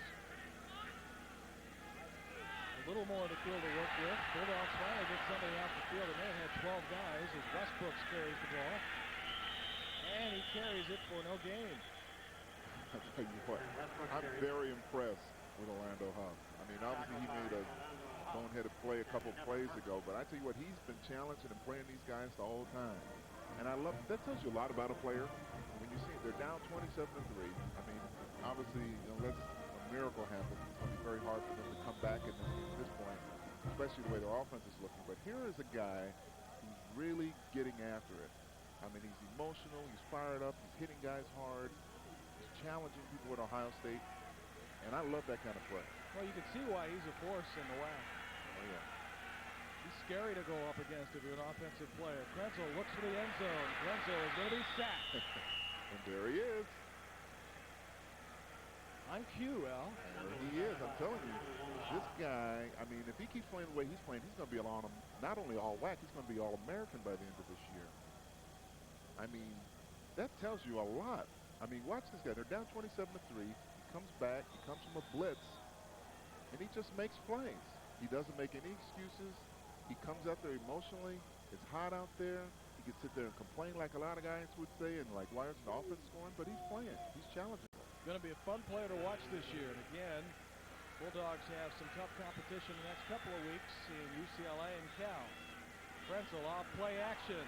A little more of the field to work with. Bulldogs finally get somebody off the field. They may have had 12 guys as Westbrooks carries the ball. And he carries it for no gain. I'll tell you what, I'm very impressed with Orlando Huff. I mean, obviously he made a boneheaded play a couple plays ago, but I tell you what, he's been challenging and playing these guys the whole time. And I love, that tells you a lot about a player. When you see they're down 27-3, I mean, obviously, unless a miracle happens, it's going to be very hard for them to come back at this point, especially the way their offense is looking. But here is a guy who's really getting after it. I mean, he's emotional, he's fired up, he's hitting guys hard, he's challenging people at Ohio State, and I love that kind of play. Well, you can see why he's a force in the WAC. Oh, yeah. He's scary to go up against if you're an offensive player. Tressel looks for the end zone. Tressel is going to be sacked. And there he is. On cue, Al. There he is. I'm telling you, this guy, I mean, if he keeps playing the way he's playing, he's going to be on not only all WAC, he's going to be All-American by the end of this year. I mean, that tells you a lot. I mean, watch this guy. They're down 27-3. He comes back. He comes from a blitz. And he just makes plays. He doesn't make any excuses. He comes out there emotionally. It's hot out there. He can sit there and complain like a lot of guys would say, and like, why isn't the offense scoring? But he's playing. He's challenging. Going to be a fun player to watch this year. And again, Bulldogs have some tough competition the next couple of weeks in UCLA and Cal. Tressel off play action.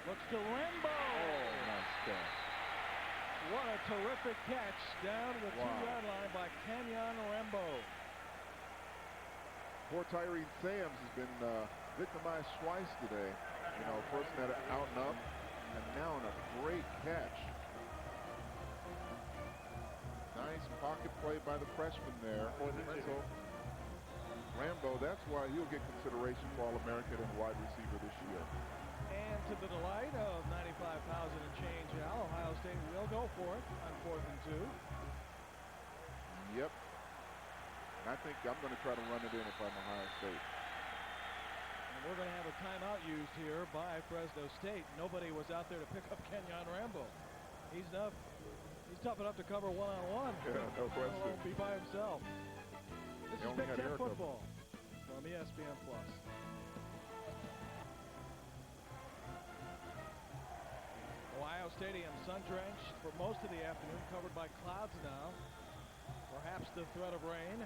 Looks to Rambo. Oh, nice catch. What a terrific catch down the 2-yard line by Kenyon Rambo. Poor Tyree Sams has been victimized twice today. You know, first at it out and up, and now in a great catch. Nice pocket play by the freshman there. Tressel. Rambo, that's why he'll get consideration for All-American and wide receiver this year. And to the delight of 95,000 and change now, Ohio State will go for it on 4th and 2. Yep. And I think I'm going to try to run it in if I'm Ohio State. And we're going to have a timeout used here by Fresno State. Nobody was out there to pick up Kenyon Rambo. He's tough enough to cover one-on-one. Yeah, no question. He'll be by himself. This is Big Ten football from ESPN+. Ohio Stadium sun-drenched for most of the afternoon, covered by clouds now. Perhaps the threat of rain.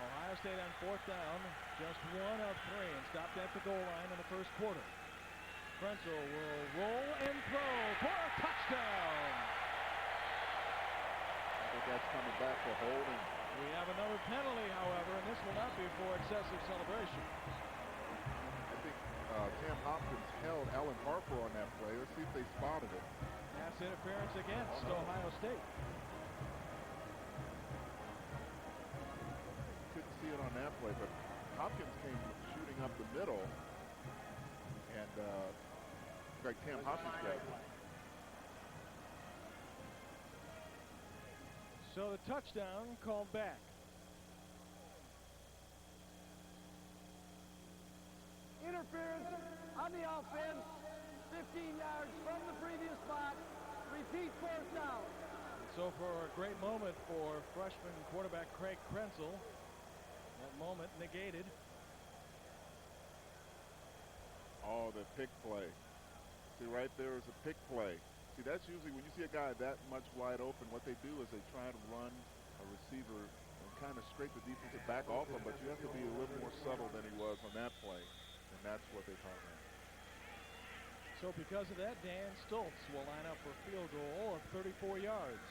Ohio State on 4th down, just 1 of 3, and stopped at the goal line in the first quarter. Tressel will roll and throw for a touchdown. I think that's coming back for holding. We have another penalty, however, and this will not be for excessive celebration. I think Cam Hopkins held Alan Harper on that play. Let's see if they spotted it. Pass interference against Ohio State. Couldn't see it on that play, but Hopkins came shooting up the middle, and like Cam Hopkins got it. So the touchdown called back. Interference on the offense. 15 yards from the previous spot. Repeat 4th down. So for a great moment for freshman quarterback Craig Tressel, that moment negated. Oh, the pick play. See, right there is a pick play. See, that's usually when you see a guy that much wide open, what they do is they try to run a receiver and kind of scrape the defensive back off him, but you have to be a little more subtle than he was on that play, and that's what they call him. So because of that, Dan Stoltz will line up for a field goal of 34 yards.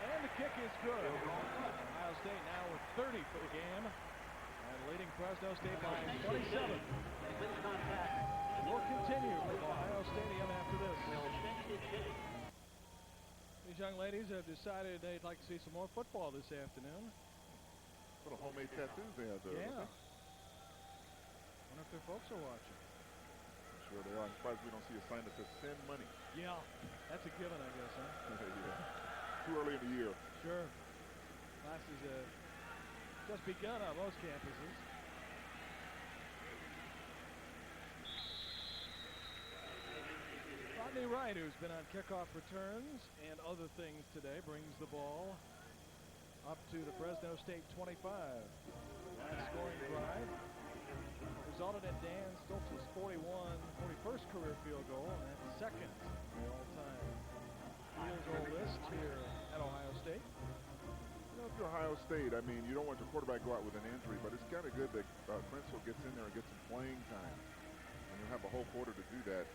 And the kick is good. Ohio State now with 30 for the game, and leading Fresno State by 27. Will continue from Ohio Stadium after this. These young ladies have decided they'd like to see some more football this afternoon. Little homemade tattoos they have there. Yeah. Wonder if their folks are watching. I'm sure they are. I'm surprised we don't see a sign that says send money. Yeah, that's a given, I guess, huh? Yeah. Too early in the year. Sure. Classes have just begun on most campuses. Rodney Wright, who's been on kickoff returns and other things today, brings the ball up to the Fresno State 25. Last scoring drive resulted in Dan Stoltz's 41st career field goal, and that's second in the all-time field goal list here at Ohio State. You know, if you're Ohio State, I mean, you don't want your quarterback to go out with an injury, but it's kind of good that Tressel gets in there and gets some playing time. And you have a whole quarter to do that.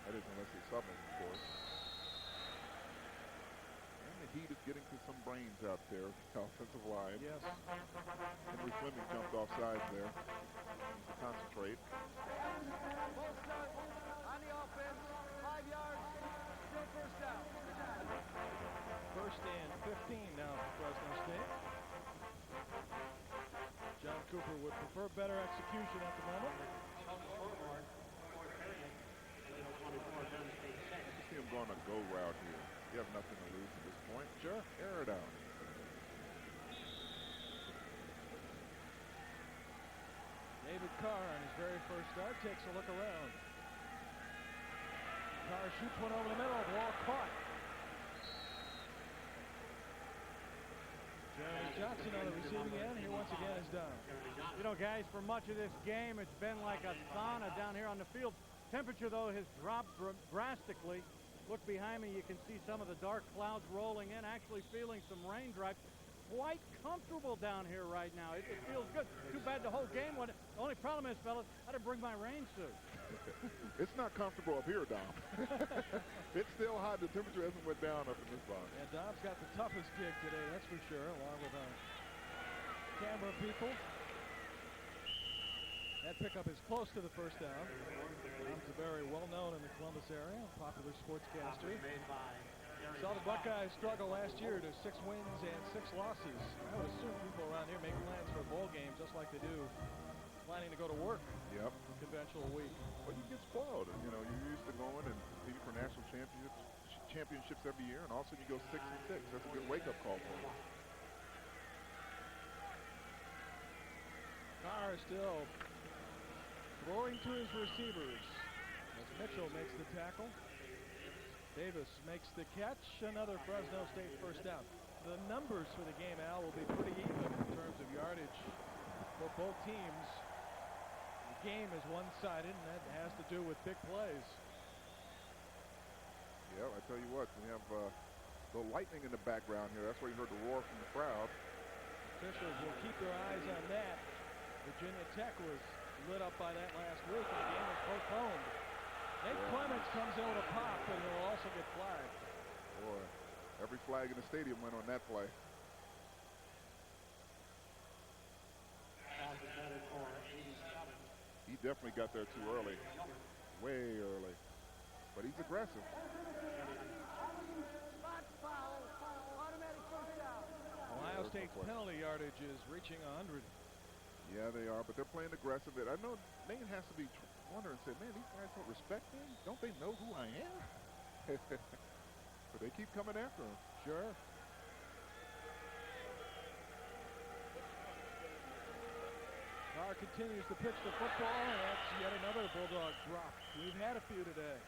That is unless they sub him, of course. And the heat is getting to some brains out there, the offensive line. Yes. Henry Fleming jumped off sides there to concentrate. Full start on the offense. 5 yards. Still 1st down. 1st and 15 now for Fresno State. John Cooper would prefer better execution at the moment. You see him going a go route here. You have nothing to lose at this point. Sure. Air it out. David Carr on his very first start takes a look around. Carr shoots one over the middle. Ball caught. Jeremy Johnson on the receiving end. Here once again is down. You know, guys, for much of this game, it's been like a sauna down here on the field. Temperature, though, has dropped drastically. Look behind me, you can see some of the dark clouds rolling in, actually feeling some raindrops. quite comfortable down here right now. It feels good. Too bad the whole game went. The only problem is, fellas, I didn't bring my rain suit. It's not comfortable up here, Dom. It's still hot. The temperature hasn't went down up in this box. And Dom's got the toughest gig today, that's for sure, along with our camera people. That pickup is close to the first down. Dom's very well known in the Columbus area, popular sportscaster. Saw the Buckeyes struggle last year to 6 wins and 6 losses. I would assume people around here make plans for a bowl game just like they do planning to go to work. Yep. Conventional week. Well, you get spoiled. You know, you're used to going and competing for national championships every year, and also you go 6 and 6. That's a good wake-up call for you. Carr is still throwing to his receivers as Mitchell makes the tackle. Davis makes the catch. Another Fresno State first down. The numbers for the game, Al, will be pretty even in terms of yardage for both teams. The game is one-sided, and that has to do with big plays. Yeah, I tell you what, we have the lightning in the background here. That's why you heard the roar from the crowd. Officials will keep their eyes on that. Virginia Tech was lit up by that last week, and the game was postponed. Nate Clements comes in with a pop, and he'll also get flagged. Boy, every flag in the stadium went on that play. He definitely got there too early, way early, but he's aggressive. Ohio State's penalty yardage is reaching 100. Yeah, they are, but they're playing aggressive. I know Nate has to be wondering, say, man, these guys don't respect me? Don't they know who I am? But they keep coming after him. Sure. Carr continues to pitch the football, and that's yet another Bulldog drop. We've had a few today.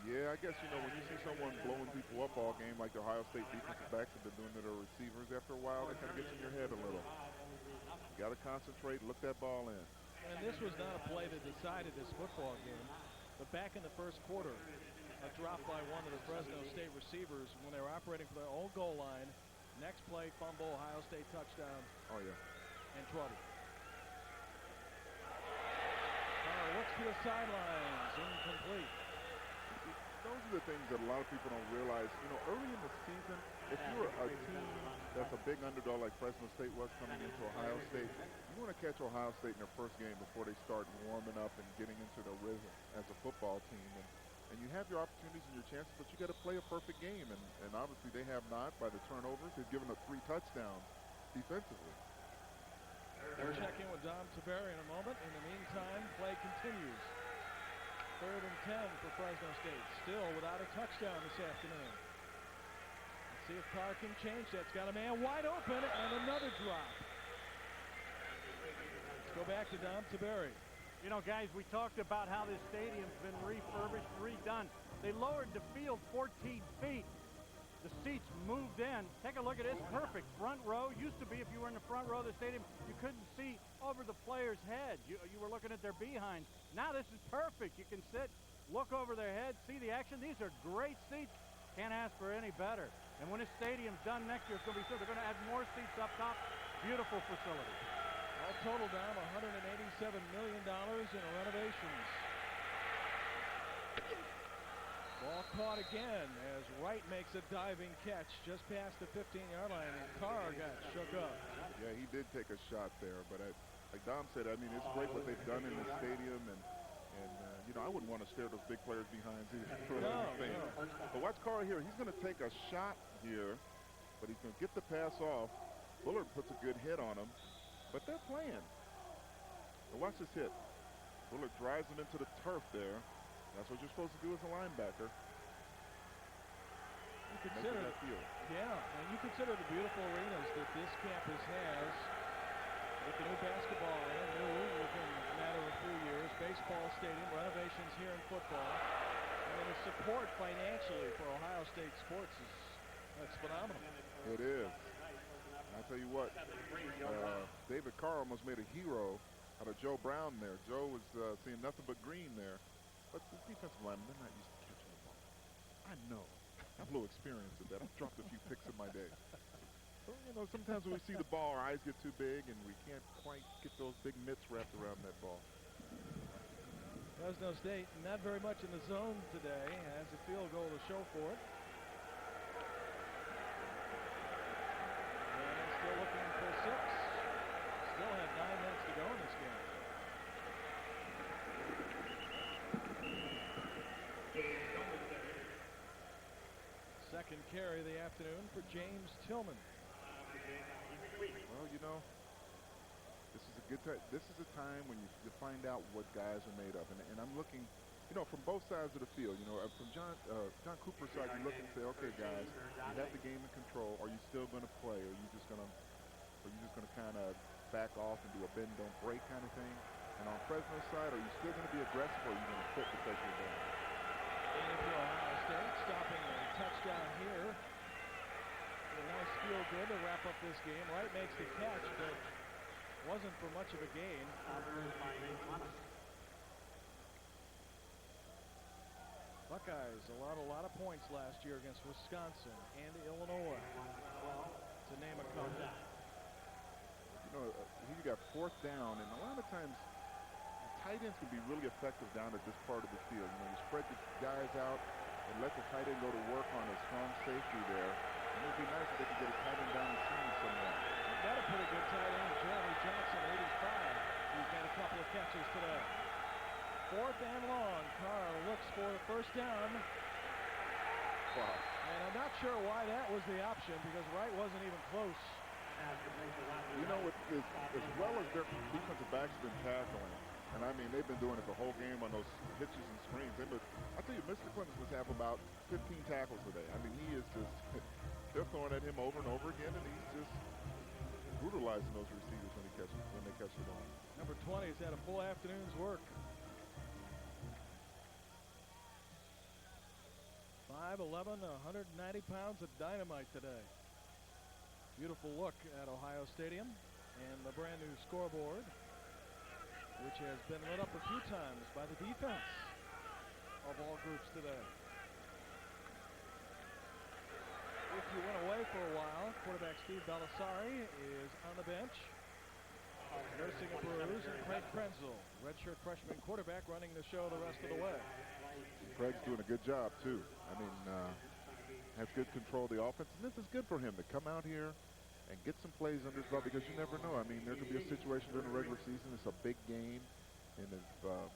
Yeah, I guess, you know, when you see someone blowing people up all game like the Ohio State defensive backs have been doing to their receivers after a while, that kind of gets in your head a little. You got to concentrate, look that ball in. And this was not a play that decided this football game, but back in the first quarter, a drop by one of the Fresno State receivers when they were operating for their own goal line. Next play, fumble, Ohio State touchdown. Oh, yeah. And trouble. Looks to the sidelines, incomplete. Those are the things that a lot of people don't realize. You know, early in the season, if you're a team that's a big underdog like Fresno State was coming into Ohio State, you want to catch Ohio State in their first game before they start warming up and getting into their rhythm as a football team. And you have your opportunities and your chances, but you got to play a perfect game. And obviously they have not by the turnovers. They've given up 3 touchdowns defensively. We'll check in with Dom Taveri in a moment. In the meantime, play continues. 3rd and 10 for Fresno State. Still without a touchdown this afternoon. Let's see if Carr can change that. It's got a man wide open and another drop. Let's go back to Dom Taveri. You know, guys, we talked about how this stadium's been refurbished, redone. They lowered the field 14 feet. The seats moved in. Take a look at this. Perfect. Front row. Used to be, if you were in the front row of the stadium, you couldn't see over the players' heads. You were looking at their behinds. Now this is perfect. You can sit, look over their heads, see the action. These are great seats. Can't ask for any better. And when this stadium's done next year, it's going to be so. They're going to add more seats up top. Beautiful facility. All total down $187 million in renovations. Ball caught again as Wright makes a diving catch just past the 15-yard line, and Carr got shook up. Yeah, he did take a shot there, but like Dom said, I mean, it's great what they've done in the stadium, and you know, I wouldn't want to stare those big players behind either. No. But watch Carr here. He's going to take a shot here, but he's going to get the pass off. Bullard puts a good hit on him, but they're playing. And watch this hit. Bullard drives him into the turf there. That's what you're supposed to do as a linebacker. You consider that field. Yeah, and you consider the beautiful arenas that this campus has with the new basketball arena, new within a matter of a few years, baseball stadium, renovations here in football. I mean, the support financially for Ohio State sports that's phenomenal. It is. And I tell you what, David Carr almost made a hero out of Joe Brown there. Joe was seeing nothing but green there. But the defensive linemen, they're not used to catching the ball. I know. I have a little experience with that. I've dropped a few picks in my day. So, you know, sometimes when we see the ball, our eyes get too big, and we can't quite get those big mitts wrapped around that ball. Fresno State not very much in the zone today. Has a field goal to show for it. And still looking for 6. Still have 9 minutes to go in this game. Second carry of the afternoon for James Tillman. Well, you know, this is a good time. This is a time when you find out what guys are made of, and I'm looking, you know, from both sides of the field. You know, from John Cooper's side, you look and say, okay, guys, you have the game in control. Are you still going to play? Are you just going to kind of back off and do a bend don't break kind of thing? And on Fresno's side, are you still going to be aggressive, or are you going to quit because you're down? And for Ohio State, stopping a touchdown here. A nice field goal to wrap up this game. Wright makes the catch, but wasn't for much of a gain. Buckeyes allowed a lot of points last year against Wisconsin and Illinois, to name a couple. You know, you got 4th down, and a lot of times tight ends can be really effective down at this part of the field. You know, you spread the guys out and let the tight end go to work on a strong safety there. And it would be nice if they could get a tight end down the seam somewhere. They've got a pretty good tight end, Jeremy Johnson, 85. He's got a couple of catches today. 4th and long. Carr looks for the first down. Wow. And I'm not sure why that was the option, because Wright wasn't even close. You know, as well as their defensive backs have been tackling, and I mean, they've been doing it the whole game on those hitches and screens. I tell you, Mr. Clemens must have about 15 tackles today. I mean, he is just, they're throwing at him over and over again, and he's just brutalizing those receivers when they catch the ball. Number 20 has had a full afternoon's work. 5'11", 190 pounds of dynamite today. Beautiful look at Ohio Stadium and the brand new scoreboard, which has been lit up a few times by the defense of all groups today. If you went away for a while, quarterback Steve Belisari is on the bench, nursing a bruise, and Craig Krenzel, redshirt freshman quarterback, running the show the rest of the way. Craig's doing a good job, too. I mean, has good control of the offense, and this is good for him to come out here and get some plays under his belt, because you never know. I mean, there could be a situation during the regular season. It's a big game, and if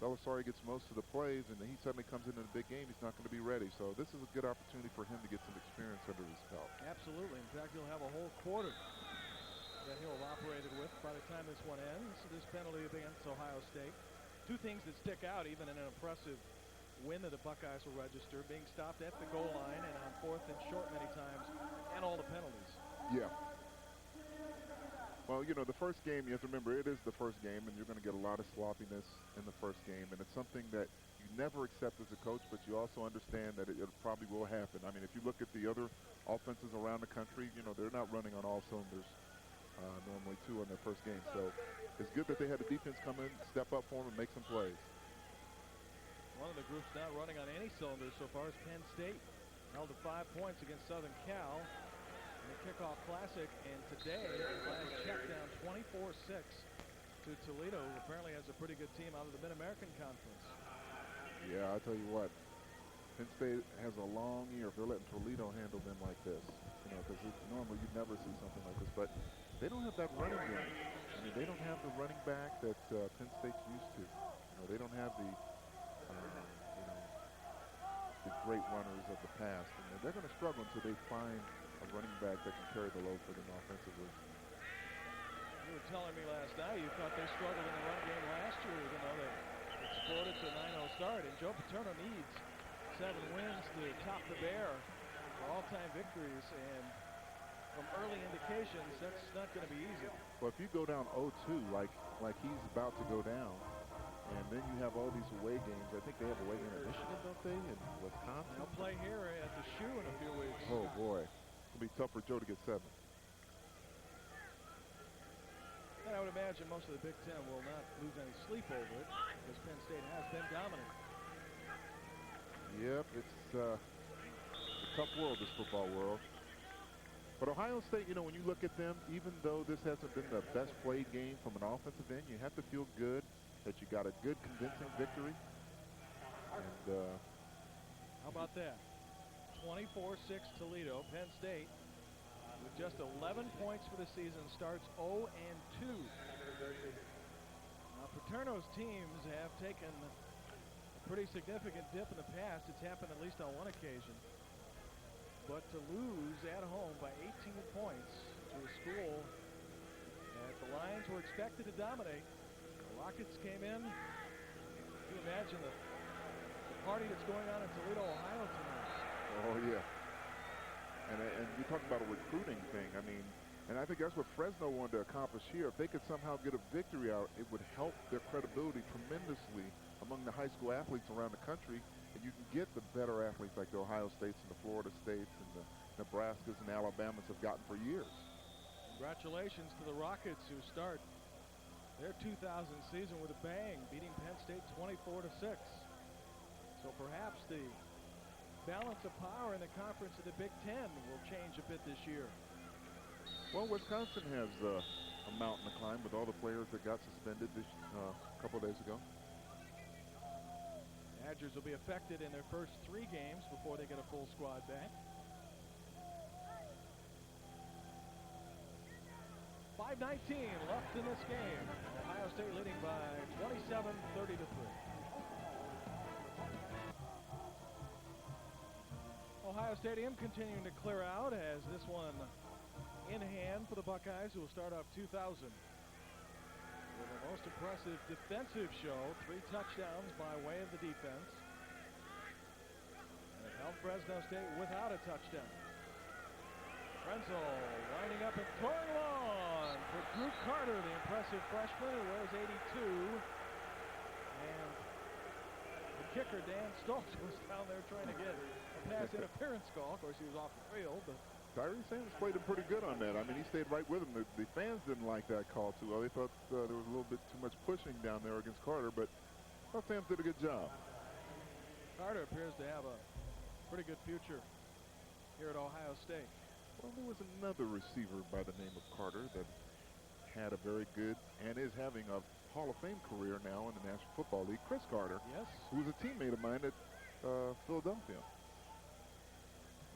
Belisari gets most of the plays and he suddenly comes into the big game, he's not going to be ready. So this is a good opportunity for him to get some experience under his belt. Absolutely. In fact, he'll have a whole quarter that he'll have operated with by the time this one ends. This penalty against Ohio State. 2 things that stick out, even in an impressive win that the Buckeyes will register: being stopped at the goal line and on 4th and short many times, and all the penalties. Yeah. Well, you know, the first game, you have to remember, it is the first game, and you're going to get a lot of sloppiness in the first game, and it's something that you never accept as a coach, but you also understand that it probably will happen. I mean, if you look at the other offenses around the country, you know, they're not running on all cylinders normally, too, on their first game. So it's good that they had the defense come in, step up for them, and make some plays. One of the groups not running on any cylinders so far is Penn State. Held to 5 points against Southern Cal in the Kickoff Classic, and today, last check, down 24-6 to Toledo, who apparently has a pretty good team out of the Mid-American Conference. Yeah, I'll tell you what, Penn State has a long year if they're letting Toledo handle them like this. You know, because normally you'd never see something like this, but they don't have that running game. I mean, they don't have the running back that Penn State's used to. You know, they don't have the the great runners of the past, and they're going to struggle until they find a running back that can carry the load for them offensively. You were telling me last night you thought they struggled in the run game last year, even though they exploded to a 9-0 start, and Joe Paterno needs 7 wins to top the Bear for all-time victories, and from early indications, that's not going to be easy. Well, if you go down 0-2 like he's about to go down, and then you have all these away games. I think they have away game in Michigan, don't they, in Wisconsin? They'll play here at the Shoe in a few weeks. Oh, boy. It'll be tough for Joe to get 7. And I would imagine most of the Big Ten will not lose any sleep over it, because Penn State has been dominant. Yep, it's a tough world, this football world. But Ohio State, you know, when you look at them, even though this hasn't been the best played game from an offensive end, you have to feel good that you got a good, convincing victory. And how about that? 24-6 Toledo. Penn State, with just 11 points for the season, starts 0-2. Now, Paterno's teams have taken a pretty significant dip in the past. It's happened at least on one occasion. But to lose at home by 18 points to a school that the Lions were expected to dominate. The Rockets came in. Can you imagine the party that's going on in Toledo, Ohio tonight? oh, yeah. And you talk about a recruiting thing. I mean, and I think that's what Fresno wanted to accomplish here. If they could somehow get a victory out, it would help their credibility tremendously among the high school athletes around the country. And you can get the better athletes like the Ohio States and the Florida States and the Nebraskas and Alabamas have gotten for years. Congratulations to the Rockets, who start their 2000 season with a bang, beating Penn State 24-6. So perhaps the balance of power in the conference of the Big Ten will change a bit this year. Well, Wisconsin has a mountain to climb with all the players that got suspended this couple of days ago. Badgers will be affected in their first 3 games before they get a full squad back. 5:19 left in this game. Ohio State leading by 27-30-3. Ohio Stadium continuing to clear out as this one in hand for the Buckeyes, who will start off 2000 with the most impressive defensive show. 3 touchdowns by way of the defense. And it held Fresno State without a touchdown. Tressel winding up and throwing long for Drew Carter, the impressive freshman who wears 82. And the kicker, Dan Stoltz, was down there trying to get a pass interference call. Of course, he was off the field, but Tyree Sanders played him pretty good on that. I mean, he stayed right with him. The fans didn't like that call too well. They thought there was a little bit too much pushing down there against Carter, but I thought Sanders did a good job. Carter appears to have a pretty good future here at Ohio State. Well, there was another receiver by the name of Carter that had a very good and is having a Hall of Fame career now in the National Football League, Chris Carter, yes, who was a teammate of mine at Philadelphia.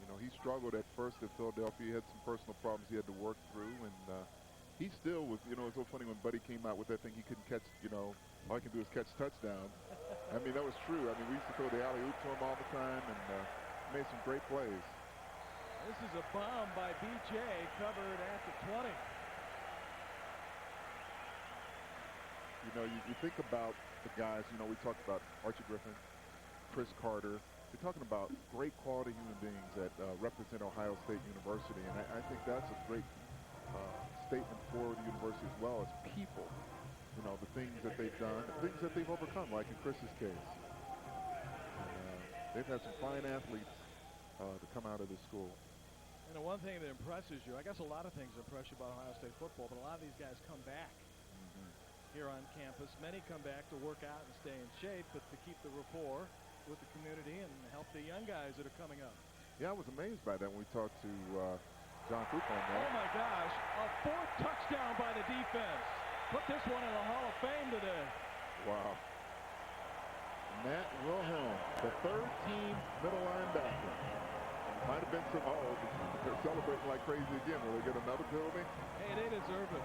You know, he struggled at first at Philadelphia. He had some personal problems he had to work through, and he still was, you know, it's so funny when Buddy came out with that thing, he couldn't catch, you know, all he can do is catch touchdowns. I mean, that was true. I mean, we used to throw the alley-oop to him all the time, and made some great plays. This is a bomb by BJ, covered at the 20. You know, you think about the guys, you know, we talked about Archie Griffin, Chris Carter. You're talking about great quality human beings that represent Ohio State University, and I think that's a great statement for the university as well as people. You know, the things that they've done, the things that they've overcome, like in Chris's case. And, they've had some fine athletes to come out of this school. And the one thing that impresses you, I guess a lot of things impress you about Ohio State football, but a lot of these guys come back here on campus. Many come back to work out and stay in shape, but to keep the rapport with the community and help the young guys that are coming up. Yeah, I was amazed by that when we talked to John Coop on that. Oh my gosh, a 4th touchdown by the defense. Put this one in the Hall of Fame today. Wow. Matt Wilhelm, the 3rd-team middle linebacker. Might have been some, they're celebrating like crazy again. Will they get another penalty? Hey, they deserve it.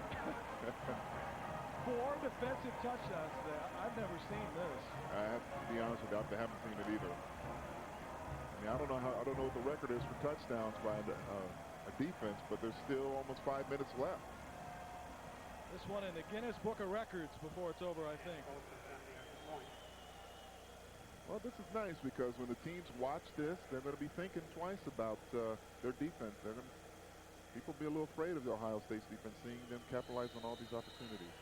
4 defensive touchdowns today. I've never seen this. I have to be honest with you, I haven't seen it either. I mean, I don't know what the record is for touchdowns by a defense, but there's still almost 5 minutes left. This one in the Guinness Book of Records before it's over, I think. Well, this is nice because when the teams watch this, they're going to be thinking twice about their defense. People will be a little afraid of the Ohio State's defense, seeing them capitalize on all these opportunities.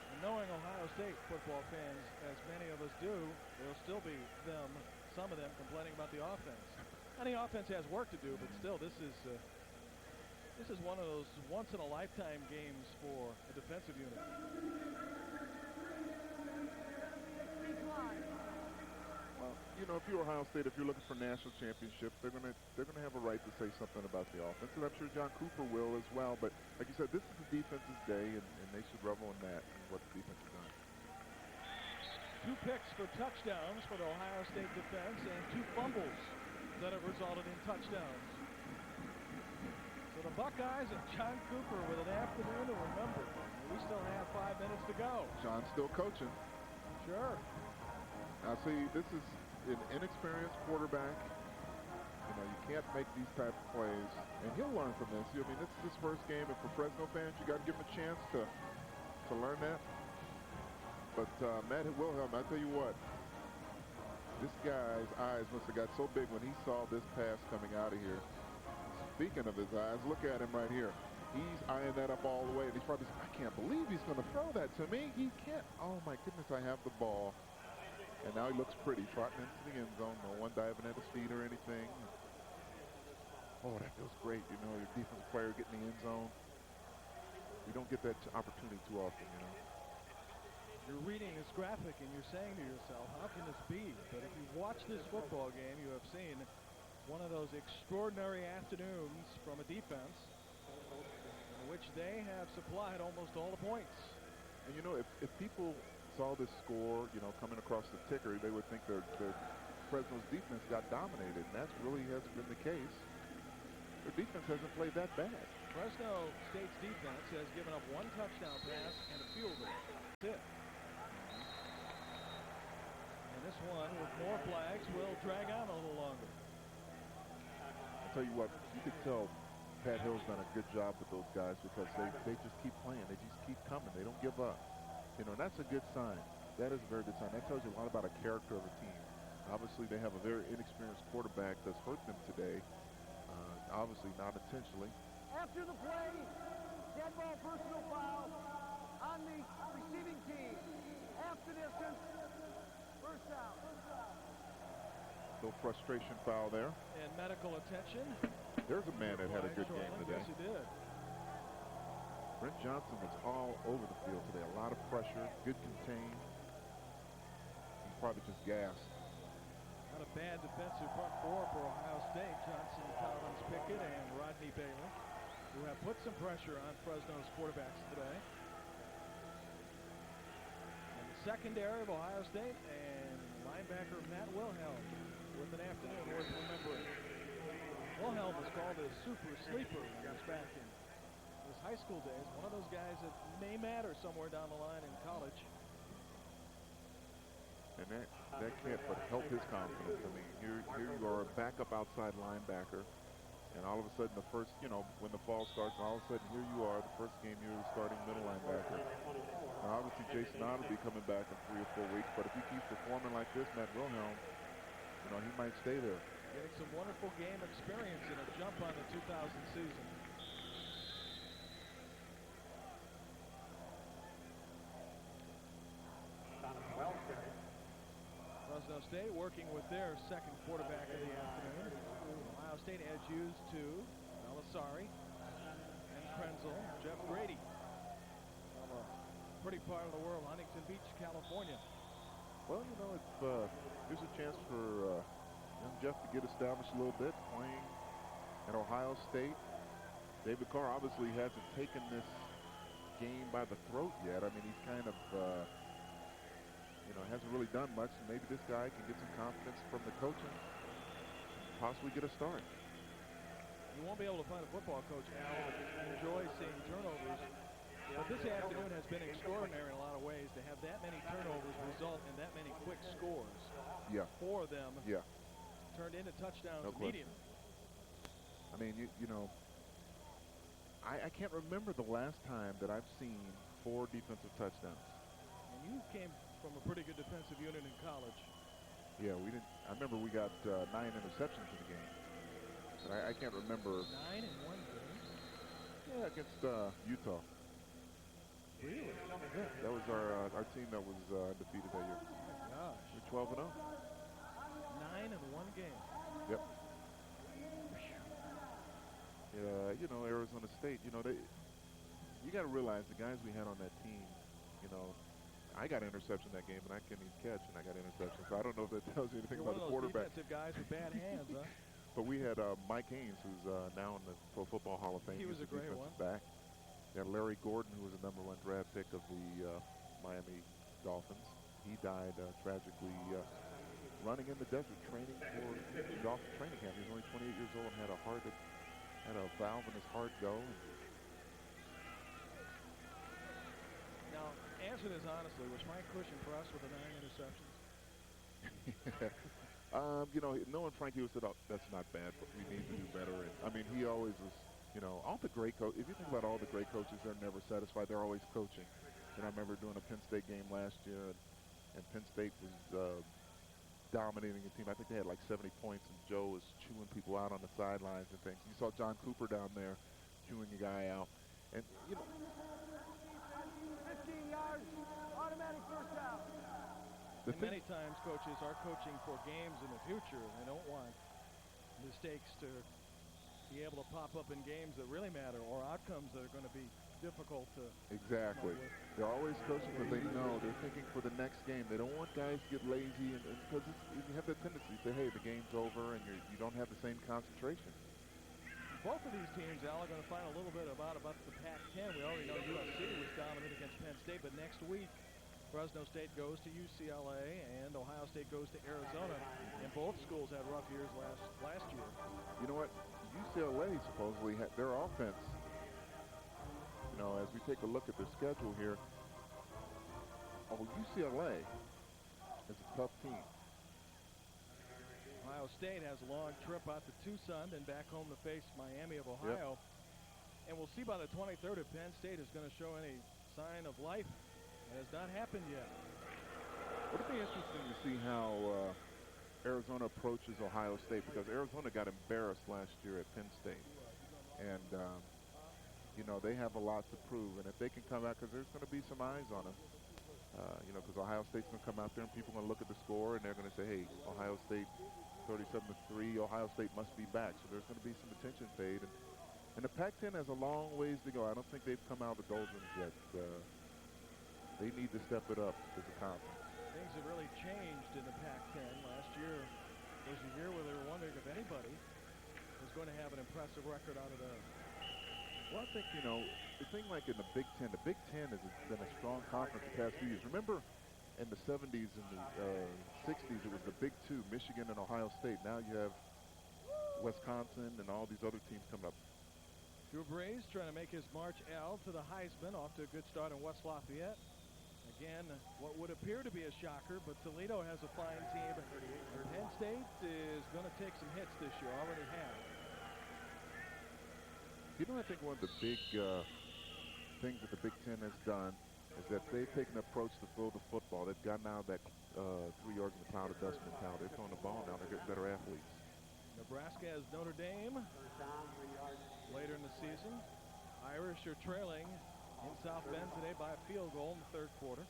And knowing Ohio State football fans, as many of us do, there'll still be some of them complaining about the offense. And the offense has work to do, but still, this is one of those once-in-a-lifetime games for a defensive unit. Well, you you know, if you're Ohio State, if you're looking for national championship, they're gonna have a right to say something about the offense, and I'm sure John Cooper will as well. But like you said, this is the defense's day, and they should revel in that and what the defense has done. 2 picks for touchdowns for the Ohio State defense and 2 fumbles that have resulted in touchdowns. So the Buckeyes and John Cooper with an afternoon to remember. We still have 5 minutes to go. John's still coaching. Sure. Now see, this is an inexperienced quarterback. You know, you can't make these type of plays, and he'll learn from this. I mean, this is his first game, and for Fresno fans, you got to give him a chance to learn that. But Matt Wilhelm, I tell you what, this guy's eyes must have got so big when he saw this pass coming out of here. Speaking of his eyes, look at him right here. He's eyeing that up all the way, and he's probably saying, I can't believe he's going to throw that to me. He can't. Oh, my goodness, I have the ball. And now he looks pretty, trotting into the end zone. No one diving at his feet or anything. Oh, that feels great. You know, your defensive player getting in the end zone. We don't get that opportunity too often, you know. You're reading this graphic and you're saying to yourself, how can this be? But if you watch this football game, you have seen one of those extraordinary afternoons from a defense in which they have supplied almost all the points. And, you know, if people saw this score, you know, coming across the ticker, they would think that Fresno's defense got dominated, and that really hasn't been the case. Their defense hasn't played that bad. Fresno State's defense has given up 1 touchdown pass and a field goal. That's it. And this one, with more flags, will drag on a little longer. I'll tell you what, you could tell Pat Hill's done a good job with those guys because they just keep playing. They just keep coming. They don't give up. You know, that's a good sign. That is a very good sign. That tells you a lot about a character of a team. Obviously, they have a very inexperienced quarterback that's hurt them today. Obviously, not intentionally. After the play, dead ball personal foul on the receiving team. Half the distance, first down. Little frustration foul there. And medical attention. There's a man that had a good game today. Yes, he did. Brent Johnson was all over the field today. A lot of pressure, good contain. He's probably just gassed. Not a bad defensive front four for Ohio State. Johnson, Collins, Pickett, and Rodney Bailey, who have put some pressure on Fresno's quarterbacks today. And the secondary of Ohio State and linebacker Matt Wilhelm with an afternoon worth remembering. Wilhelm was called a super sleeper when he was back in his high school days. One of those guys that may matter somewhere down the line in college. And that can't but help his confidence. I mean, here you are, a backup outside linebacker, and all of a sudden the first, you know, when the fall starts, and all of a sudden here you are, the first game you're starting middle linebacker. Now obviously Jason Ott will be coming back in 3 or 4 weeks, but if he keeps performing like this, Matt Wilhelm, you know, he might stay there. Getting some wonderful game experience and a jump on the 2000 season. Fresno State working with their second quarterback of the afternoon. Ohio State has used 2, Belisari and Krenzel, Jeff Grady from a pretty part of the world, Huntington Beach, California. Well, you know, here's a chance for young Jeff to get established a little bit, playing at Ohio State. David Carr obviously hasn't taken this game by the throat yet. I mean, he's kind of, you know, hasn't really done much. And maybe this guy can get some confidence from the coaching, possibly get a start. You won't be able to find a football coach, Al, that enjoys seeing turnovers. But this afternoon has been extraordinary in a lot of ways to have that many turnovers result in that many quick scores. Yeah. For them. Yeah. Turned into touchdowns No immediately. I mean, you know, I can't remember the last time that I've seen 4 defensive touchdowns. And you came from a pretty good defensive unit in college. Yeah, we didn't. I remember we got 9 interceptions in the game. But I can't remember. 9 in one game? Yeah, against Utah. Really? Yeah, that was our team that was defeated that year. Oh my gosh. We're 12-0. 9 in one game. Yep. You know, Arizona State, you know, you got to realize the guys we had on that team, you know, I got an interception that game, and I couldn't even catch, and I got an interception. So I don't know if that tells you anything You're about the quarterback. Defensive guys with bad hands, huh? But we had Mike Haynes, who's now in the Pro Football Hall of Fame. He was a great one. Back. We had Larry Gordon, who was a #1 draft pick of the Miami Dolphins. He died tragically running in the desert, training for the Dolphin training camp. He was only 28 years old and had a valve in his heart go. Now, answer this honestly. Was Mike Cush impressed with the 9 interceptions? You know, knowing Frankie was said, oh, that's not bad, but we need to do better. And I mean, he always was, you know, all the great coaches, if you think about all the great coaches, they're never satisfied. They're always coaching. And I remember doing a Penn State game last year, and Penn State was dominating the team. I think they had like 70 points, and Joe was chewing people out on the sidelines and things. You saw John Cooper down there chewing a guy out. And, you know, 15 yards, automatic first down. And many times coaches are coaching for games in the future. They don't want mistakes to be able to pop up in games that really matter or outcomes that are going to be difficult to exactly. They're always coaching because they know they're thinking for the next game. They don't want guys to get lazy, and because you have that tendency to say, hey, the game's over, and you don't have the same concentration. Both of these teams, Al, are going to find a little bit about the Pac-10. We already know USC was dominant against Penn State, but next week Fresno State goes to UCLA and Ohio State goes to Arizona, and both schools had rough years last year. You know what? UCLA supposedly had their offense. You know, as we take a look at their schedule here, UCLA is a tough team. Ohio State has a long trip out to Tucson, then back home to face Miami of Ohio. Yep. And we'll see by the 23rd if Penn State is going to show any sign of life. It has not happened yet. It'll be interesting to see how Arizona approaches Ohio State, because Arizona got embarrassed last year at Penn State. And, you know, they have a lot to prove. And if they can come out, because there's going to be some eyes on them, you know, because Ohio State's going to come out there and people are going to look at the score and they're going to say, hey, Ohio State 37-3, Ohio State must be back. So there's going to be some attention paid. And the Pac-10 has a long ways to go. I don't think they've come out of the doldrums yet. They need to step it up as a conference. Things have really changed in the Pac-10. Last year was a year where they were wondering if anybody was going to have an impressive record out of there. Well, I think, you know, the thing like in the Big Ten has been a strong conference the past few years. Remember in the 70s and the 60s, it was the Big Two, Michigan and Ohio State. Now you have Wisconsin and all these other teams coming up. Drew Brees trying to make his march L to the Heisman, off to a good start in West Lafayette. Again, what would appear to be a shocker, but Toledo has a fine team. Penn State is going to take some hits this year, already have. You know, I think one of the big things that the Big Ten has done is that they've taken an approach to throw the football. They've gotten out of that 3 yards in the cloud of dust mentality. They're throwing the ball now. They're getting better athletes. Nebraska has Notre Dame later in the season. Irish are trailing in South Bend today by a field goal in the third quarter.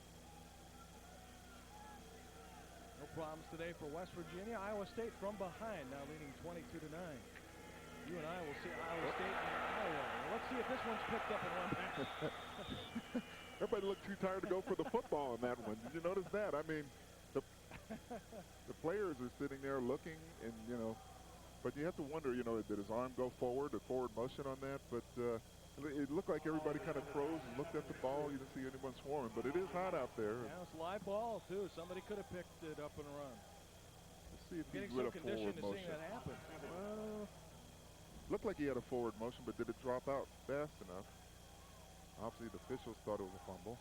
No problems today for West Virginia. Iowa State from behind, now leading 22-9. You and I will see Iowa State and Iowa. Well, let's see if this one's picked up and run back. Everybody looked too tired to go for the football in that one. Did you notice that? I mean, the players are sitting there looking, and, you know, but you have to wonder, you know, did his arm go forward, a forward motion on that? But it looked like everybody kind of froze and looked at the ball. You didn't see anyone swarming, but it is hot out there. Yeah, it's live ball, too. Somebody could have picked it up and run. Let's see if he's with a forward conditioned to motion. seeing that happen. Looked like he had a forward motion, but did it drop out fast enough? Obviously, the officials thought it was a fumble.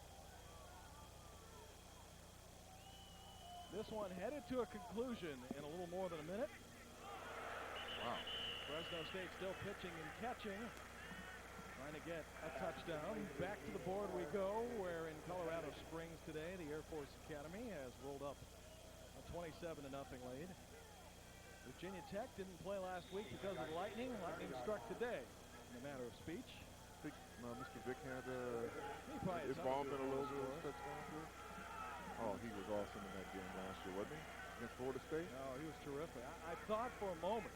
This one headed to a conclusion in a little more than a minute. Wow. Fresno State still pitching and catching, trying to get a touchdown. Back to the board we go, where in Colorado Springs today, the Air Force Academy has rolled up a 27-0 lead. Virginia Tech didn't play last week because of the lightning. Lightning struck today, in a matter of speech. I think Mr. Vick had involved in a little bit of touchdown too. Oh, he was awesome in that game last year, wasn't he? Against Florida State? No, he was terrific. I thought for a moment,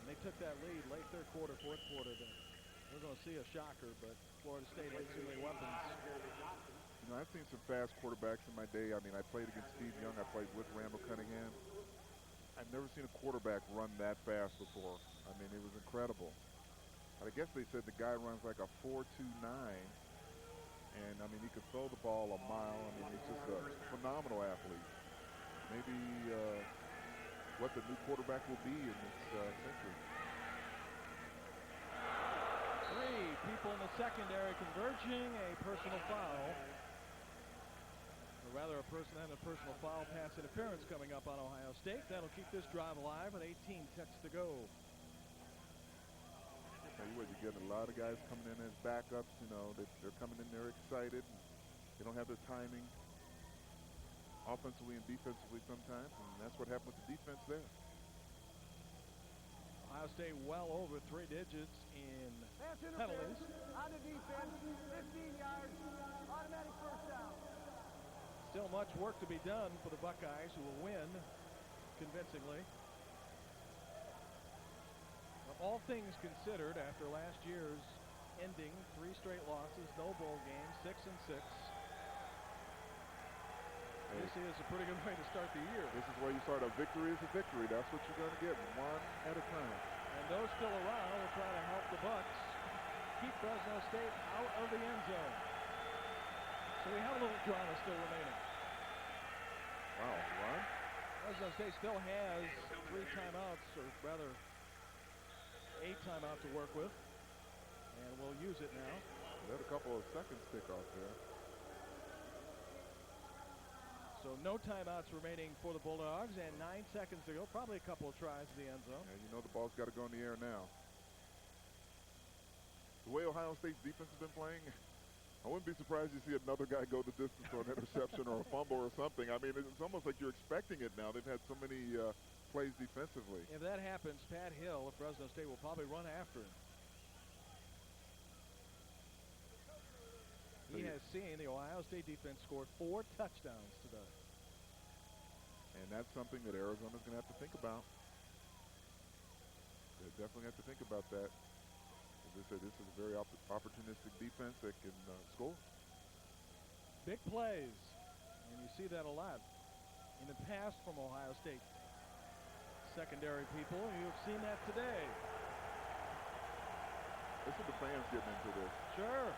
when they took that lead late third quarter, fourth quarter, that we're going to see a shocker, but Florida State had too many weapons. You know, I've seen some fast quarterbacks in my day. I mean, I played against Steve Young. I played with Randall Cunningham. I've never seen a quarterback run that fast before. I mean, it was incredible. I guess they said the guy runs like a 4.29, and I mean, he could throw the ball a mile. I mean, he's just a phenomenal athlete. Maybe what the new quarterback will be in this century. 3 people in the secondary converging, a personal foul. Or rather, a personal foul pass interference coming up on Ohio State. That'll keep this drive alive with 18 ticks to go. Tell you what, you get a lot of guys coming in as backups. You know, they're coming in there excited. They don't have the timing offensively and defensively sometimes, and that's what happened with the defense there. Ohio State well over 3 digits in penalties. On the defense, 15 yards, automatic first down. Still much work to be done for the Buckeyes, who will win convincingly. All things considered, after last year's ending, 3 straight losses, no bowl games, 6-6. This is a pretty good way to start the year. This is where you start. A victory is a victory. That's what you're going to get, one at a time. And those still around will try to help the Bucks keep Fresno State out of the end zone. So we have a little drama still remaining. Wow, run? Fresno State still has 3 timeouts, or rather 8 timeouts to work with, and we'll use it now. They had a couple of seconds tick off there. So no timeouts remaining for the Bulldogs, and 9 seconds to go. Probably a couple of tries to the end zone. And you know the ball's got to go in the air now. The way Ohio State's defense has been playing, I wouldn't be surprised to see another guy go the distance for an interception or a fumble or something. I mean, it's almost like you're expecting it now. They've had so many plays defensively. If that happens, Pat Hill of Fresno State will probably run after him. He has seen the Ohio State defense scored 4 touchdowns today. And that's something that Arizona's going to have to think about. They definitely have to think about that. As I said, this is a very opportunistic defense that can score. Big plays, and you see that a lot in the past from Ohio State secondary people. You've seen that today. This is the fans getting into this. Sure.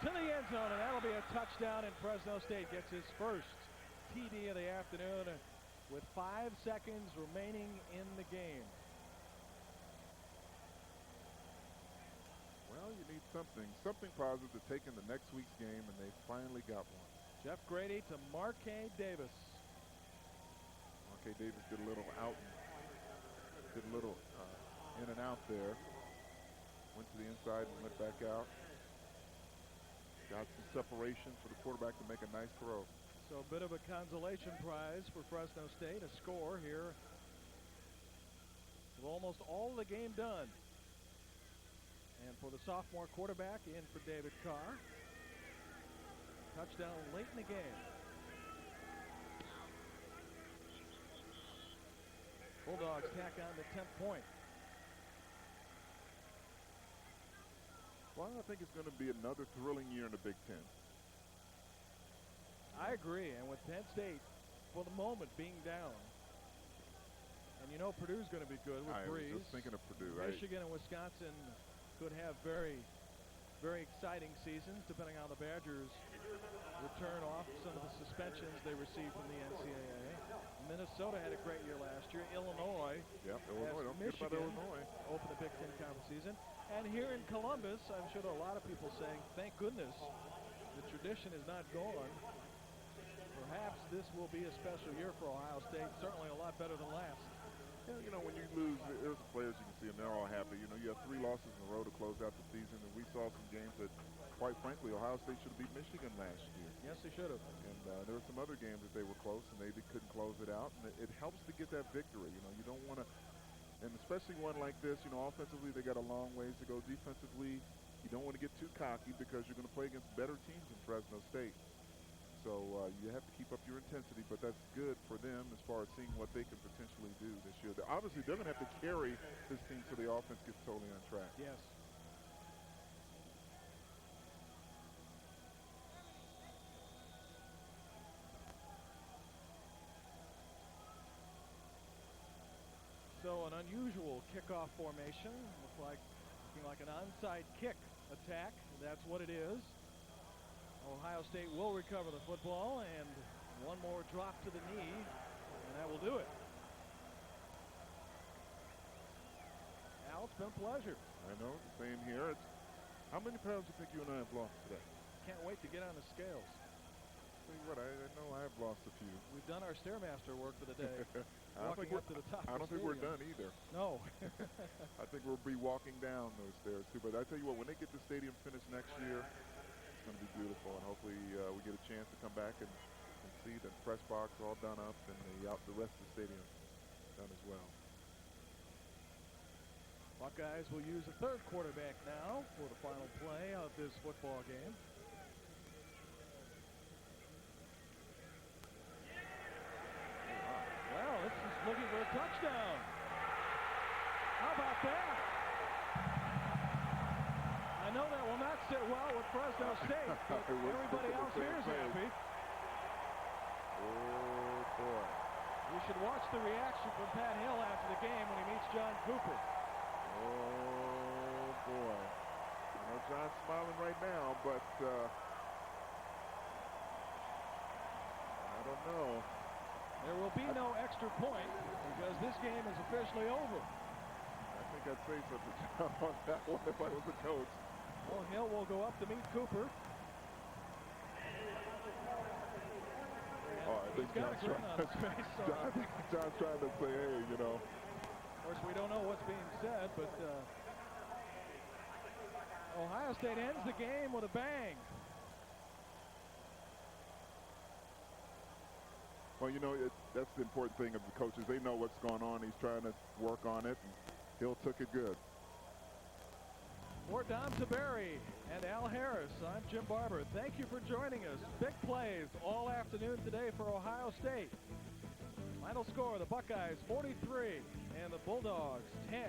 To the end zone, and that'll be a touchdown, and Fresno State gets its first TD of the afternoon with 5 seconds remaining in the game. Well, you need something positive to take in the next week's game, and they finally got one. Jeff Grady to Marquez Davis. Marquez Davis did a little out, did a little in and out there. Went to the inside and went back out. Got some separation for the quarterback to make a nice throw. So a bit of a consolation prize for Fresno State, a score here with almost all the game done. And for the sophomore quarterback, in for David Carr. Touchdown late in the game. Bulldogs tack on the 10th point. Well, I think it's going to be another thrilling year in the Big Ten. I agree, and with Penn State, for the moment, being down, and you know Purdue's going to be good with Breeze. I was just thinking of Purdue. Michigan and Wisconsin could have very, very exciting seasons, depending on the Badgers return off some of the suspensions they received from the NCAA. Minnesota had a great year last year. Illinois, Illinois. Don't forget about Illinois. Opened the Big Ten Conference season. And here in Columbus, I'm sure there are a lot of people saying, thank goodness the tradition is not gone. Perhaps this will be a special year for Ohio State, certainly a lot better than last. Yeah, you know, when you lose, there's the players you can see, and they're all happy. You know, you have 3 losses in a row to close out the season, and we saw some games that, quite frankly, Ohio State should have beat Michigan last year. Yes, they should have. And there were some other games that they were close, and they couldn't close it out. And it helps to get that victory. You know, you don't want to, and especially one like this, you know, offensively they got a long ways to go. Defensively, you don't want to get too cocky because you're going to play against better teams in Fresno State. So you have to keep up your intensity, but that's good for them as far as seeing what they can potentially do this year. Obviously, they're going to have to carry this team so the offense gets totally on track. Yes. unusual kickoff formation. Looking like an onside kick attack. That's what it is. Ohio State will recover the football, and one more drop to the knee, and that will do it. Al, it's been a pleasure. I know, same here. How many pounds do you think you and I have lost today? Can't wait to get on the scales. Tell you what, I know I've lost a few. We've done our Stairmaster work for the day. I don't think we're done either. No. I think we'll be walking down those stairs too. But I tell you what, when they get the stadium finished next year, it's going to be beautiful, and hopefully we get a chance to come back and see the press box all done up and the rest of the stadium done as well. Buckeyes will use a third quarterback now for the final play of this football game. Well, this is looking for a touchdown. How about that? I know that will not sit well with Fresno State, but everybody else here is happy. Oh, boy. You should watch the reaction from Pat Hill after the game when he meets John Cooper. Oh, boy. I know John's smiling right now, but I don't know. There will be no extra point because this game is officially over. I think I'd say something on that one if I was a coach. Well, Hill will go up to meet Cooper. Oh, I think John's trying to say, hey, you know. Of course, we don't know what's being said, but Ohio State ends the game with a bang. Well, you know, that's the important thing of the coaches. They know what's going on. He's trying to work on it, and Hill took it good. For Don Taberry and Al Harris, I'm Jim Barber. Thank you for joining us. Big plays all afternoon today for Ohio State. Final score, the Buckeyes 43 and the Bulldogs 10.